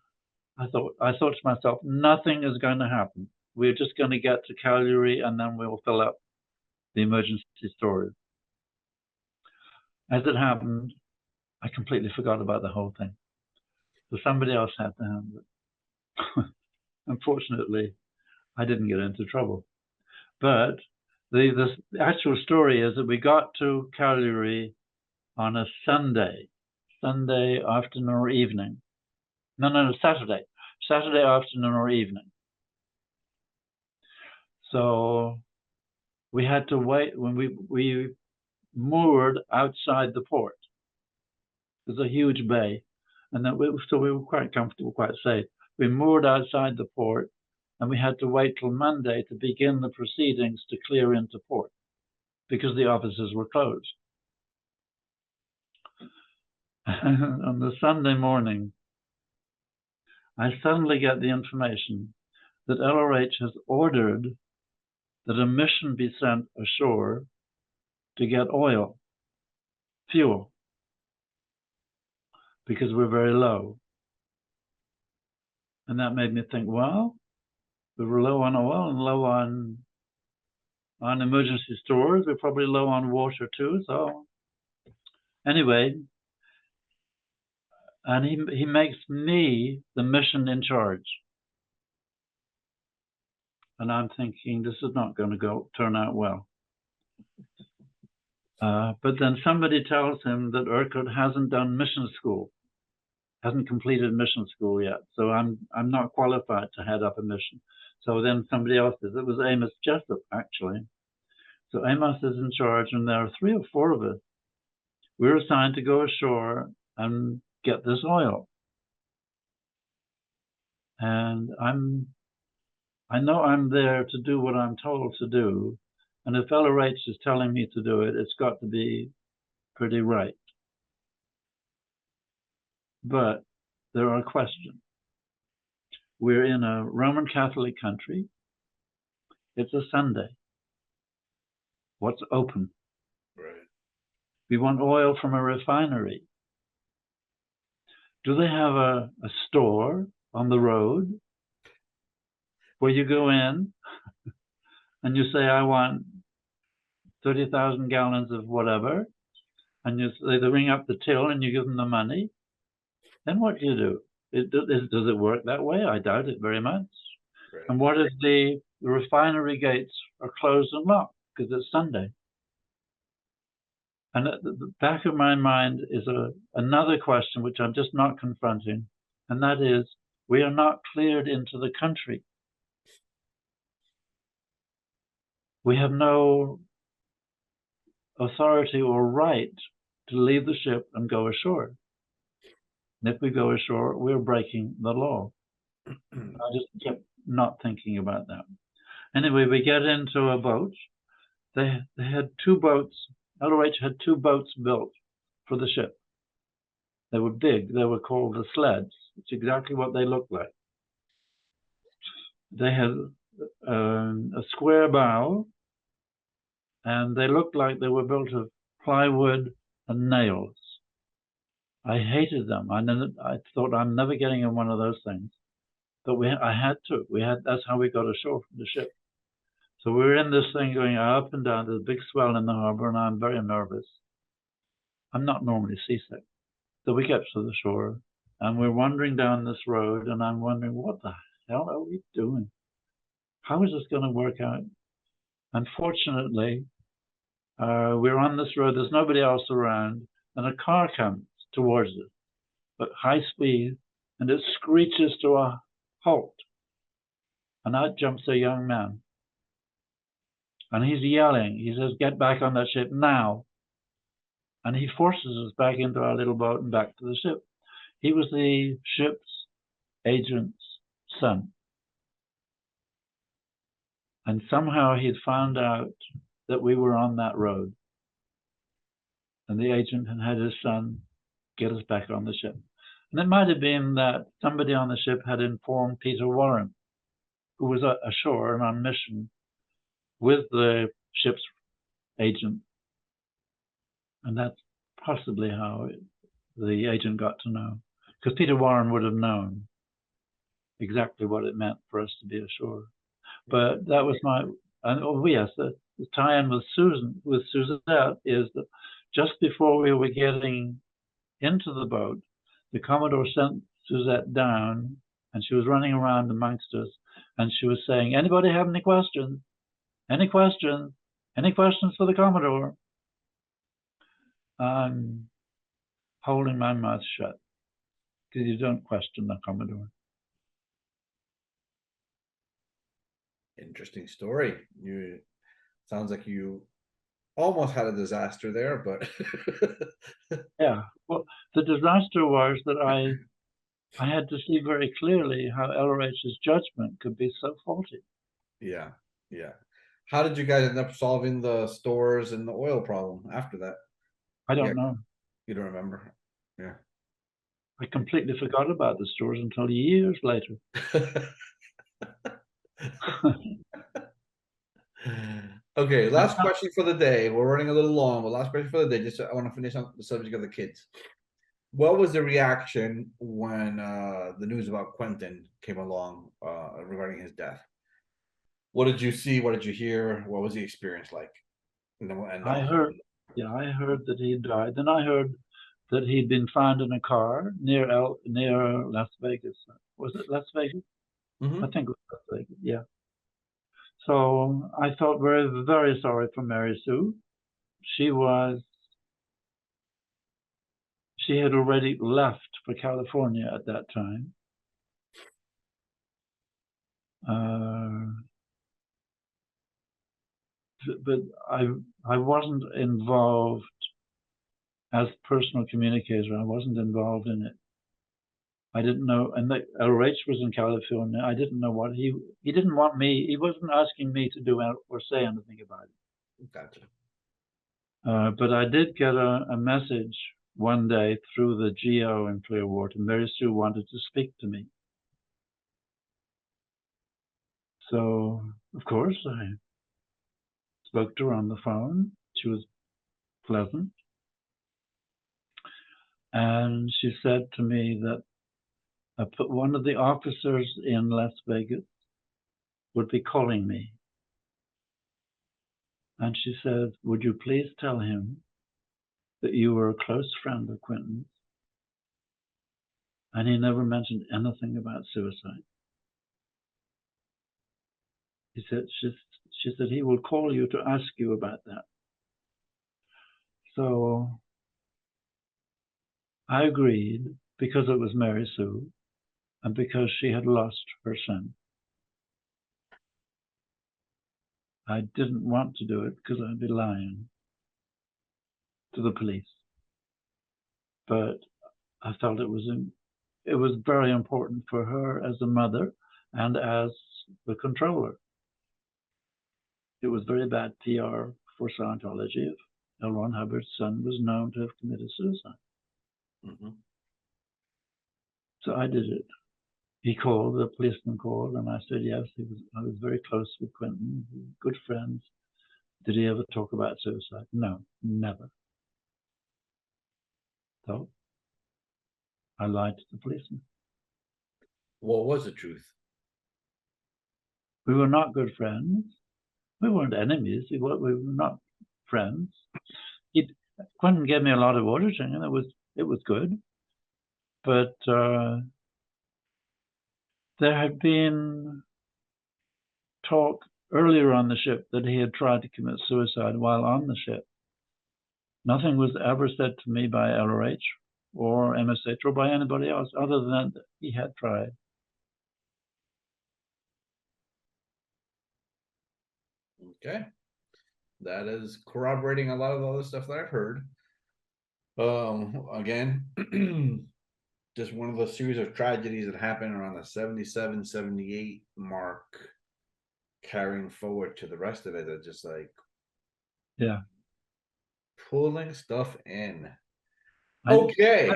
I thought to myself, nothing is going to happen. We're just going to get to Cagliari and then we'll fill up the emergency storage. As it happened, I completely forgot about the whole thing. So somebody else had to handle it. Unfortunately, I didn't get into trouble. But the actual story is that we got to Cagliari on a Sunday afternoon or evening. No, Saturday afternoon or evening. So we had to wait when we moored outside the port. There's a huge bay, and so we were quite comfortable, quite safe. We moored outside the port, and we had to wait till Monday to begin the proceedings to clear into port, because the offices were closed. And on the Sunday morning, I suddenly get the information that LRH has ordered that a mission be sent ashore to get oil, fuel, because we're very low. And that made me think, well, we were low on oil and low on emergency stores. We're probably low on water too. So anyway, and he makes me the mission in charge. And I'm thinking, this is not going to turn out well. But then somebody tells him that Urquhart hasn't done mission school, hasn't completed mission school yet. So I'm not qualified to head up a mission. So then somebody else says, it was Amos Jessup, actually. So Amos is in charge, and there are 3 or 4 of us. We're assigned to go ashore and get this oil. And I know I'm there to do what I'm told to do. And if LRH is telling me to do it, it's got to be pretty right. But there are questions. We're in a Roman Catholic country. It's a Sunday. What's open? Right. We want oil from a refinery. Do they have a store on the road where you go in and you say, I want 30,000 gallons of whatever, and they ring up the till and you give them the money? Then what do you do? Does it work that way? I doubt it very much. Right. And what if the refinery gates are closed and locked because it's Sunday? And at the back of my mind is another question which I'm just not confronting, and that is, we are not cleared into the country. We have no authority or right to leave the ship and go ashore. And if we go ashore, we're breaking the law. I just kept not thinking about that. Anyway, we get into a boat. They had 2 boats. LRH had 2 boats built for the ship. They were big. They were called the sleds. It's exactly what they looked like. They had a square bow, and they looked like they were built of plywood and nails. I hated them. I thought, I'm never getting in one of those things. But I had to. That's how we got ashore from the ship. So we were in this thing going up and down. There's a big swell in the harbor, and I'm very nervous. I'm not normally seasick. So we get to the shore, and we're wandering down this road, and I'm wondering, what the hell are we doing? How is this going to work out? Unfortunately, we're on this road. There's nobody else around, and a car comes towards us, but high speed, and it screeches to a halt. And out jumps a young man. And he's yelling. He says, "Get back on that ship now." And he forces us back into our little boat and back to the ship. He was the ship's agent's son. And somehow he'd found out that we were on that road. And the agent had his son get us back on the ship. And it might have been that somebody on the ship had informed Peter Warren, who was ashore and on mission with the ship's agent. And that's possibly how the agent got to know. Because Peter Warren would have known exactly what it meant for us to be ashore. But that was my, and oh yes, the tie-in with Suzette is that just before we were getting into the boat, the Commodore sent Suzette down, and she was running around amongst us, and she was saying, "Anybody have any questions? Any questions? Any questions for the Commodore?" I'm holding my mouth shut, because you don't question the Commodore. Interesting story. Sounds like you almost had a disaster there, but Yeah. Well, the disaster was that I had to see very clearly how LRH's judgment could be so faulty. yeah. How did you guys end up solving the stores and the oil problem after that? I don't know. You don't remember? Yeah. I completely forgot about the stores until years later. Okay, last question for the day. We're running a little long, but last question for the day. Just I want to finish on the subject of the kids. What was the reaction when the news about Quentin came along regarding his death? What did you see? What did you hear? What was the experience like? And then we'll end I off. heard that he died. Then I heard that he'd been found in a car near Las Vegas. Was it Las Vegas? Mhm. I think it was Las Vegas. Yeah. So I felt very, very sorry for Mary Sue. She had already left for California at that time. But I wasn't involved as personal communicator. I wasn't involved in it. I didn't know, and LRH was in California. I didn't know what he didn't want me. He wasn't asking me to do or say anything about it. Gotcha. But I did get a message one day through the GO in Clearwater. Mary Sue wanted to speak to me. So, of course, I spoke to her on the phone. She was pleasant. And she said to me that one of the officers in Las Vegas would be calling me. And she said, "Would you please tell him that you were a close friend of Quentin's, and he never mentioned anything about suicide." She said he will call you to ask you about that. So I agreed because it was Mary Sue and because she had lost her son. I didn't want to do it because I'd be lying to the police. But I felt it was very important for her as a mother and as the controller. It was very bad PR for Scientology if L. Ron Hubbard's son was known to have committed suicide. Mm-hmm. So I did it. He called, the policeman called, and I said, yes, I was very close with Quentin, good friends. Did he ever talk about suicide? No, never. So I lied to the policeman. What was the truth? We were not good friends. We weren't enemies. We were not friends. Quentin gave me a lot of auditing, and it was good. but there had been talk earlier on the ship that he had tried to commit suicide while on the ship. Nothing was ever said to me by LRH or MSH or by anybody else other than that he had tried. Okay. That is corroborating a lot of the other stuff that I've heard. Again, just one of those series of tragedies that happened around the 77, 78 mark, carrying forward to the rest of it. That just like, yeah, pulling stuff in. Okay.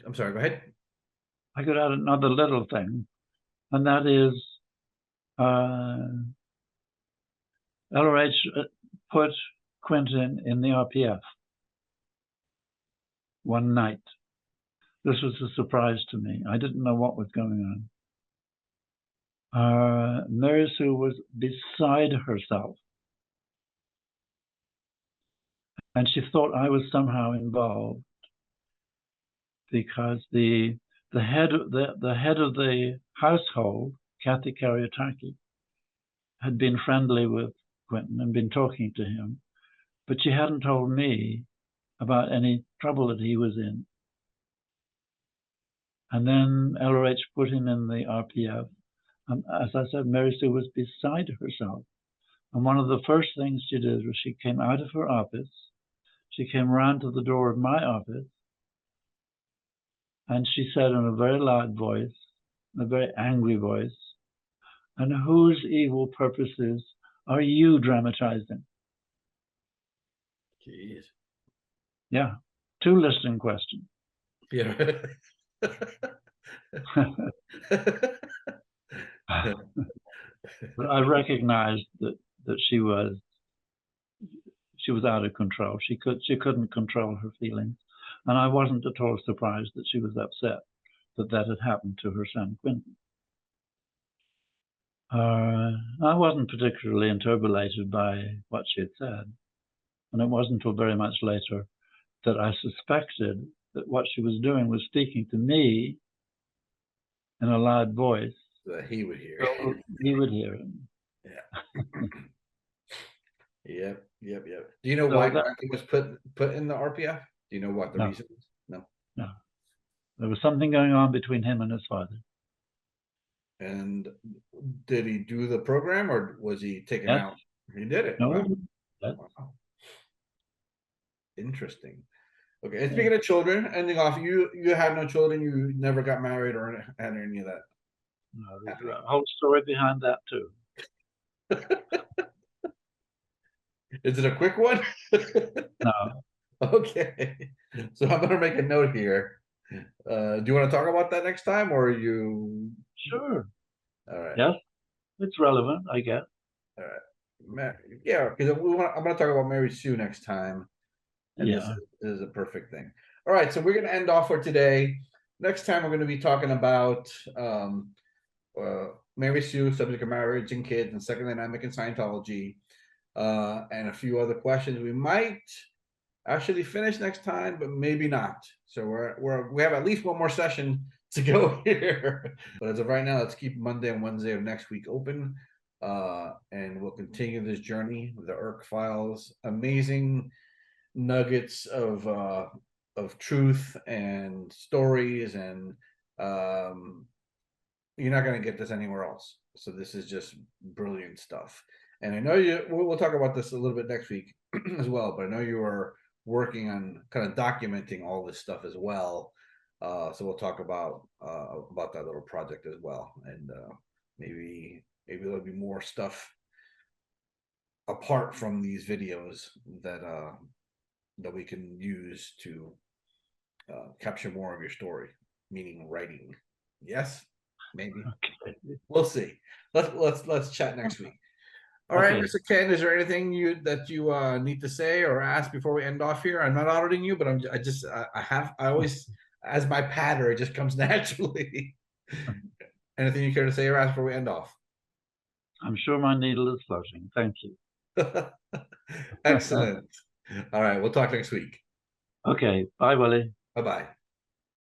I'm sorry, go ahead. I could add another little thing, and that is LRH put Quentin in the RPF one night. This was a surprise to me. I didn't know what was going on. Mary Sue was beside herself, and she thought I was somehow involved because the head of the household, Kathy Karyataki, had been friendly with Quentin and been talking to him, but she hadn't told me about any trouble that he was in. And then LRH put him in the RPF. And as I said, Mary Sue was beside herself. And one of the first things she did was she came out of her office. She came around to the door of my office. And she said in a very loud voice, a very angry voice, "And whose evil purposes are you dramatizing?" Jeez. Yeah, 2 listening questions. Yeah. But I recognized that she was out of control. She couldn't control her feelings, and I wasn't at all surprised that she was upset that had happened to her son Quentin. I wasn't particularly interpolated by what she had said, and it wasn't until very much later that I suspected that what she was doing was speaking to me in a loud voice that he would hear. So he would hear it. Yeah. Yep. Do you know why he was put in the RPF? Do you know what the reason is? No. There was something going on between him and his father. And did he do the program, or was he taken out? He did it. No. Wow. Interesting. Okay. And speaking of children, ending off, you had no children. You never got married or had any of that. No, there's a whole story behind that too. Is it a quick one? No. Okay. So I'm gonna make a note here. Do you want to talk about that next time, or are you? Sure. All right. Yes, it's relevant, I guess. All right. Yeah, because I'm going to talk about Mary Sue next time. And this is a perfect thing. All right, so we're going to end off for today. Next time, we're going to be talking about Mary Sue, subject of marriage and kids, and second dynamic in Scientology, and a few other questions. We might actually finish next time, but maybe not. So we have at least one more session to go here. But as of right now, let's keep Monday and Wednesday of next week open. And we'll continue this journey with the Irk Files. Amazing nuggets of truth and stories, and you're not going to get this anywhere else. So this is just brilliant stuff. And I know we'll talk about this a little bit next week as well, but I know you are working on kind of documenting all this stuff as well. So we'll talk about that little project as well. And maybe there'll be more stuff apart from these videos that we can use to capture more of your story, meaning writing. Yes, maybe. Okay. We'll see. Let's chat next week. All right, Mr. Ken, is there anything you need to say or ask before we end off here? I'm not auditing you, but I always, as my patter, it just comes naturally. Anything you care to say or ask before we end off? I'm sure my needle is floating. Thank you. Excellent. All right, we'll talk next week. Okay. Bye, Willie. Bye-bye.